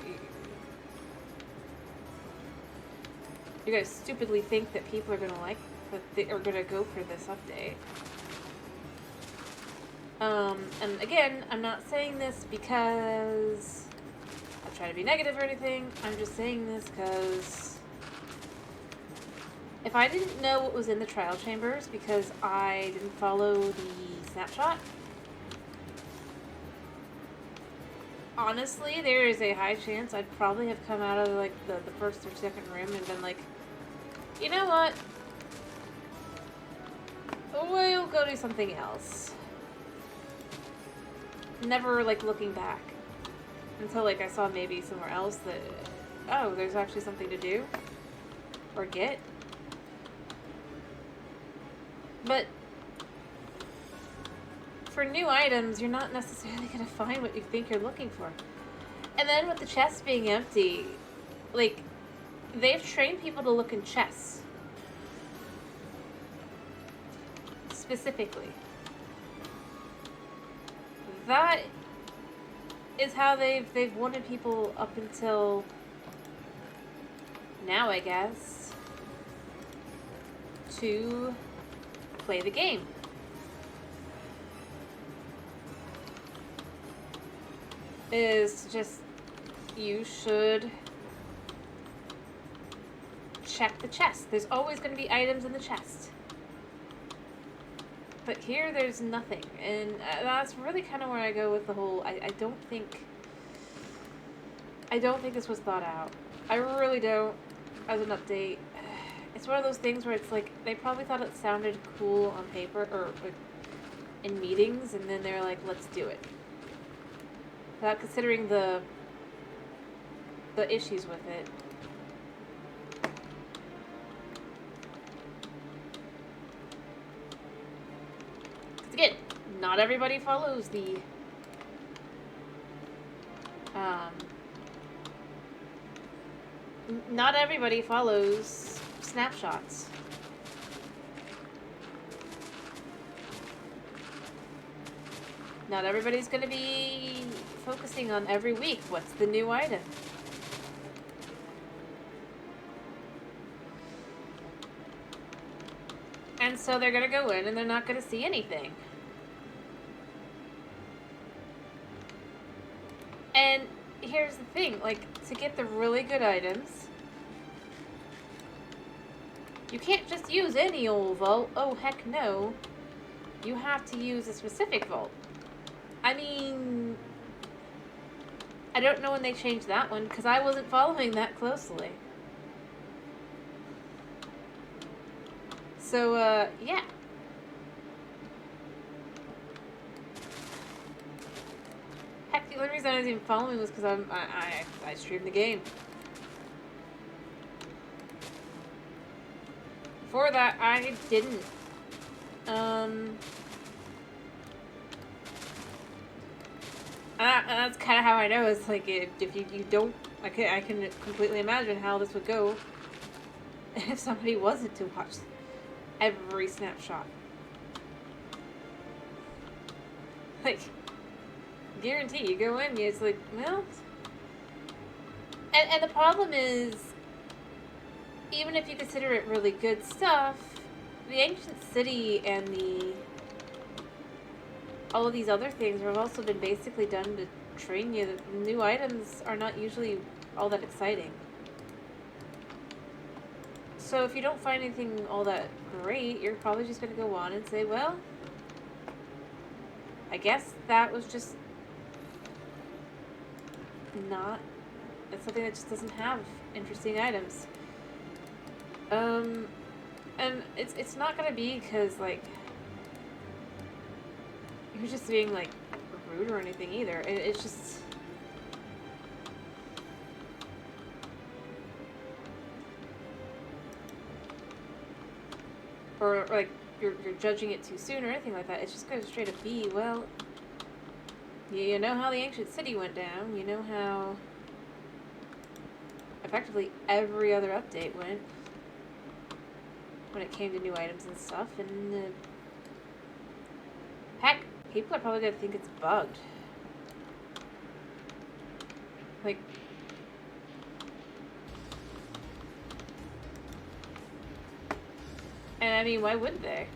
A: you're gonna stupidly think that people are gonna like that they are gonna go for this update. And again, I'm not saying this because I'm trying to be negative or anything. I'm just saying this because if I didn't know what was in the trial chambers because I didn't follow the snapshot, honestly, there is a high chance I'd probably have come out of like the first or second room and been like, you know what? We'll go do something else. Never like looking back until like I saw maybe somewhere else that, oh, there's actually something to do or get. But for new items, you're not necessarily going to find what you think you're looking for. And then with the chest being empty, like, they've trained people to look in chests. Specifically. That is how they've wanted people up until now, I guess, to play the game. Is just, you should check the chest. There's always going to be items in the chest. But here there's nothing. And that's really kind of where I go with the whole, I don't think this was thought out. I really don't, as an update. It's one of those things where it's like, they probably thought it sounded cool on paper, or in meetings, and then they're like, let's do it. Without considering the issues with it. Because again, not everybody follows the not everybody follows snapshots. Not everybody's going to be focusing on every week what's the new item. And so they're going to go in and they're not going to see anything. And here's the thing, like, to get the really good items, you can't just use any old vault. Oh, heck no. You have to use a specific vault. I mean, I don't know when they changed that one, because I wasn't following that closely. So, yeah. Heck, the only reason I was even following was because I streamed the game. Before that, I didn't. And that's kind of how I know. It's like, if you don't, I can completely imagine how this would go if somebody wasn't to watch every snapshot. Like, guarantee, you go in, it's like, well... And the problem is, even if you consider it really good stuff, the ancient city and all of these other things have also been basically done to train you that new items are not usually all that exciting. So if you don't find anything all that great, you're probably just going to go on and say, well, I guess that was just not... It's something that just doesn't have interesting items. And it's not going to be because, like, you're just being, like, rude or anything either. It's just... Or like, you're judging it too soon or anything like that. It's just going to straight up be, well, you know how the ancient city went down. You know how effectively every other update went when it came to new items and stuff. And heck, people are probably going to think it's bugged. Like, and I mean, why would they?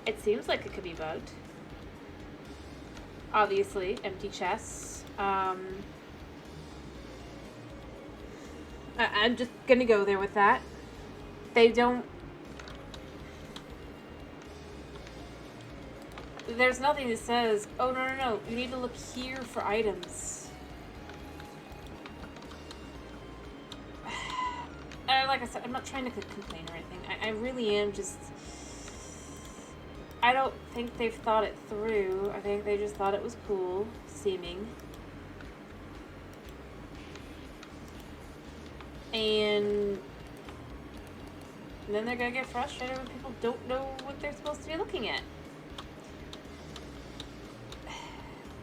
A: It seems like it could be bugged. Obviously, empty chests. I'm just gonna go there with that. They don't... There's nothing that says, oh, no, you need to look here for items. Like I said, I'm not trying to complain or anything. I really am just... I don't think they've thought it through. I think they just thought it was cool, seeming. And then they're gonna get frustrated when people don't know what they're supposed to be looking at.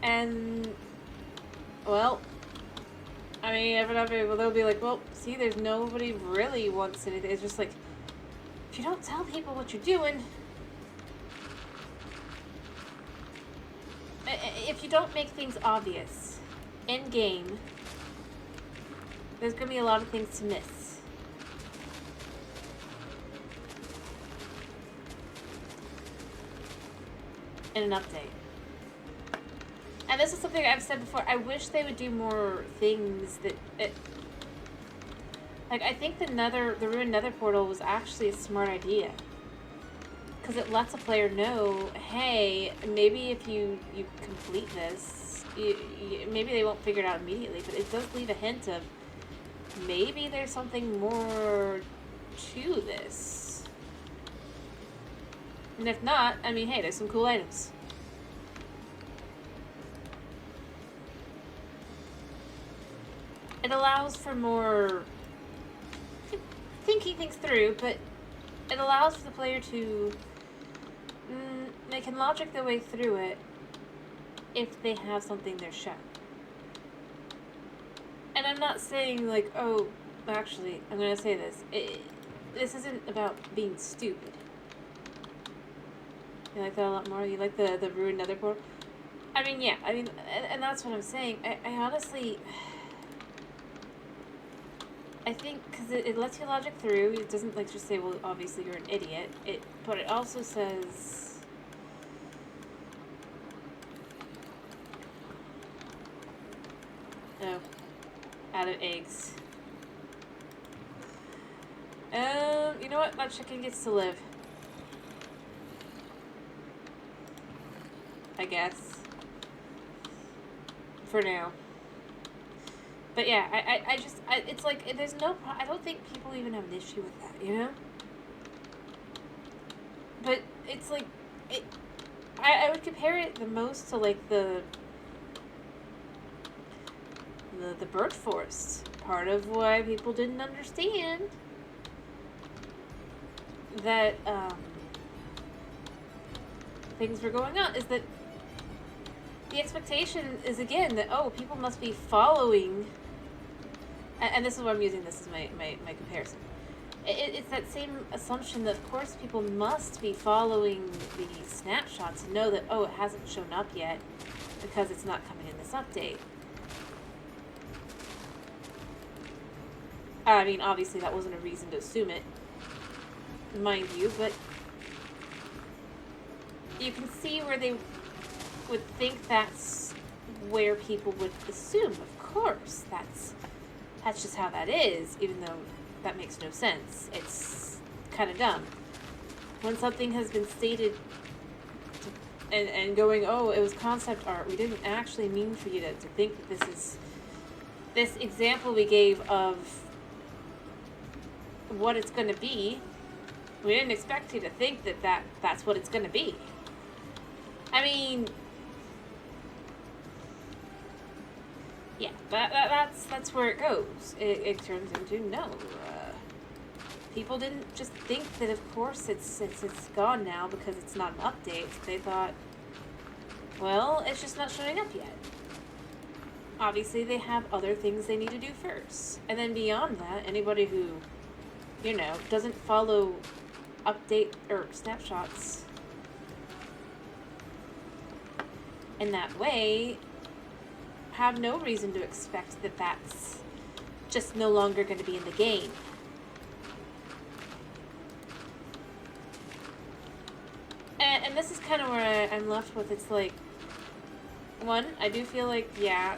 A: And, well, I mean, evidently they'll be like, well, see, there's nobody really wants anything. It's just like, if you don't tell people what you're doing, if you don't make things obvious in game, there's going to be a lot of things to miss. In an update. And this is something I've said before. I wish they would do more things that... like, I think the Ruined Nether portal was actually a smart idea. Because it lets a player know, hey, maybe if you complete this, maybe they won't figure it out immediately, but it does leave a hint of maybe there's something more to this. And if not, I mean, hey, there's some cool items. It allows for more thinking things through, but it allows for the player to... they can logic their way through it if they have something they're shown. And I'm not saying, like, oh, actually, I'm going to say this. This isn't about being stupid. You like that a lot more? You like the Ruined Nether portal? I mean, yeah. I mean, and that's what I'm saying. I honestly... I think, because it lets you logic through, it doesn't, like, just say, well, obviously you're an idiot. But it also says... oh. Out of eggs. You know what? That chicken gets to live. I guess. For now. But yeah, I just, it's like, there's no, I don't think people even have an issue with that, you know? But it's like, I would compare it the most to, like, the bird forest. Part of why people didn't understand that, things were going on is that the expectation is, again, that, oh, people must be following... And this is why I'm using this as my comparison. It's that same assumption that, of course, people must be following the snapshots and know that, oh, it hasn't shown up yet because it's not coming in this update. I mean, obviously, that wasn't a reason to assume it, mind you, but you can see where they would think that's where people would assume. Of course, that's just how that is, even though that makes no sense. It's kind of dumb. When something has been stated and going, oh, it was concept art, we didn't actually mean for you to think that this is... This example we gave of what it's going to be, we didn't expect you to think that that's what it's going to be. I mean... yeah, that's where it goes. It turns into, no. People didn't just think that, of course, it's gone now because it's not an update. They thought, well, it's just not showing up yet. Obviously, they have other things they need to do first. And then beyond that, anybody who, you know, doesn't follow update or snapshots in that way have no reason to expect that that's just no longer going to be in the game. kind of where I'm left with. It's like, one, I do feel like, yeah,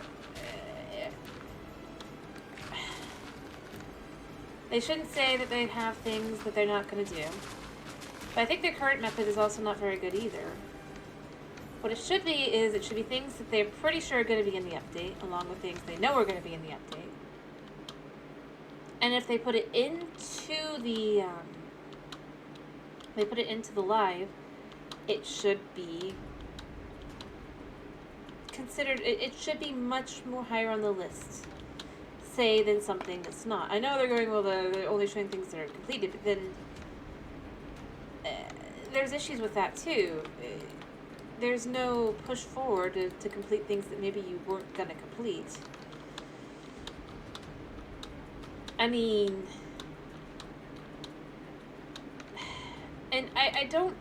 A: they shouldn't say that they have things that they're not going to do. But I think their current method is also not very good either. What it should be is it should be things that they're pretty sure are going to be in the update, along with things they know are going to be in the update. And if they put it into the live, it should be considered. It should be much more higher on the list, say, than something that's not. I know they're going, well, they're only showing things that are completed, but then there's issues with that too. There's no push forward to complete things that maybe you weren't gonna complete. I mean, and I don't.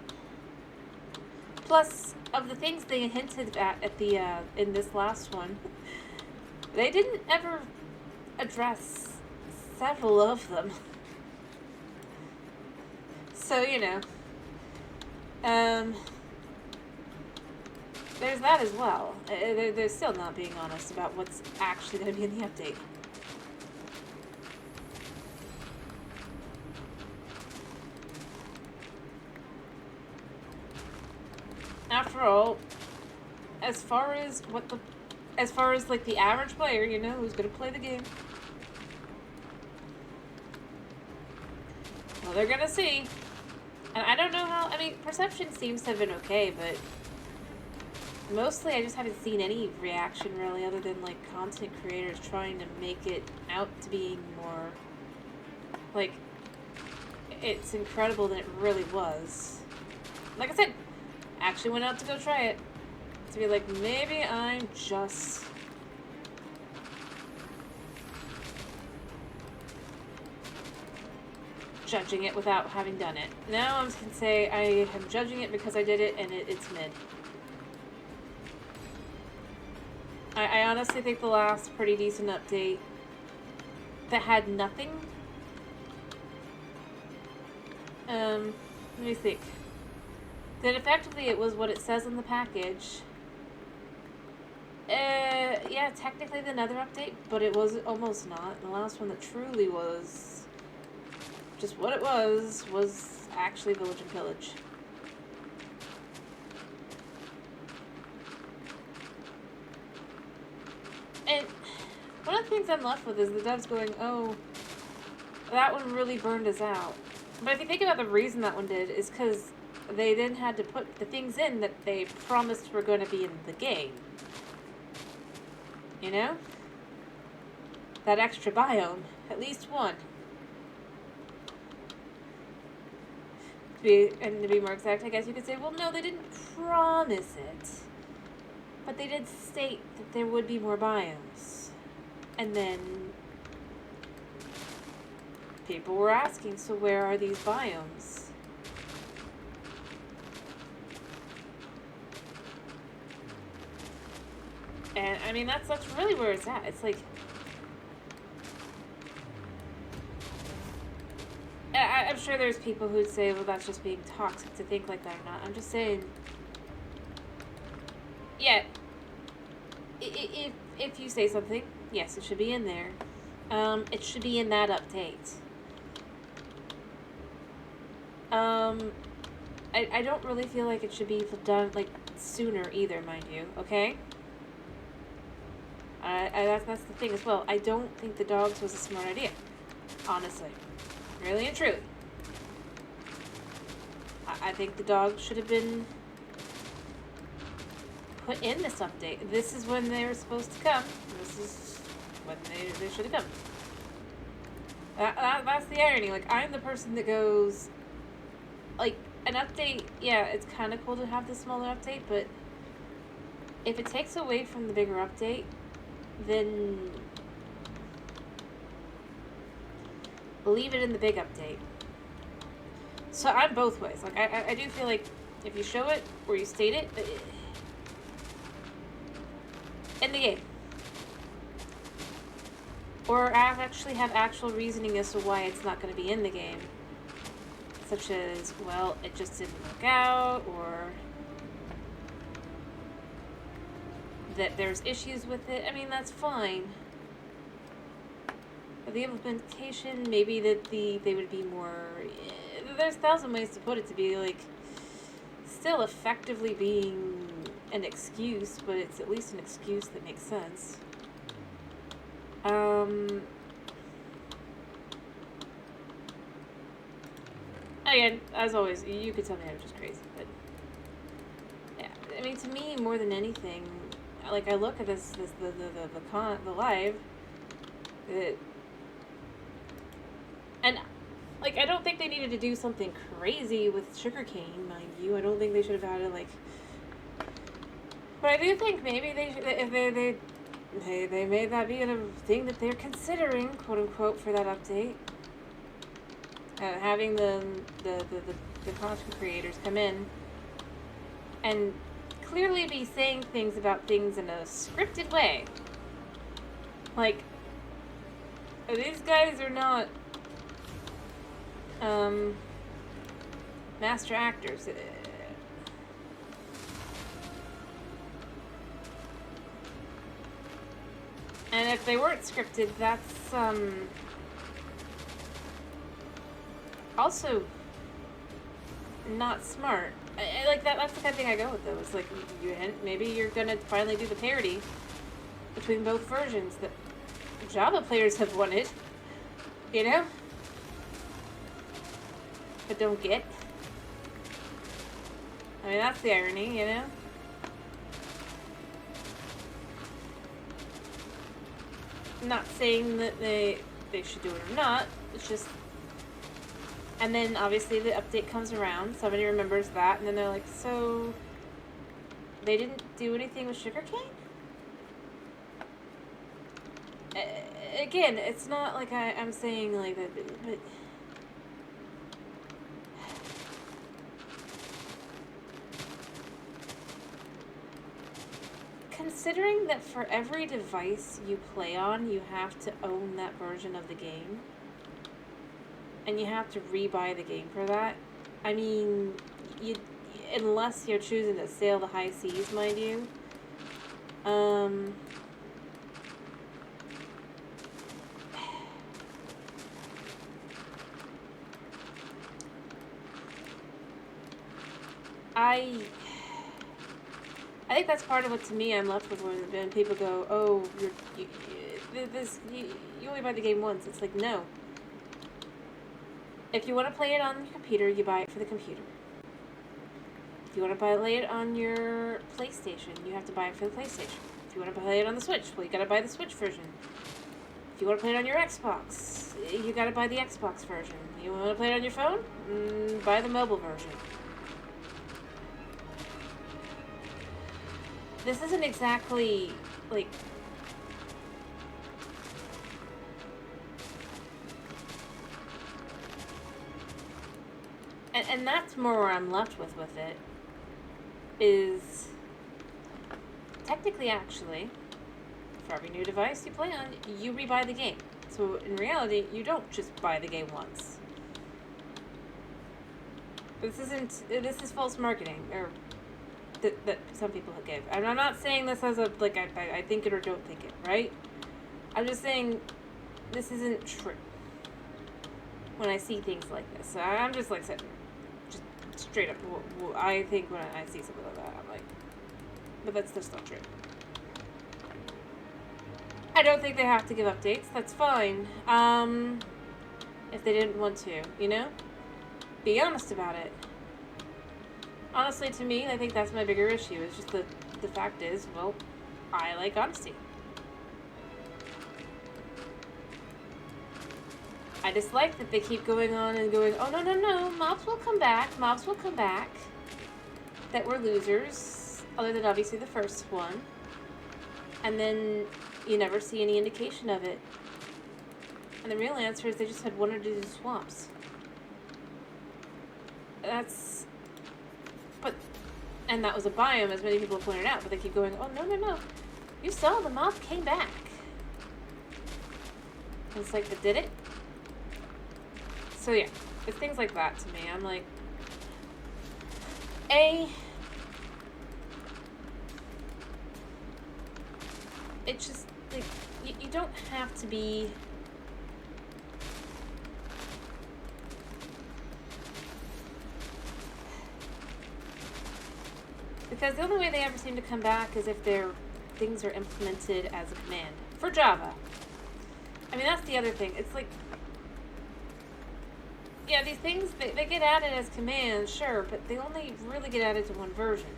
A: Plus, of the things they hinted at the in this last one, they didn't ever address several of them. So, you know, there's that as well. They're still not being honest about what's actually going to be in the update. After all, as far as like the average player, you know, who's going to play the game, well, they're going to see. And I don't know how, I mean, perception seems to have been okay, but mostly I just haven't seen any reaction really, other than like content creators trying to make it out to being more like it's incredible than it really was. Like I said, actually went out to go try it to be like, maybe I'm just judging it without having done it. Now I'm just gonna say I am judging it because I did it and it's mid. I honestly think the last pretty decent update that had nothing. Let me think. That effectively it was what it says on the package. Yeah, technically the Nether update, but it was almost not. The last one that truly was just what it was actually Village and Pillage. And one of the things I'm left with is the devs going, oh, that one really burned us out. But if you think about the reason that one did, is because they then had to put the things in that they promised were going to be in the game. You know? That extra biome. At least one. To be more exact, I guess you could say, well, no, they didn't promise it. But they did state that there would be more biomes. And then people were asking, so where are these biomes? And I mean, that's really where it's at. It's like, I'm sure there's people who'd say, well, that's just being toxic to think like that or not. I'm just saying, yeah, if you say something, yes, it should be in there. It should be in that update. I don't really feel like it should be done, like, sooner either, mind you, okay? That's the thing as well. I don't think the dogs was a smart idea, honestly. Really and truly. I think the dogs should have been put in this update. This is when they were supposed to come. This is when they should have come. That's the irony. Like, I'm the person that goes, like, an update, yeah, it's kind of cool to have the smaller update, but if it takes away from the bigger update, then leave it in the big update. So I'm both ways. Like, I do feel like if you show it or you state it in the game, or actually have actual reasoning as to why it's not going to be in the game, such as, well, it just didn't work out, or that there's issues with it, I mean, that's fine. But the implementation, maybe that they would be more... There's 1,000 ways to put it, to be, like, still effectively being an excuse, but it's at least an excuse that makes sense. Again, as always, you could tell me I'm just crazy, but yeah, I mean, to me, more than anything, like, I look at the live, and, like, I don't think they needed to do something crazy with sugarcane, mind you. I don't think they should have had it, like, but I do think maybe they should, if they made that be a thing that they're considering, quote unquote, for that update. Having the content creators come in and clearly be saying things about things in a scripted way. Like, these guys are not master actors. And if they weren't scripted, that's also not smart. I like that. That's the kind of thing I go with, though. It's like, you hint, maybe you're gonna finally do the parody between both versions that Java players have wanted, you know, but don't get. I mean, that's the irony, you know. I'm not saying that they should do it or not. It's just. And then, obviously, the update comes around. Somebody remembers that, and then they're like, so... They didn't do anything with sugarcane? Again, it's not like I'm saying, like, that, but... Considering that for every device you play on, you have to own that version of the game... And you have to rebuy the game for that. I mean, unless you're choosing to sail the high seas, mind you. I think that's part of what, to me, I'm left with when people go, oh, you only buy the game once. It's like, no. If you want to play it on your computer, you buy it for the computer. If you want to play it on your PlayStation, you have to buy it for the PlayStation. If you want to play it on the Switch, well, you gotta buy the Switch version. If you want to play it on your Xbox, you gotta buy the Xbox version. You want to play it on your phone? Buy the mobile version. This isn't exactly, like... And that's more where I'm left with it, is technically, actually, for every new device you play on, you rebuy the game. So in reality, you don't just buy the game once. This is false marketing, or that some people give. And I'm not saying this as a, like, I think it or don't think it, right? I'm just saying this isn't true when I see things like this. So I'm just like saying, just straight up, I think when I see something like that, I'm like, but that's just not true. I don't think they have to give updates. That's fine. If they didn't want to, you know? Be honest about it. Honestly, to me, I think that's my bigger issue. It's just the fact is, well, I like honesty. I dislike that they keep going on and going, oh, no, mobs will come back, that we're losers, other than obviously the first one. And then you never see any indication of it. And the real answer is they just had one or two swamps. And that was a biome, as many people pointed out, but they keep going, oh, no. You saw the mob came back. And it's like, but did it? So yeah, it's things like that to me. I'm like, it's just, like, you don't have to be... Because the only way they ever seem to come back is if their things are implemented as a command. For Java. I mean, that's the other thing. It's like... Yeah, these things, they get added as commands, sure, but they only really get added to one version.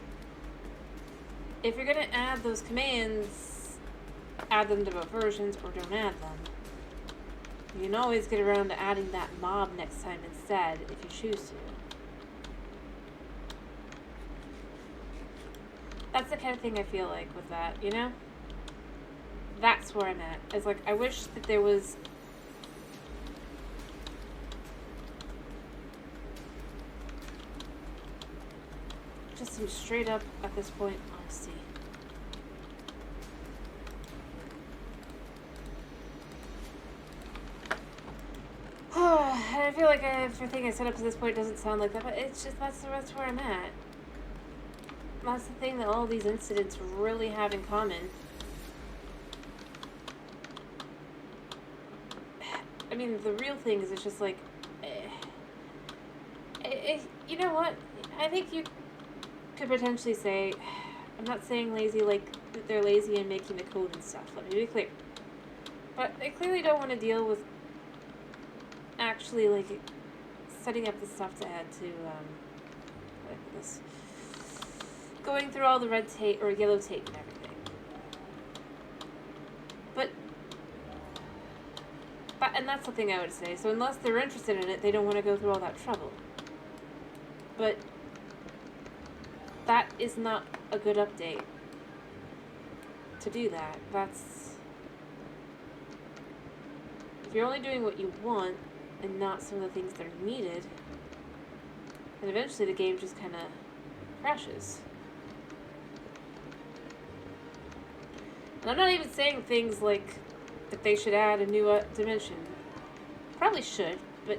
A: If you're going to add those commands, add them to both versions or don't add them. You can always get around to adding that mob next time instead, if you choose to. That's the kind of thing I feel like with that, you know? That's where I'm at. It's like, I wish that there was... just some straight up, at this point, honesty. And I feel like everything I set up to this point doesn't sound like that, but it's just, that's where I'm at. That's the thing that all these incidents really have in common. I mean, the real thing is it's just like... you know what? I think you could potentially say... I'm not saying lazy like that they're lazy in making the code and stuff. Let me be clear. But they clearly don't want to deal with actually, like, setting up the stuff to add to, like this. Going through all the red tape, or yellow tape and everything. But, and that's the thing I would say. So unless they're interested in it, they don't want to go through all that trouble. But that is not a good update to do that. That's... If you're only doing what you want, and not some of the things that are needed, then eventually the game just kind of crashes. And I'm not even saying things like that they should add a new dimension. Probably should, but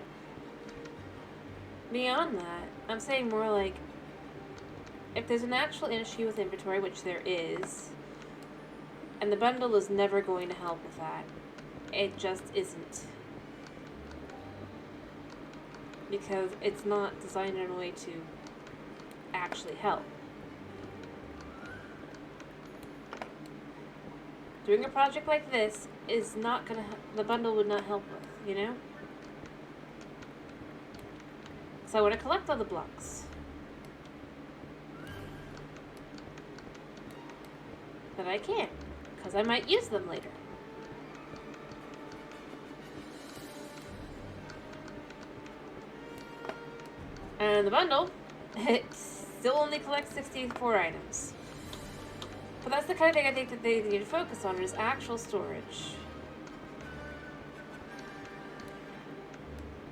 A: beyond that, I'm saying more like, if there's an actual issue with inventory, which there is, and the bundle is never going to help with that, it just isn't. Because it's not designed in a way to actually help. Doing a project like this is not gonna, the bundle would not help with, you know? So I want to collect all the blocks. But I can't, because I might use them later. And the bundle, it still only collects 64 items. But that's the kind of thing I think that they need to focus on, is actual storage.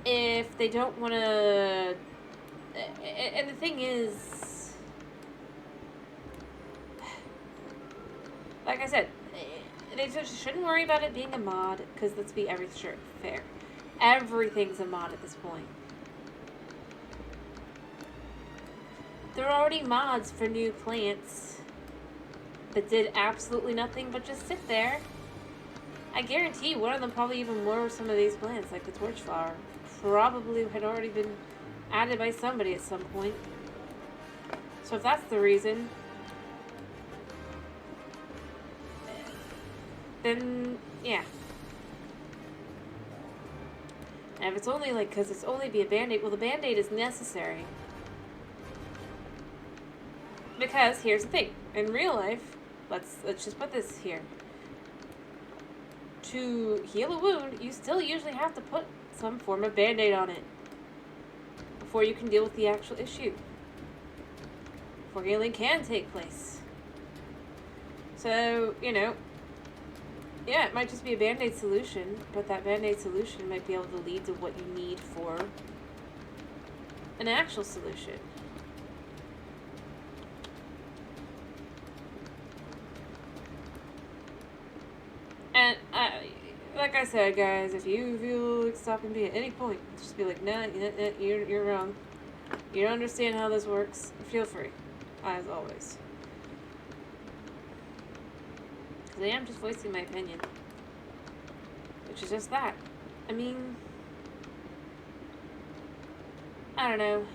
A: If they don't want to... And the thing is... Like I said, they just shouldn't worry about it being a mod, because let's be fair. Everything's a mod at this point. There are already mods for new plants that did absolutely nothing but just sit there. I guarantee one of them probably even wore some of these plants, like the torch flower. Probably had already been added by somebody at some point. So if that's the reason, then yeah. And if it's only like, because it's only be a band-aid, well, the band-aid is necessary. Because here's the thing, in real life, let's just put this here. To heal a wound, you still usually have to put some form of band-aid on it before you can deal with the actual issue. Before healing can take place. So, you know, yeah, it might just be a band-aid solution, but that band-aid solution might be able to lead to what you need for an actual solution. And, like I said, guys, if you feel like stopping me at any point, just be like, nah, you're wrong. You don't understand how this works. Feel free, as always. Today I'm just voicing my opinion. Which is just that. I mean, I don't know.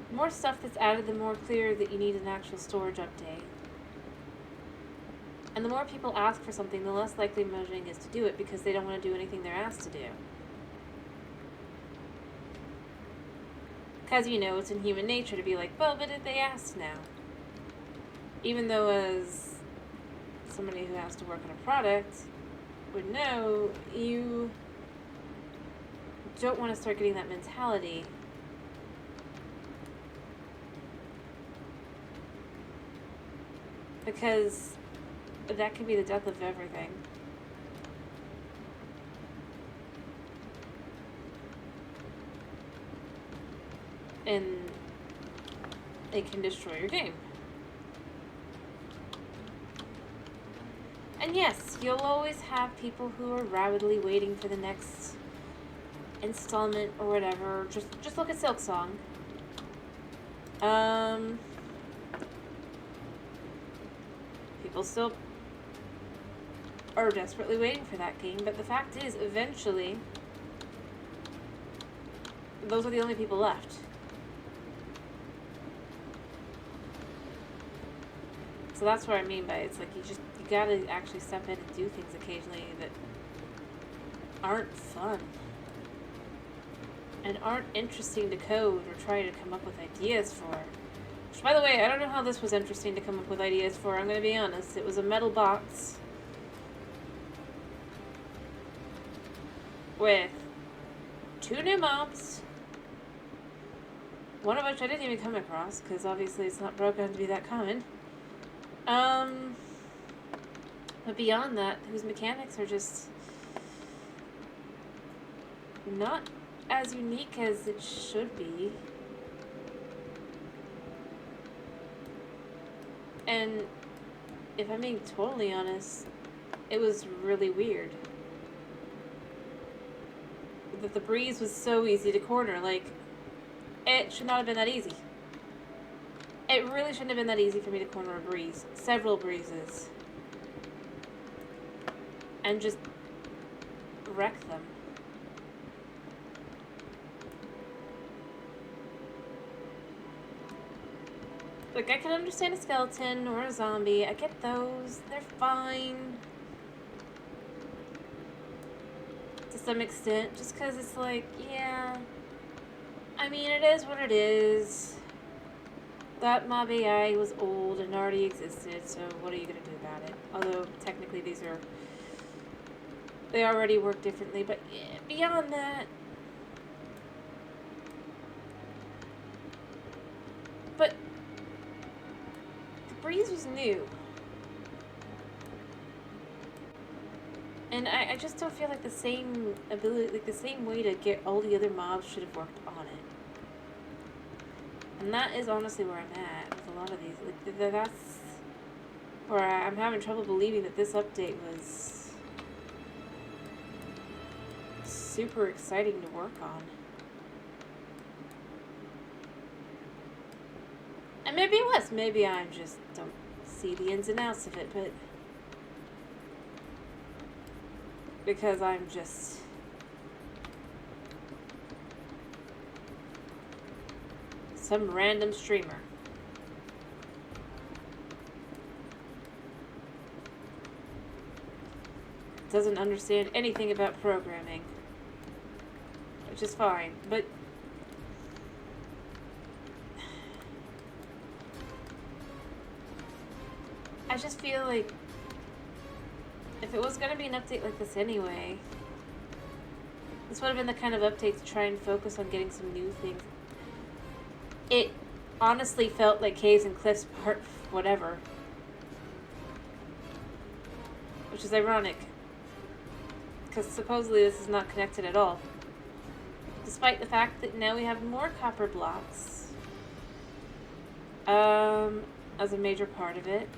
A: The more stuff that's added, the more clear that you need an actual storage update. And the more people ask for something, the less likely Mojang is to do it because they don't want to do anything they're asked to do. Because, you know, it's in human nature to be like, well, but if they asked now. Even though as somebody who has to work on a product would know, you don't want to start getting that mentality. Because that could be the death of everything. And it can destroy your game. And yes, you'll always have people who are rabidly waiting for the next installment or whatever. Just look at Silksong. People still are desperately waiting for that game, but the fact is, eventually, those are the only people left. So that's what I mean by it's like you gotta actually step in and do things occasionally that aren't fun and aren't interesting to code or try to come up with ideas for. Which, by the way, I don't know how this was interesting to come up with ideas for. I'm gonna be honest. It was a metal box with 2 new mobs, one of which I didn't even come across because obviously it's not broken to be that common. But beyond that, whose mechanics are just not as unique as it should be. And if I'm being totally honest, it was really weird. That the breeze was so easy to corner. Like, it should not have been that easy. It really shouldn't have been that easy for me to corner a breeze. Several breezes. And just wreck them. Like, I can understand a skeleton or a zombie. I get those. They're fine. To some extent. Just because it's like, yeah. I mean, it is what it is. That mob AI was old and already existed, so what are you going to do about it? Although, technically, they already work differently, but yeah, beyond that... But... the breeze was new. And I just don't feel like the same ability, like the same way to get all the other mobs should have worked on it. And that is honestly where I'm at with a lot of these. Like, that's where I'm having trouble believing that this update was super exciting to work on. And maybe it was. Maybe I just don't see the ins and outs of it, but because I'm just some random streamer. Doesn't understand anything about programming. Which is fine, but I just feel like if it was going to be an update like this anyway, this would have been the kind of update to try and focus on getting some new things. It honestly felt like Caves and Cliffs part whatever. Which is ironic. Because supposedly this is not connected at all. Despite the fact that now we have more copper blocks. As a major part of it.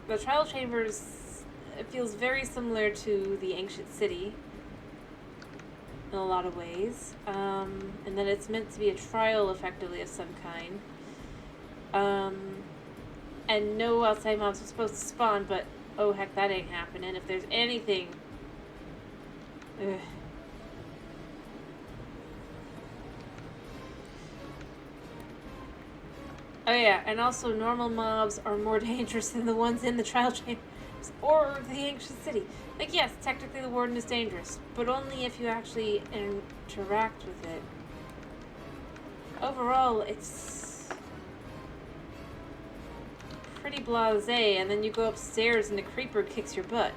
A: The trial chambers, it feels very similar to the ancient city. In a lot of ways. And that it's meant to be a trial, effectively, of some kind. and no outside mobs are supposed to spawn, but oh heck, that ain't happening. If there's anything... Ugh. Oh yeah, and also normal mobs are more dangerous than the ones in the trial chambers or the ancient city. Like yes, technically the warden is dangerous, but only if you actually interact with it. Overall, it's pretty blasé, and then you go upstairs and the creeper kicks your butt.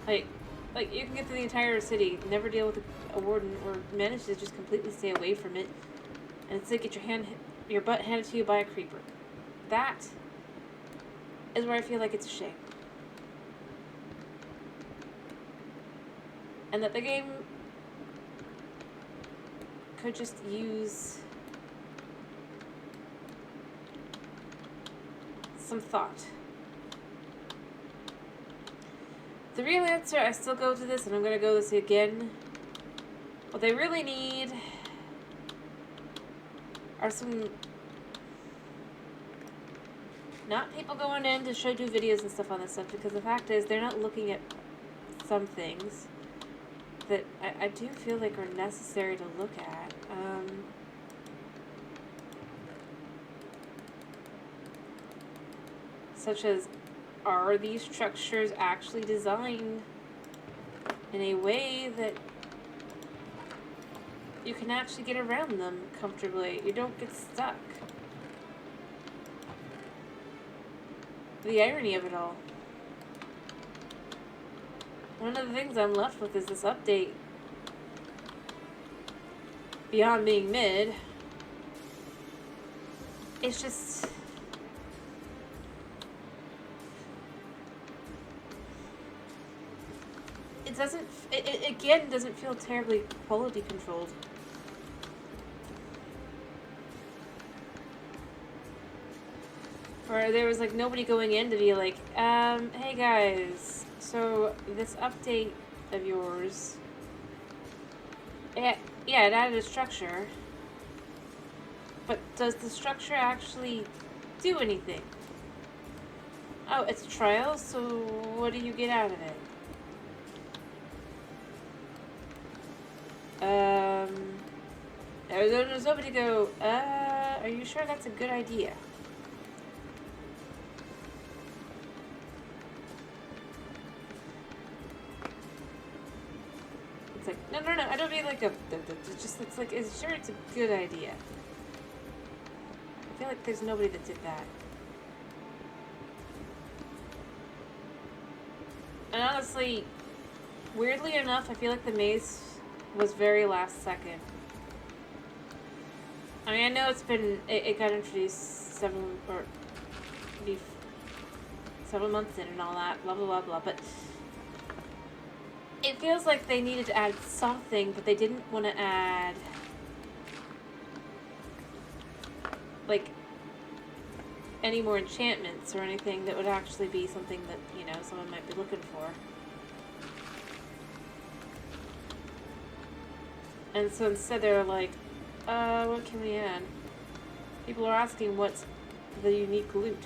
A: Like you can get through the entire city, never deal with a warden, or manage to just completely stay away from it, and instead get your butt handed to you by a creeper. That is where I feel like it's a shame. And that the game could just use some thought. The real answer, I still go to this, and I'm going to go this again. What they really need are some... Not people going in to do videos and stuff on this stuff, because the fact is they're not looking at some things that I do feel like are necessary to look at. Such as, are these structures actually designed in a way that you can actually get around them comfortably? You don't get stuck. The irony of it all. One of the things I'm left with is this update. Beyond being mid, it's just... It doesn't... It again doesn't feel terribly quality controlled. Or there was like nobody going in to be like, hey guys, so this update of yours, yeah, it added a structure, but does the structure actually do anything? Oh, it's a trial, so what do you get out of it? There's nobody to go, are you sure that's a good idea? It's like, no, I don't mean like just, it's like, is sure it's a good idea? I feel like there's nobody that did that. And honestly, weirdly enough, I feel like the maze was very last second. I mean, I know it got introduced several months in and all that, blah, blah, blah, blah, but it feels like they needed to add something, but they didn't want to add, like, any more enchantments or anything that would actually be something that, you know, someone might be looking for. And so instead they're like, what can we add? People are asking what's the unique loot.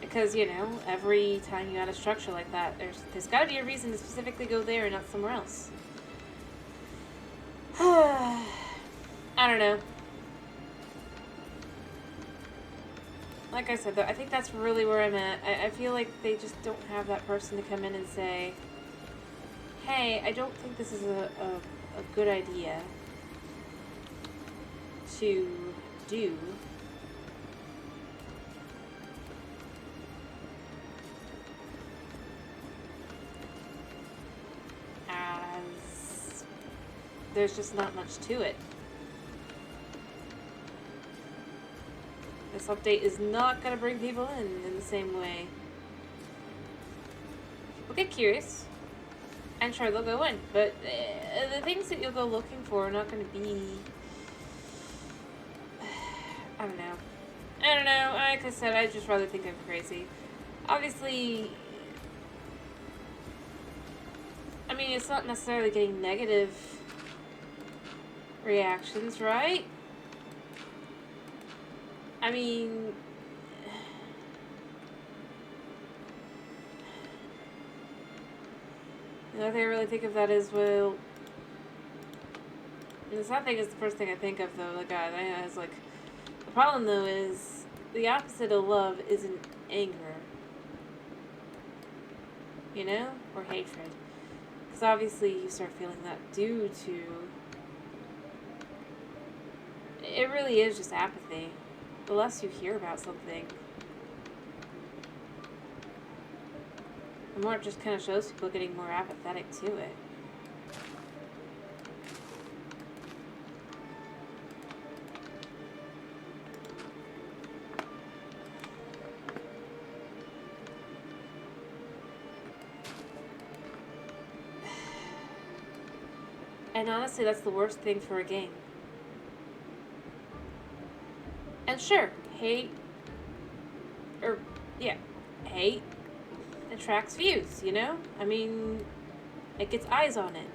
A: Because, you know, every time you add a structure like that, there's got to be a reason to specifically go there and not somewhere else. I don't know. Like I said, though, I think that's really where I'm at. I feel like they just don't have that person to come in and say, hey, I don't think this is a good idea to do. As there's just not much to it. This update is not going to bring people in the same way. People get curious, and sure, they'll go in, but the things that you'll go looking for are not going to be... I don't know. Like I said, I'd just rather think I'm crazy. Obviously, I mean, it's not necessarily getting negative reactions, right? I mean, the other thing I really think of that is, well, the sad thing is the first thing I think of, though, the guy that has, like, the problem, though, is the opposite of love isn't anger, you know, or hatred, because obviously you start feeling that due to, it really is just apathy. The less you hear about something, the more it just kind of shows people getting more apathetic to it. And honestly, that's the worst thing for a game. And sure, hate attracts views, you know? I mean, it gets eyes on it.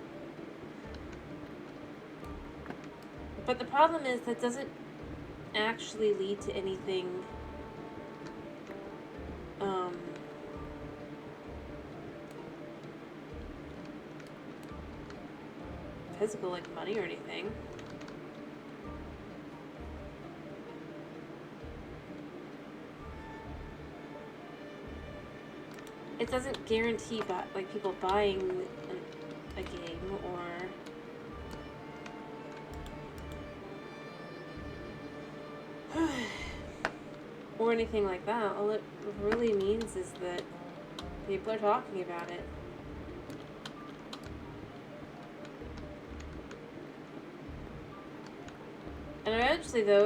A: But the problem is that doesn't actually lead to anything physical, like money or anything. It doesn't guarantee like people buying a game or anything like that. All it really means is that people are talking about it. And eventually, though,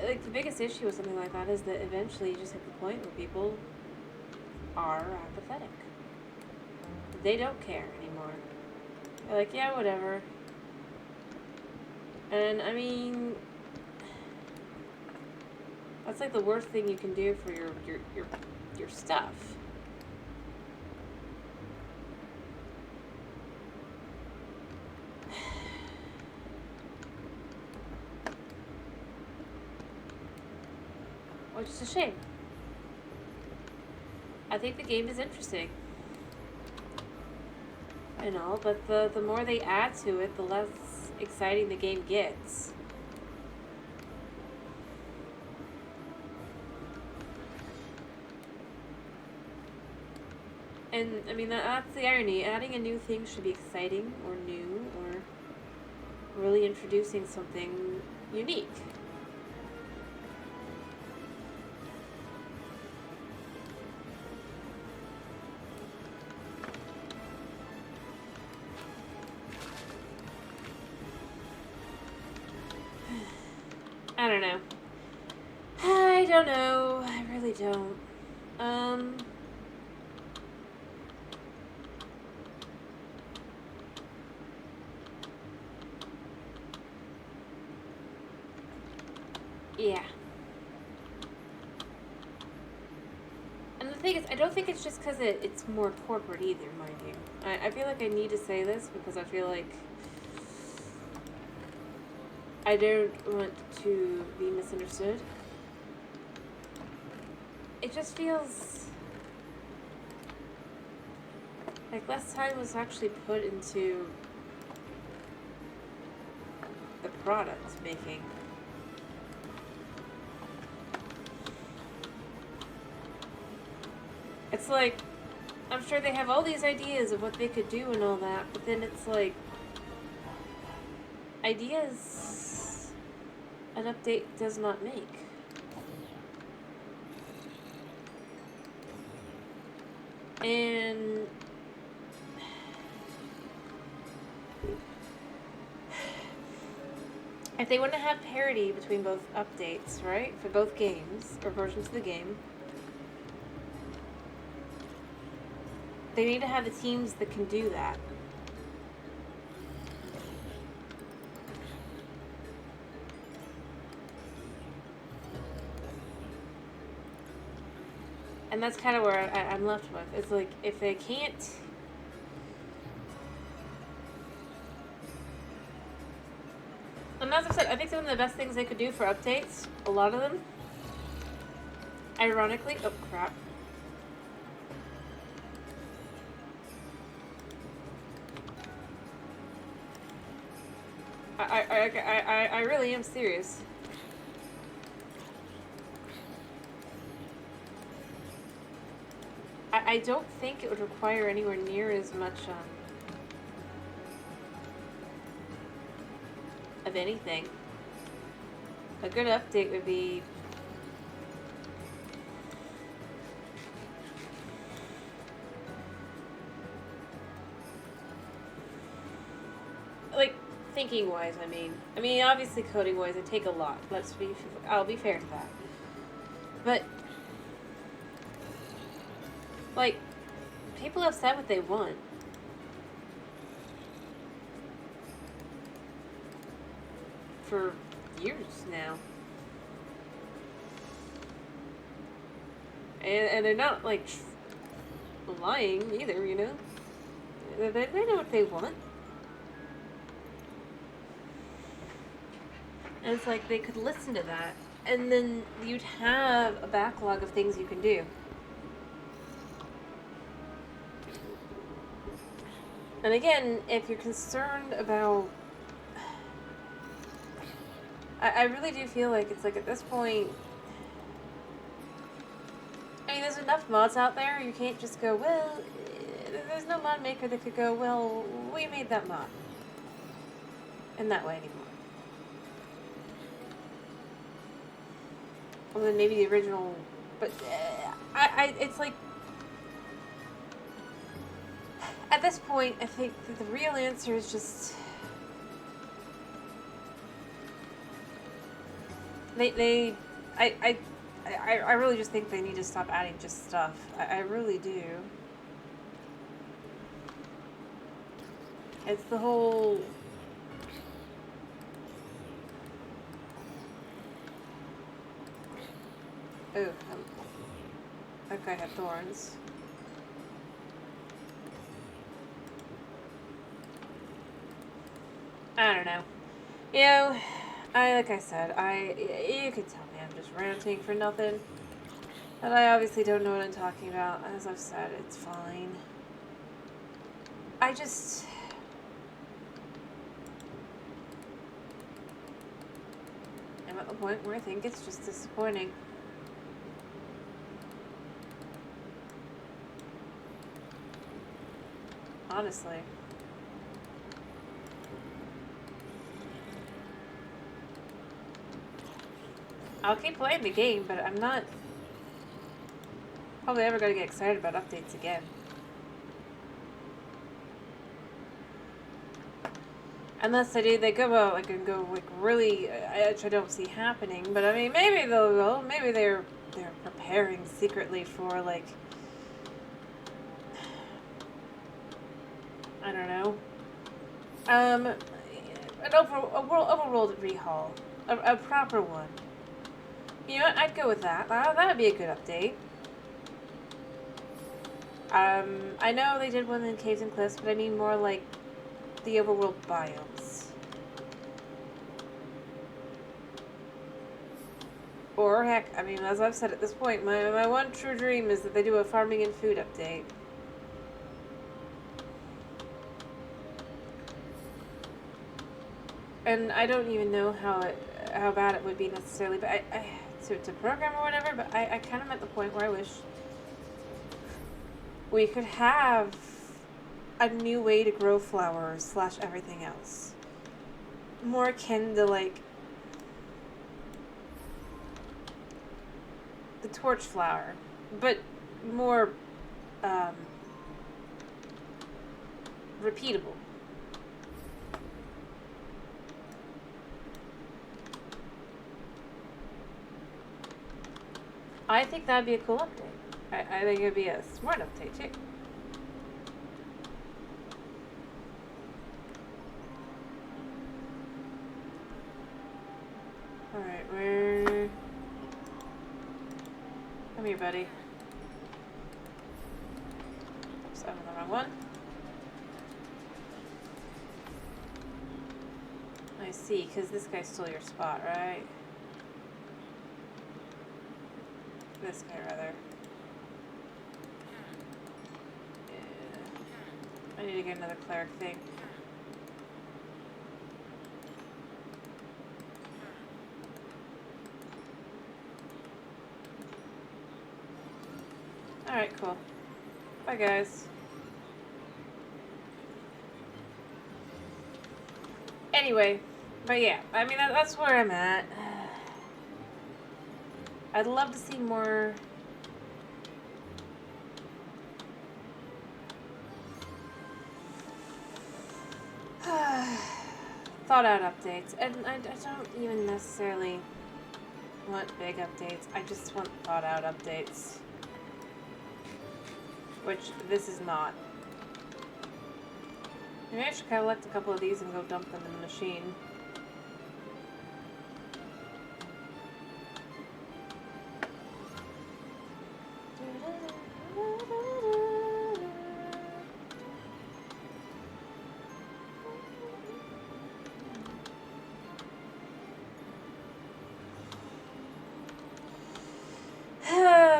A: like the biggest issue with something like that is that eventually you just hit the point where people are apathetic. They don't care anymore. They're like, yeah, whatever. And I mean, that's like the worst thing you can do for your stuff. Which is a shame. I think the game is interesting and all, but the more they add to it, the less exciting the game gets. And I mean, that's the irony. Adding a new thing should be exciting or new or really introducing something unique. I don't know. I don't know. I really don't. Yeah. And the thing is, I don't think it's just because it's more corporate either, mind you. I feel like I need to say this because I feel like I don't want to be misunderstood. It just feels like less time was actually put into the product making. It's like, I'm sure they have all these ideas of what they could do and all that, but then it's like, ideas an update does not make. And if they want to have parity between both updates, right, for both games, or versions of the game, they need to have the teams that can do that. And that's kind of where I'm left with. It's like, if they can't... like some of the best things they could do for updates. A lot of them. Ironically, oh crap. I really am serious. I don't think it would require anywhere near as much of anything. A good update would be like thinking wise. I mean, obviously coding wise, it take a lot. I'll be fair to that. But like, people have said what they want. For years now. And they're not, like, lying either, you know? They know what they want. And it's like they could listen to that. And then you'd have a backlog of things you can do. And again, if you're concerned about... I really do feel like it's like at this point... I mean, there's enough mods out there, you can't just go, well... There's no mod maker that could go, well, we made that mod. In that way anymore. Well, then maybe the original... But, it's like... At this point, I think that the real answer is just... I really just think they need to stop adding just stuff. I really do. It's the whole... Oh, that guy had thorns. I don't know. You know, like I said, you can tell me I'm just ranting for nothing. But I obviously don't know what I'm talking about. As I've said, it's fine. I'm at the point where I think it's just disappointing. Honestly. I'll keep playing the game, but I'm not probably ever going to get excited about updates again. Unless they go out like and go like really, which I don't see happening. But I mean, maybe they'll go. Maybe they're preparing secretly for like, I don't know, an overworld rehaul, a proper one. You know what? I'd go with that. That would be a good update. I know they did one in Caves and Cliffs, but I mean more like the overworld biomes. Or heck, I mean, as I've said at this point, my one true dream is that they do a farming and food update. And I don't even know how bad it would be necessarily, but to program or whatever, but I kind of at the point where I wish we could have a new way to grow flowers / everything else. More akin to like the torch flower, but more repeatable. I think that'd be a cool update. I think it'd be a smart update too. Alright, where... Come here, buddy. Oops, I'm on the wrong one. Nice. see, because this guy stole your spot, right? This guy, rather. Yeah. I need to get another cleric thing. Alright, cool. Bye, guys. Anyway, but yeah, I mean, that's where I'm at. I'd love to see more thought out updates. And I don't even necessarily want big updates. I just want thought out updates. Which this is not. Maybe I should collect a couple of these and go dump them in the machine.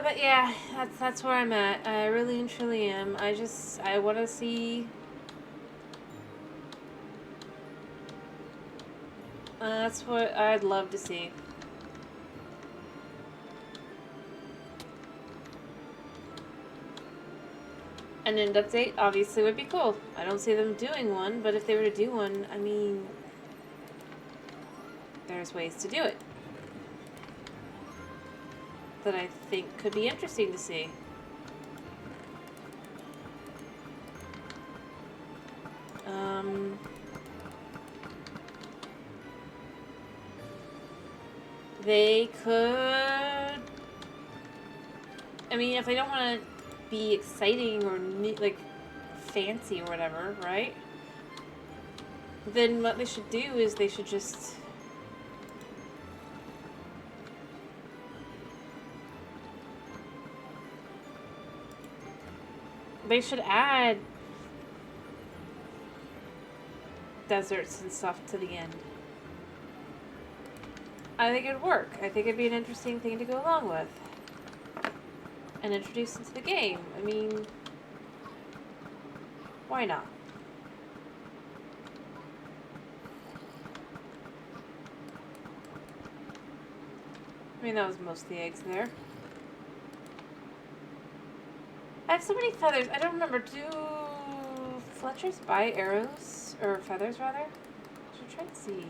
A: But yeah, that's where I'm at. I really and truly am. I want to see. That's what I'd love to see. An end update obviously would be cool. I don't see them doing one, but if they were to do one, I mean, there's ways to do it that I think could be interesting to see. They could... I mean, if they don't want to be exciting or, like, fancy or whatever, right? Then what they should do is they should just... They should add deserts and stuff to the end. I think it'd work. I think it'd be an interesting thing to go along with. And introduce into the game. I mean, why not? I mean, that was most of the eggs there. I have so many feathers. I don't remember. Do Fletchers buy arrows? Or feathers, rather? I should try to see.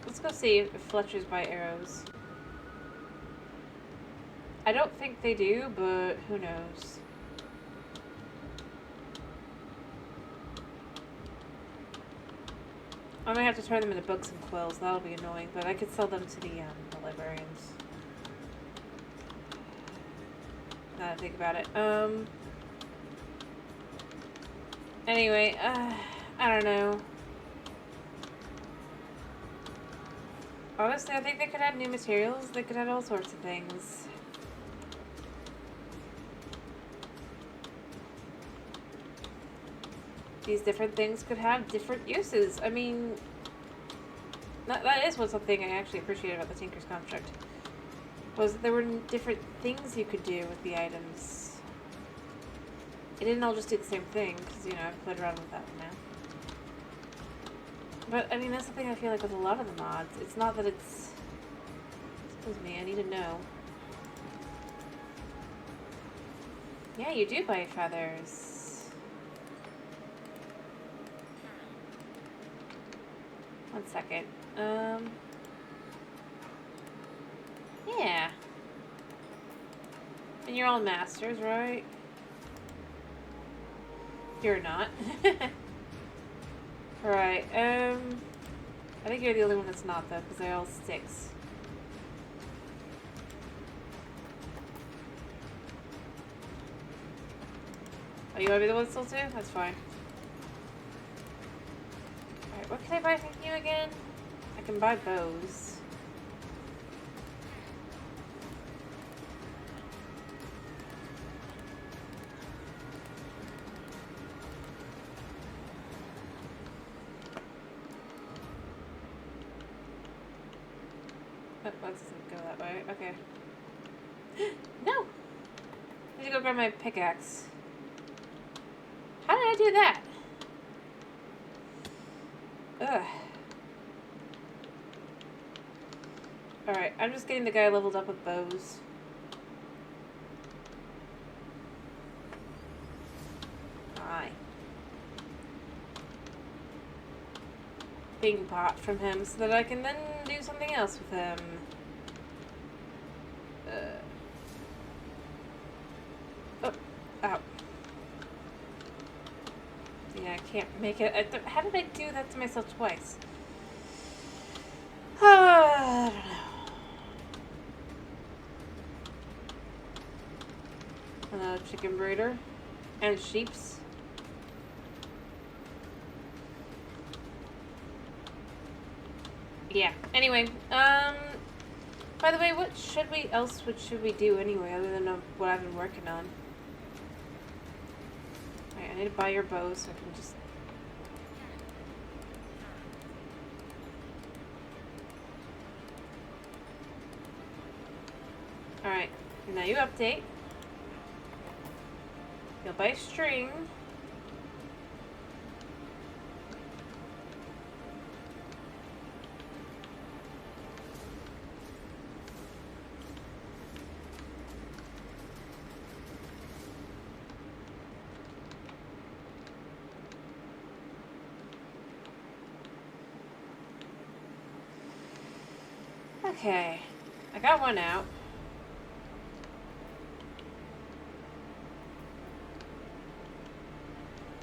A: Let's go see if Fletchers buy arrows. I don't think they do, but who knows? I might have to turn them into books and quills. That'll be annoying, but I could sell them to the librarians. Now that I think about it. Anyway, I don't know. Honestly, I think they could add new materials. They could add all sorts of things. These different things could have different uses. I mean, that is something I actually appreciated about the Tinker's Construct. Was that there were different things you could do with the items. It didn't all just do the same thing, because, you know, I've played around with that one now. But, I mean, that's the thing I feel like with a lot of the mods. It's not that it's... Excuse me, I need to know. Yeah, you do buy feathers. One second. Yeah. And you're all masters, right? You're not. Right, I think you're the only one that's not, though, because they're all sticks. Oh, you want to be the one still, too? That's fine. Alright, what can I buy from you again? I can buy bows. Oh, that doesn't go that way. Okay. No! I need to go grab my pickaxe. How did I do that? Ugh. Alright, I'm just getting the guy leveled up with bows. Hi. Being bought from him so that I can then do something else with him. Oh, ow. Yeah, I can't make it. How did I do that to myself twice? I don't know. Another chicken brooder. And sheeps. Yeah. Anyway, by the way, what should we do anyway, other than what I've been working on? Alright, I need to buy your bow so I can just... Alright, now you update. You'll buy string. Okay, I got one out.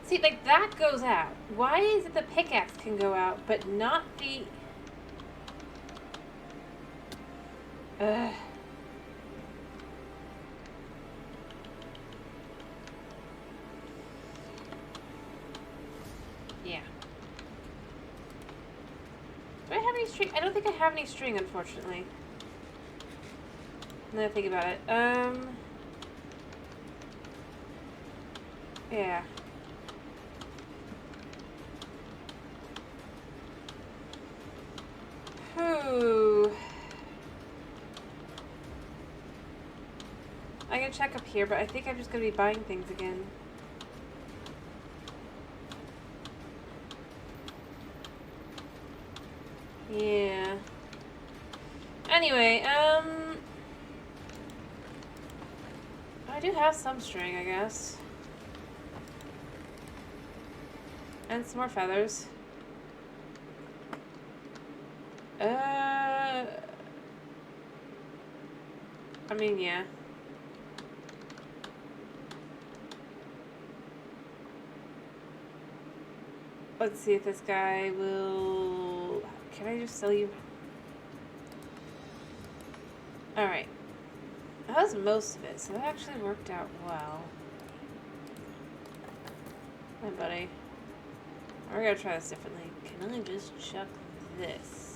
A: See, like, that goes out. Why is it the pickaxe can go out, but not the... Ugh. Yeah. Do I have any string? I don't think I have any string, unfortunately. Now that I think about it. Yeah. Whew. I can check up here, but I think I'm just gonna be buying things again. Yeah. Anyway, I do have some string, I guess. And some more feathers. I mean, yeah. Let's see if this guy will... Can I just sell you? Alright. That was most of it, so that actually worked out well. Hi, buddy. We're gonna try this differently. Can I just chuck this?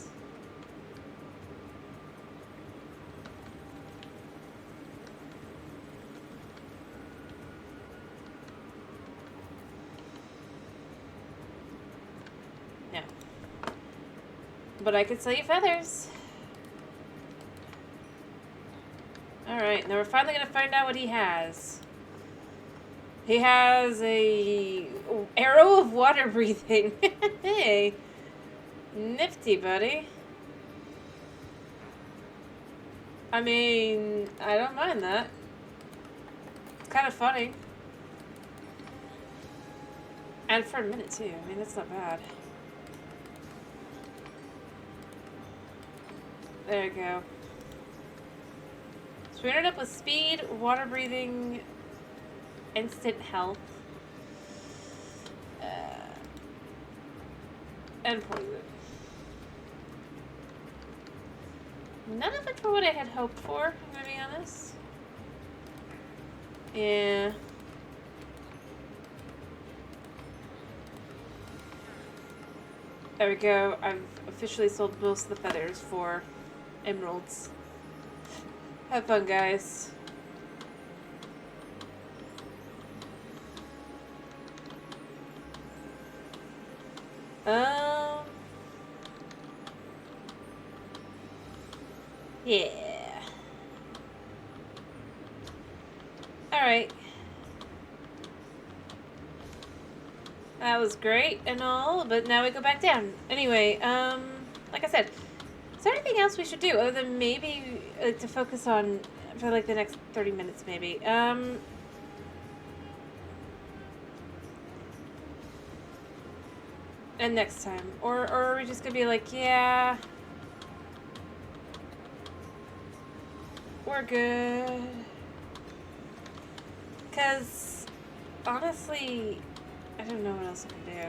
A: No. But I could sell you feathers. Alright, now we're finally gonna find out what he has. He has a arrow of water breathing. Hey, nifty, buddy. I mean, I don't mind that. It's kind of funny. And for a minute, too. I mean, that's not bad. There you go. So we ended up with speed, water breathing, instant health, and poison. None of it for what I had hoped for, I'm gonna be honest. Yeah. There we go. I've officially sold most of the feathers for emeralds. Have fun, guys. Yeah. Alright. That was great and all, but now we go back down. Anyway, like I said, is there anything else we should do other than maybe to focus on for like the next 30 minutes maybe? And next time. Or are we just gonna be like, yeah, we're good. Because, honestly, I don't know what else I can do.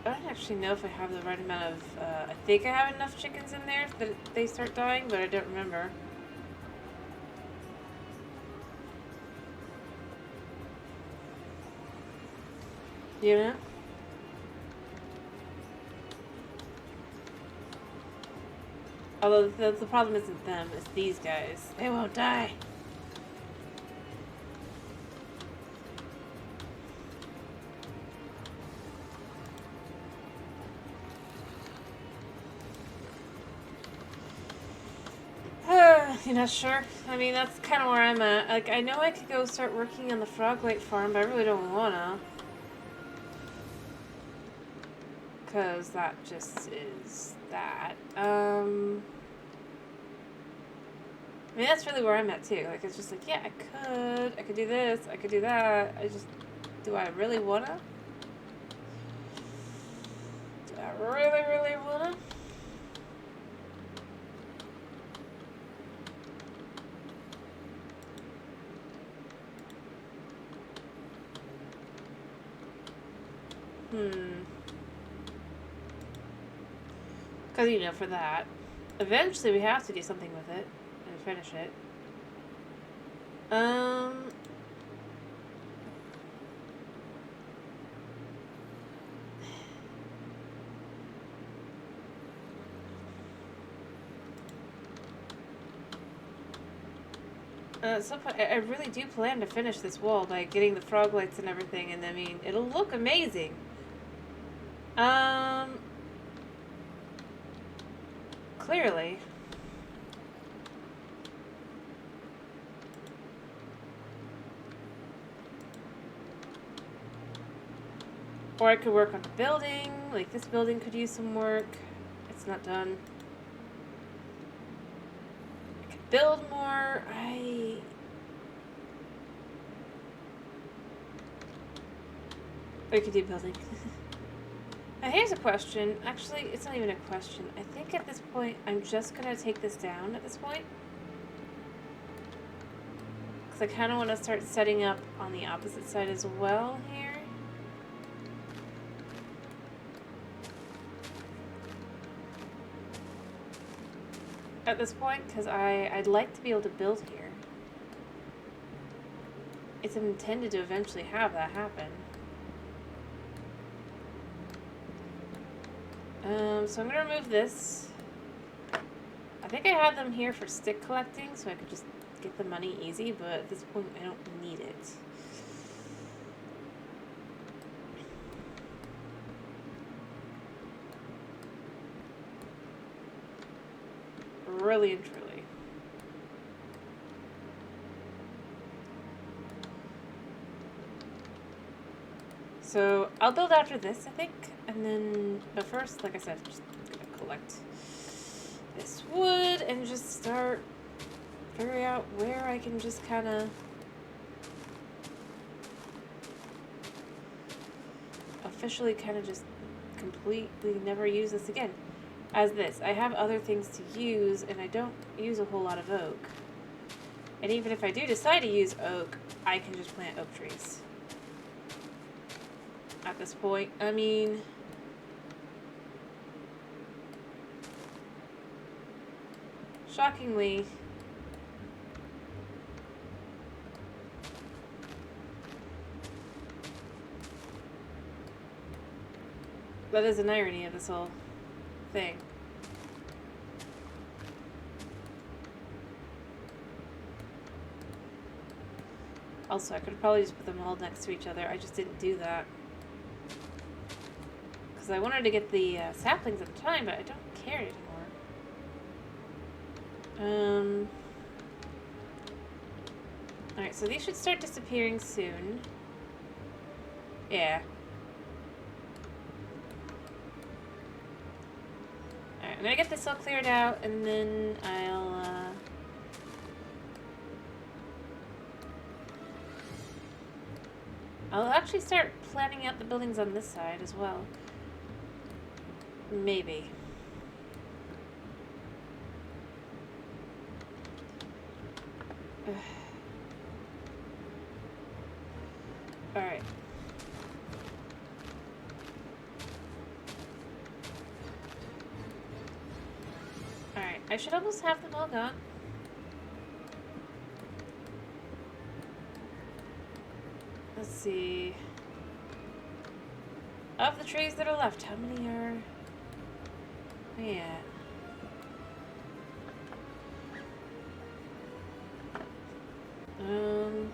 A: I don't actually know if I have the right amount of, I think I have enough chickens in there that they start dying, but I don't remember. You know? Although the problem isn't them, it's these guys. They won't die. You're not sure? I mean, that's kind of where I'm at. Like, I know I could go start working on the frog white farm, but I really don't wanna. Because that just is that. I mean, that's really where I'm at too. Like, it's just like, yeah, I could do this, I could do that. Do I really wanna? Do I really, really wanna? Because, you know, for that, eventually we have to do something with it and finish it. At some point, I really do plan to finish this wall by getting the frog lights and everything, and I mean, it'll look amazing. Clearly. Or I could work on the building. Like, this building could use some work. It's not done. I could build more. I could do building. Now, here's a question. Actually, it's not even a question. I think at this point, I'm just going to take this down at this point. Because I kind of want to start setting up on the opposite side as well here. At this point, because I'd like to be able to build here. It's intended to eventually have that happen. So I'm going to remove this. I think I had them here for stick collecting, so I could just get the money easy, but at this point I don't need it. Really and truly. So I'll build after this, I think, and then, but first, like I said, I'm just gonna collect this wood and just start figuring out where I can just kind of officially kind of just completely never use this again. As this, I have other things to use, and I don't use a whole lot of oak. And even if I do decide to use oak, I can just plant oak trees. At this point, I mean, shockingly, that is an irony of this whole thing. Also, I could probably just put them all next to each other. I just didn't do that. because I wanted to get the saplings at the time, but I don't care anymore. Alright, so these should start disappearing soon. Yeah. Alright, I'm gonna get this all cleared out, and then I'll actually start planning out the buildings on this side as well. Maybe. Alright. Alright, I should almost have them all gone. Let's see. Of the trees that are left, how many are... Yeah. And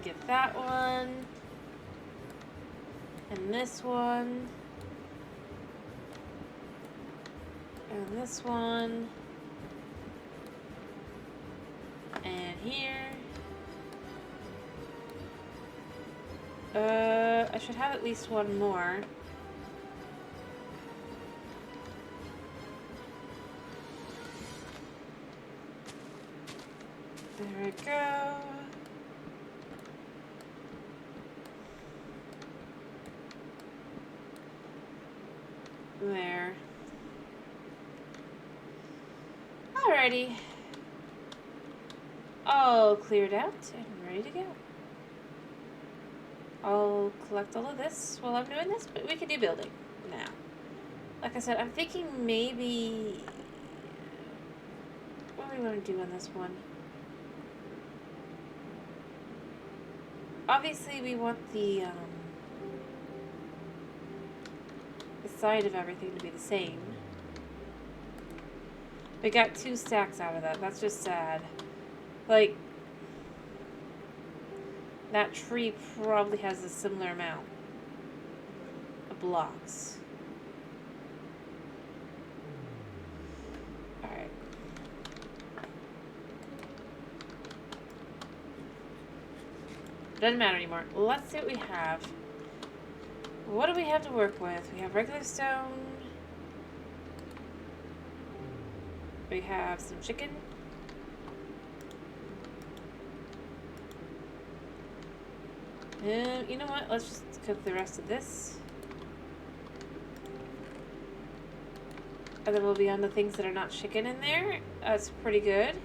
A: get that one. And this one. And this one. And here. I should have at least one more. There we go. There. Alrighty. All cleared out and ready to go. I'll collect all of this while I'm doing this, but we can do building now. Like I said, I'm thinking maybe... What do we want to do on this one? Obviously, we want the side of everything to be the same. We got 2 stacks out of that. That's just sad. Like, that tree probably has a similar amount of blocks. Alright. Doesn't matter anymore. Let's see what we have. What do we have to work with? We have regular stone. We have some chicken. And you know what? Let's just cook the rest of this. And then we'll be on the things that are not chicken in there. That's pretty good.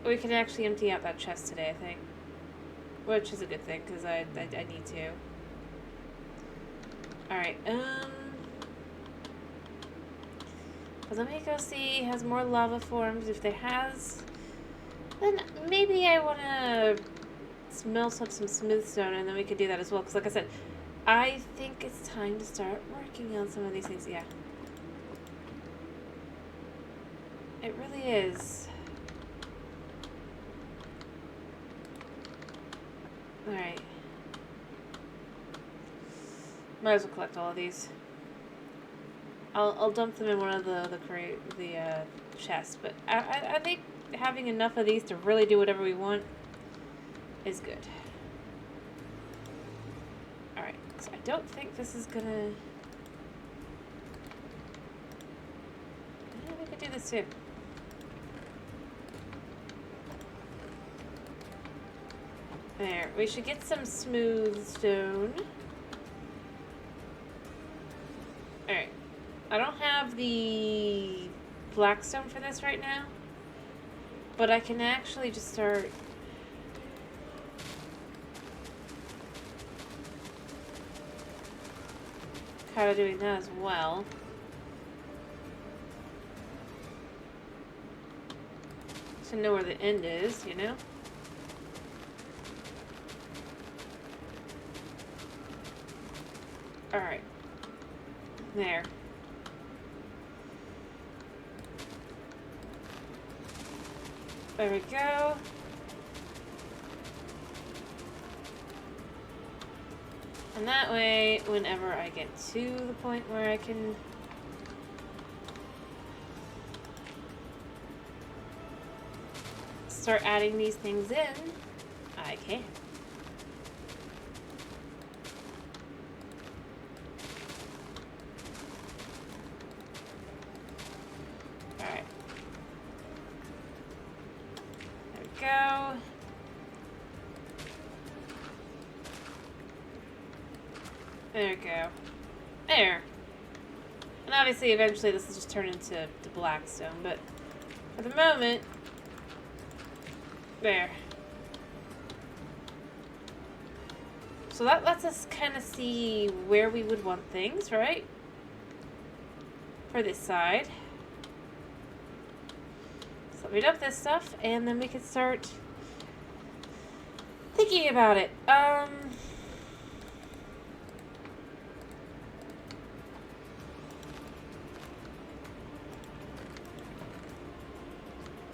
A: We can actually empty out that chest today, I think. Which is a good thing, because I need to. Alright, let me go see. Has more lava forms. If there has, then maybe I want to smelt up some smooth stone, and then we could do that as well. Because like I said, I think it's time to start working on some of these things. Yeah. It really is. Alright. Might as well collect all of these. I'll dump them in one of the chests, but I think having enough of these to really do whatever we want is good. Alright, so I don't think this is gonna... Yeah, we could do this too. There, we should get some smooth stone. Alright. I don't have the blackstone for this right now, but I can actually just start kind of doing that as well. To know where the end is, you know? Alright. There. There we go. And that way, whenever I get to the point where I can start adding these things in, I can. Alright. There we go. There we go. There. And obviously, eventually, this will just turn into the black stone, but for the moment, there. So that lets us kind of see where we would want things, right? For this side. So let me dump this stuff, and then we can start thinking about it.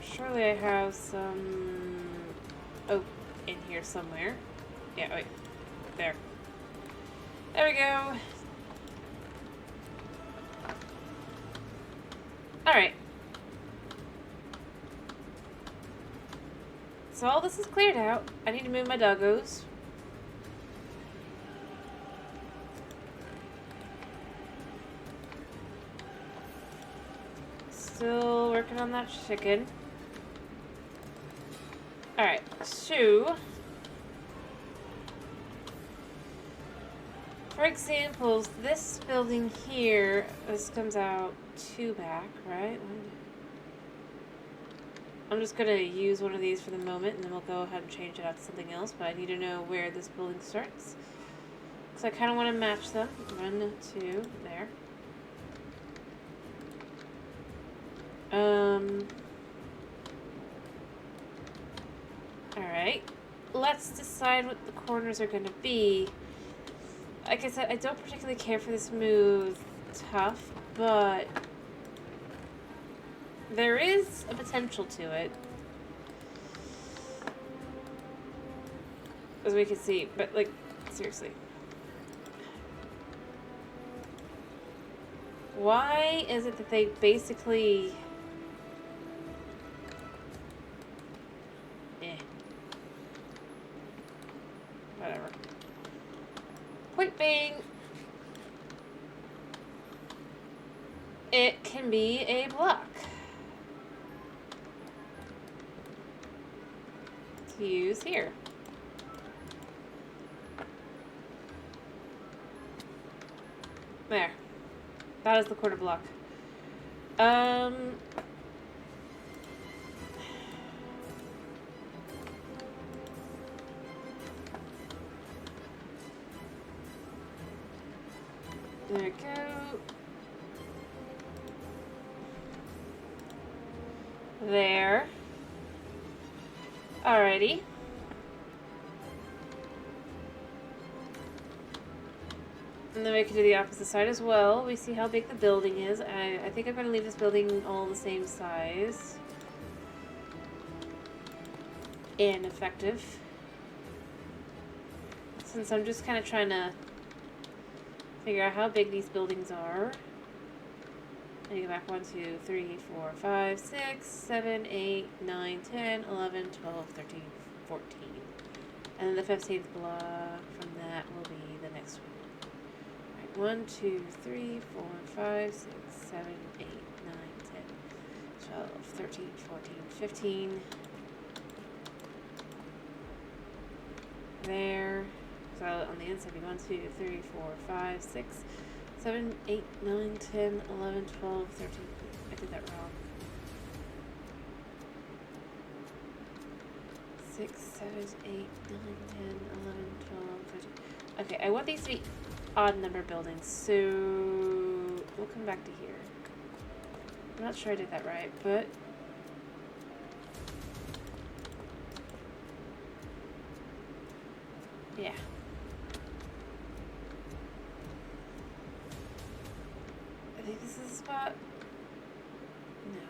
A: Surely I have some oak in here somewhere. Yeah, wait. There. There we go. Alright. So all this is cleared out. I need to move my doggos. Still working on that chicken. Alright, so for examples, this building here, this comes out 2 back, right? I'm just going to use one of these for the moment, and then we'll go ahead and change it out to something else, but I need to know where this building starts. Because I kind of want to match them. 1, 2, there. Alright. Let's decide what the corners are going to be. Like I said, I don't particularly care for this move tough, but there is a potential to it. As we can see, but like, seriously. Why is it that they basically... Whatever. Point being, it can be a block to use here. There. That is the quarter block. There we go. There. Alrighty. And then we can do the opposite side as well. We see how big the building is. I think I'm going to leave this building all the same size. And effective. Since I'm just kind of trying to figure out how big these buildings are. I go back 1, 2, 3, 4, 5, 6, 7, 8, 9, 10, 11, 12, 13, 14. And then the 15th block from that will be the next one. 1, 2, 3, 4, 5, 6, 7, 8, 9, 10, 12, 13, 14, 15. There. So on the inside, be 1, 2, 3, 4, 5, 6, 7, 8, 9, 10, 11, 12, 13. I did that wrong. 6, 7, 8, 9, 10, 11, 12, 13. Okay, I want these to be odd number buildings, so we'll come back to here. I'm not sure I did that right, but yeah. I think this is the spot. No.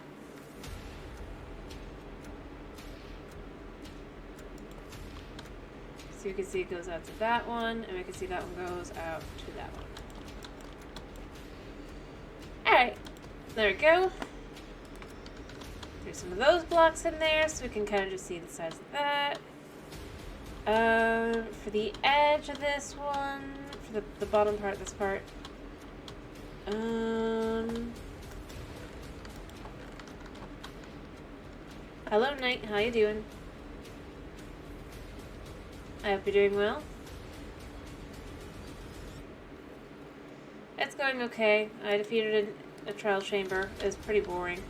A: So you can see it goes out to that one, and we can see that one goes out to that one. Alright, there we go. There's some of those blocks in there, so we can kind of just see the size of that. For the edge of this one, for the bottom part, this part. Hello, Knight. How you doing? I hope you're doing well. It's going okay. I defeated a trial chamber. It was pretty boring.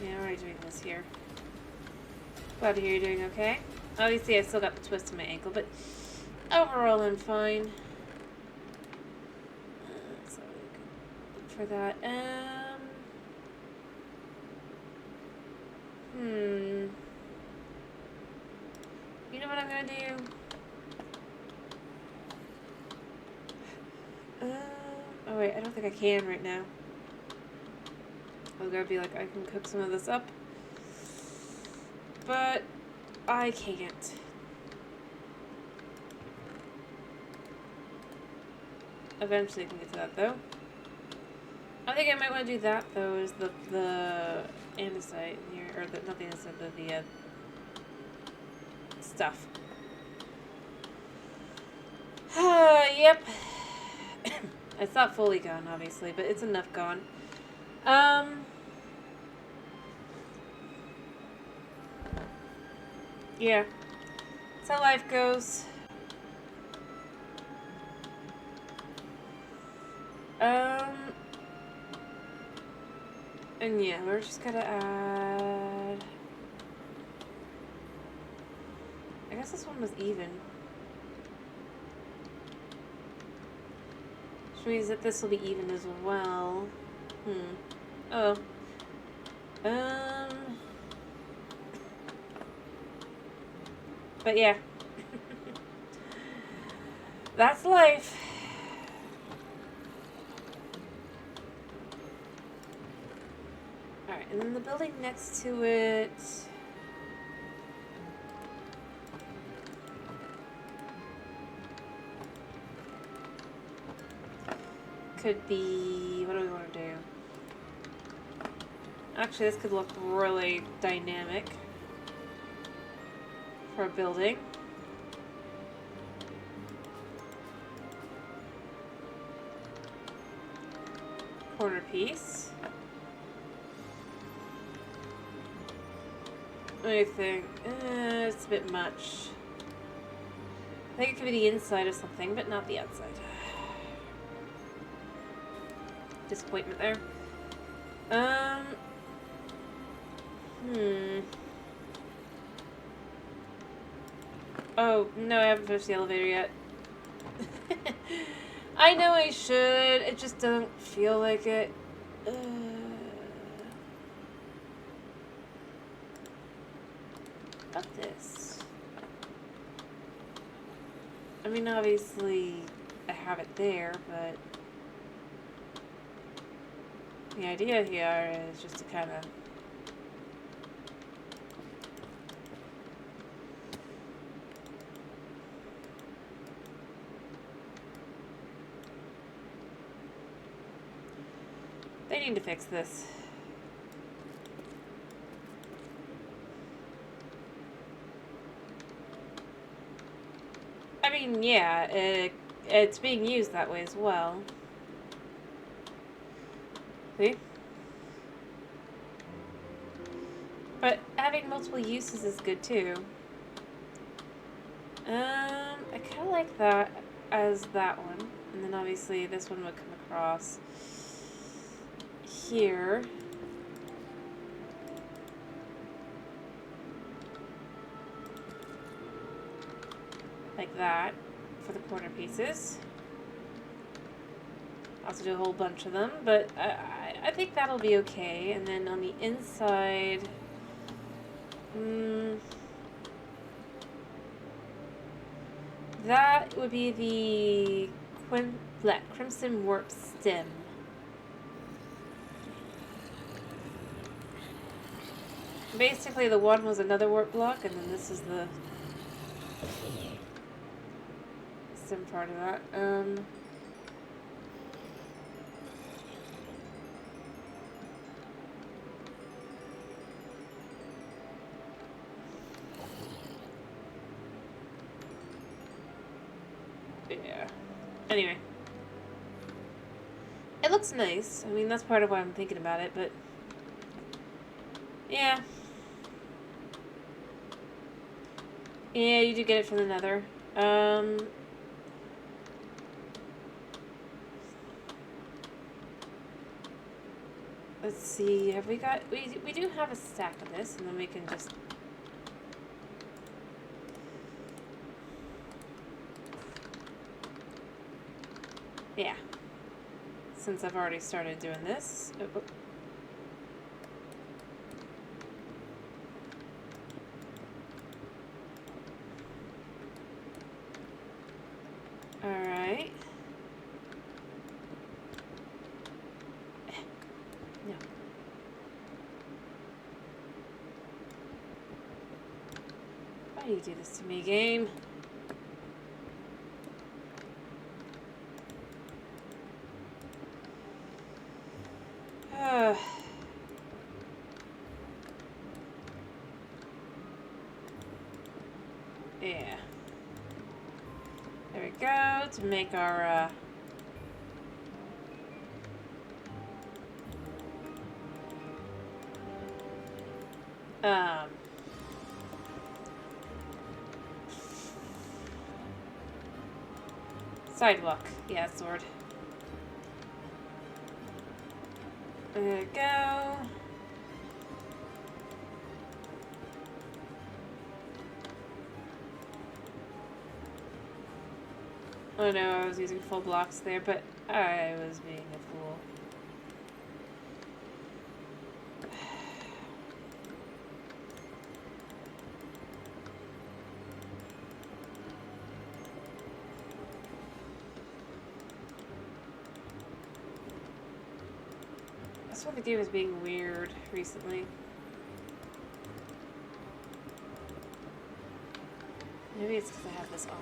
A: Yeah, I'm already doing this here. Glad to hear you're doing okay. Obviously, I still got the twist in my ankle, but overall, I'm fine. So look for that. You know what I'm gonna do? Oh wait, I don't think I can right now. I was gonna be like, I can cook some of this up, but I can't. Eventually I can get to that though. I think I might want to do that though, is the andesite here, or not the andesite, the stuff. Yep. It's not fully gone, obviously, but it's enough gone. Yeah. That's how life goes. And yeah, we're just gonna add... I guess this one was even. Which means that this will be even as well. Oh. But yeah. That's life. Alright, and then the building next to it... could be... what do we want to do? Actually, this could look really dynamic for a building. Corner piece. What do you think? It's a bit much. I think it could be the inside of something, but not the outside. Disappointment there. Oh, no, I haven't finished the elevator yet. I know I should. It just doesn't feel like it. About this. I mean, obviously, I have it there, but the idea here is just to kind of they need to fix this. I mean, yeah, it's being used that way as well. See? But having multiple uses is good too. I kind of like that as that one. And then obviously this one would come across here. Like that for the corner pieces. Also do a whole bunch of them, but I think that'll be okay. And then on the inside, that would be the Crimson Warp stem. Basically, the one was another warp block, and then this is the sim part of that. Yeah. Anyway. It looks nice. I mean, that's part of why I'm thinking about it, but... Yeah. Yeah, you do get it from the nether. Let's see, have we got... We do have a stack of this, and then we can just... Yeah. Since I've already started doing this. Oh, oh. Alright. No. Why do you do this to me, game? Yeah. There we go, to make our, sidewalk. Yeah, that's the word. There we go. Oh no, I was using full blocks there, but I was being a fool. That's what the game is being weird recently. Maybe it's because I have this on.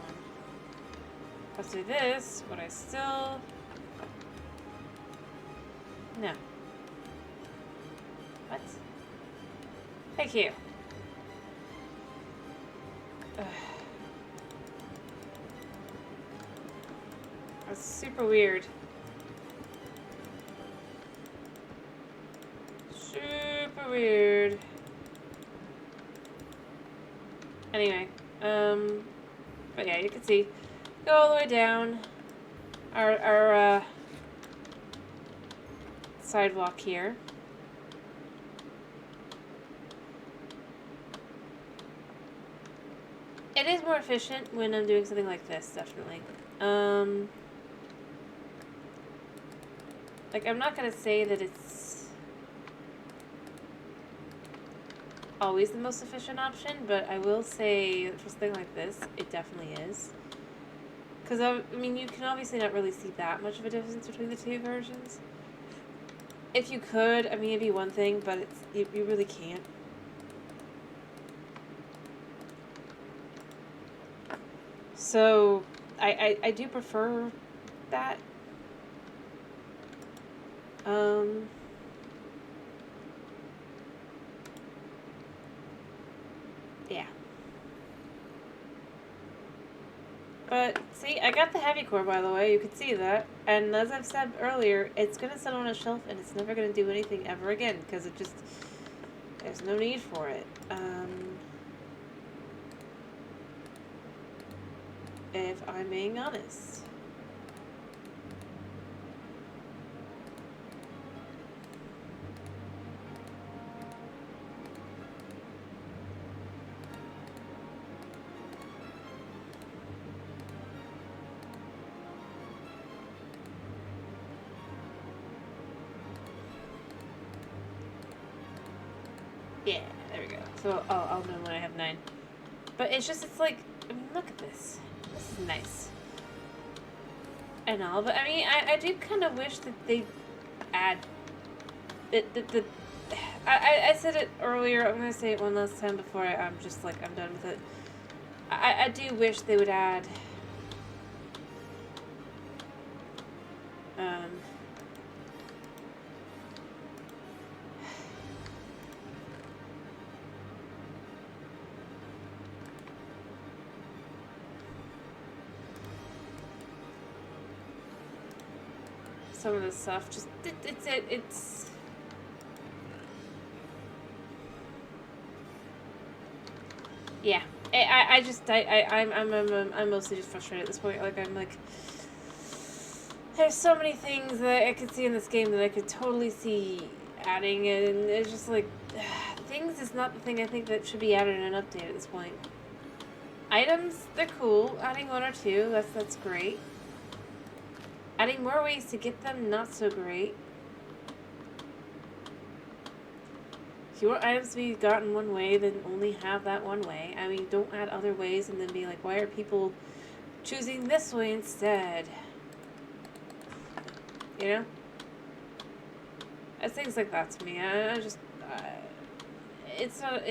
A: Let's do this, but I still... No. What? Thank you. Ugh. That's super weird. Super weird. Anyway, but yeah, you can see, go all the way down our sidewalk here. It is more efficient when I'm doing something like this, definitely. Like, I'm not gonna say that it's always the most efficient option, but I will say for something like this, it definitely is. Because, I mean, you can obviously not really see that much of a difference between the two versions. If you could, I mean, it'd be one thing, but you really can't. So, I do prefer that. Yeah. But, see, I got the heavy core, by the way, you could see that. And as I've said earlier, it's going to sit on a shelf and it's never going to do anything ever again, because it just, there's no need for it. If I'm being honest. Yeah, there we go. So I'll know when I have 9. But it's just, it's like, I mean, look at this. This is nice. And all, but I mean, I do kind of wish that they add the I said it earlier. I'm gonna say it one last time before I'm just like I'm done with it. I do wish they would add um, some of this stuff. Just it's. Yeah, I'm mostly just frustrated at this point. Like I'm like, there's so many things that I could see in this game that I could totally see adding, and it's just like, things is not the thing I think that should be added in an update at this point. Items, they're cool. Adding one or two, that's great. Adding more ways to get them, not so great. If you want items to be gotten one way, then only have that one way. I mean, don't add other ways and then be like, why are people choosing this way instead? You know? It's things like that to me. I just... it's not...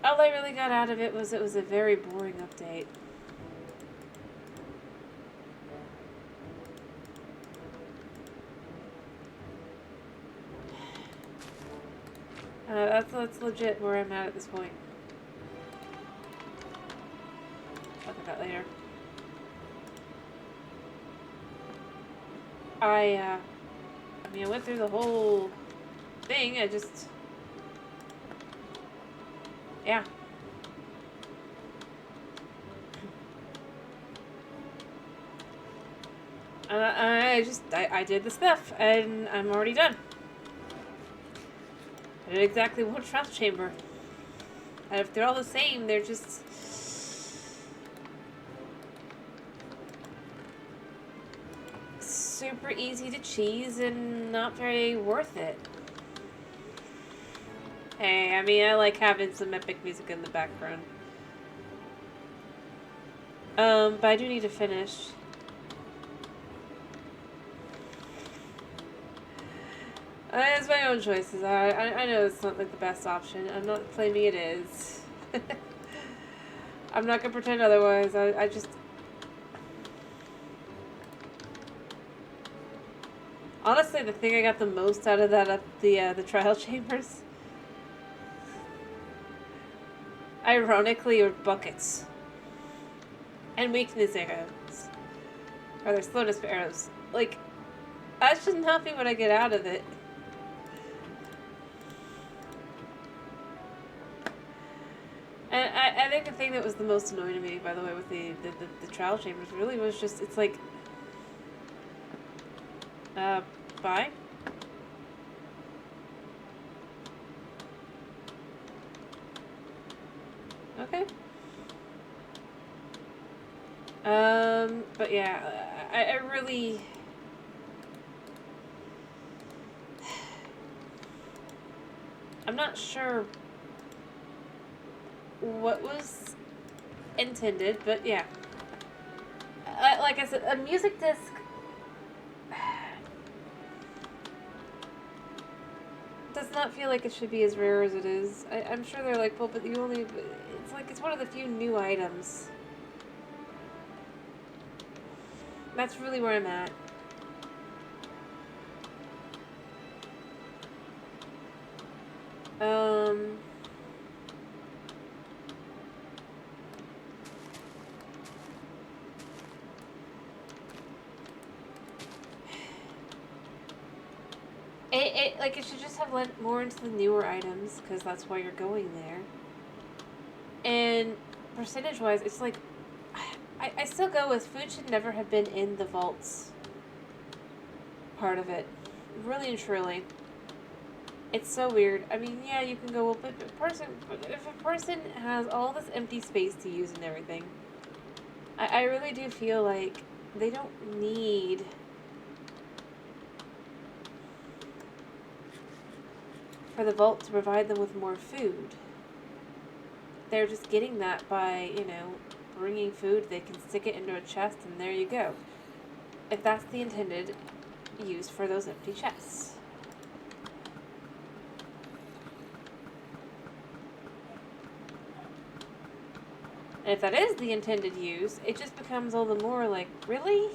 A: all I really got out of it was a very boring update. That's legit where I'm at this point. I'll look at that later. I mean, I went through the whole thing. I just... yeah. I did the stuff, and I'm already done. I did exactly one trial chamber. And if they're all the same, they're just... super easy to cheese and not very worth it. Hey, I mean, I like having some epic music in the background. But I do need to finish. It's my own choices. I know it's not like the best option. I'm not claiming it is. I'm not gonna pretend otherwise. I just... honestly, the thing I got the most out of that the trial chambers, ironically, are buckets and weakness arrows, or their slowness arrows. Like, that should not be what I get out of it. And I think the thing that was the most annoying to me, by the way, with the trial chambers really was just, it's like, bye? Okay. But yeah, I really... I'm not sure what was intended, but yeah. Like I said, a music disc... does not feel like it should be as rare as it is. I'm sure they're like, well, but you only... it's like, it's one of the few new items. That's really where I'm at. Like, it should just have lent more into the newer items, because that's why you're going there. And percentage-wise, it's like, I still go with food should never have been in the vaults part of it. Really and truly. It's so weird. I mean, yeah, you can go, but if a person has all this empty space to use and everything, I really do feel like they don't need... for the vault to provide them with more food. They're just getting that by, you know, bringing food. They can stick it into a chest, and there you go. If that's the intended use for those empty chests. And if that is the intended use, it just becomes all the more like, really?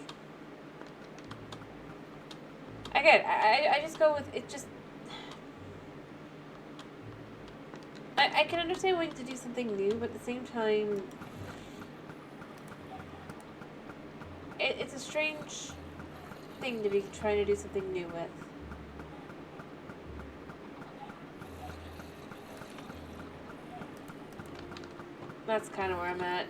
A: Again, I just go with, it just... I can understand wanting to do something new, but at the same time... It's a strange thing to be trying to do something new with. That's kind of where I'm at.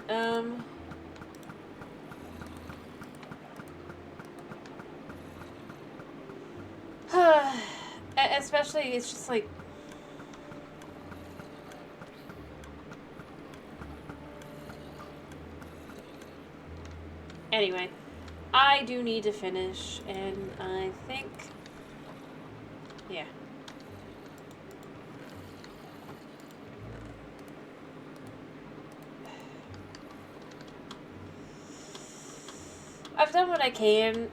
A: Especially, it's just like... Anyway, I do need to finish, and I think... Yeah. I've done what I can.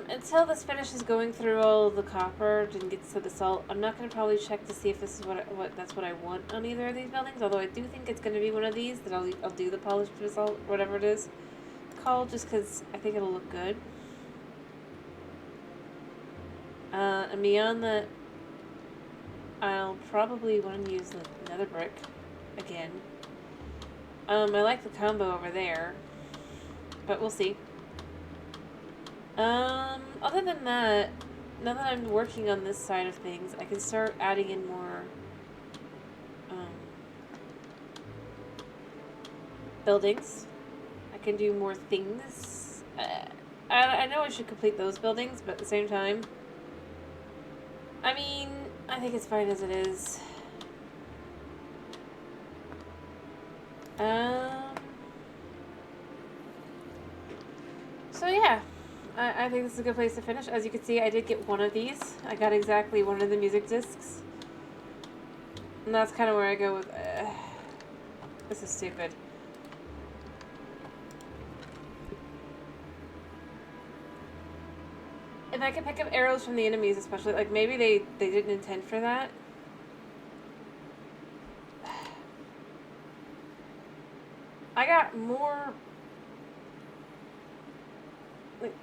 A: Until this finishes going through all the copper and gets to the salt, I'm not going to probably check to see if this is that's what I want on either of these buildings, although I do think it's going to be one of these that I'll do the polished basalt, whatever it is called, just because I think it'll look good. And beyond that, I'll probably want to use the nether brick again. I like the combo over there, but we'll see. Other than that, now that I'm working on this side of things, I can start adding in more, buildings. I can do more things. I know I should complete those buildings, but at the same time, I mean, I think it's fine as it is. So yeah. I think this is a good place to finish. As you can see, I did get one of these. I got exactly one of the music discs. And that's kind of where I go with... this is stupid. If I could pick up arrows from the enemies, especially, like, maybe they didn't intend for that. I got more... Like...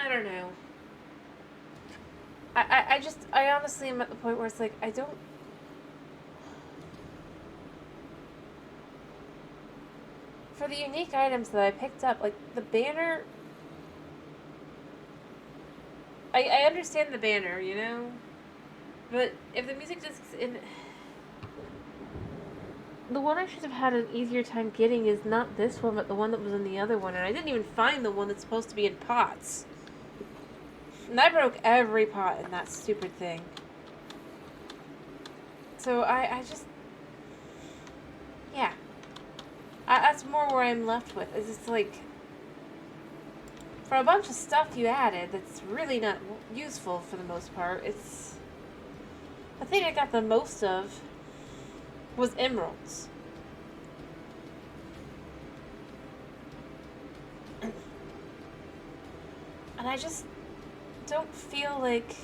A: I don't know. I honestly am at the point where it's like, I don't... For the unique items that I picked up, like, the banner... I understand the banner, you know? But if the music disc's in... The one I should have had an easier time getting is not this one, but the one that was in the other one. And I didn't even find the one that's supposed to be in pots. And I broke every pot in that stupid thing. So I just... Yeah. That's more where I'm left with. It's just like... For a bunch of stuff you added that's really not useful for the most part, it's... The thing I got the most of was emeralds. And I just don't feel like...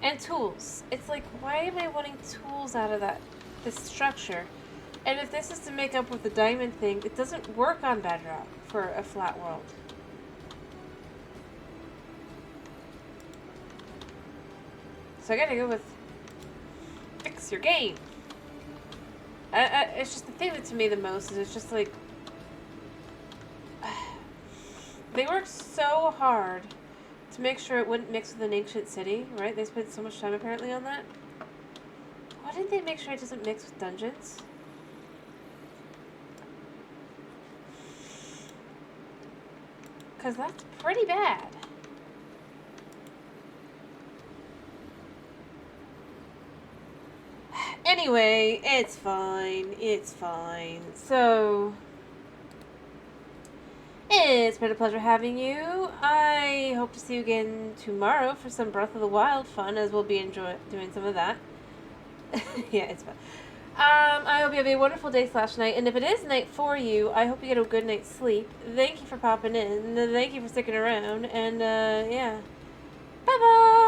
A: And tools. It's like, why am I wanting tools out of this structure? And if this is to make up with the diamond thing, it doesn't work on bedrock for a flat world. So I gotta go with fix your game. It's just the thing that to me the most is it's just like... They worked so hard to make sure it wouldn't mix with an ancient city, right? They spent so much time apparently on that. Why didn't they make sure it doesn't mix with dungeons? Because that's pretty bad. Anyway, it's fine. It's fine. So... It's been a pleasure having you. I hope to see you again tomorrow for some Breath of the Wild fun, as we'll be doing some of that. Yeah, it's fun. I hope you have a wonderful day / night, and if it is night for you, I hope you get a good night's sleep. Thank you for popping in. Thank you for sticking around, and yeah. Bye-bye!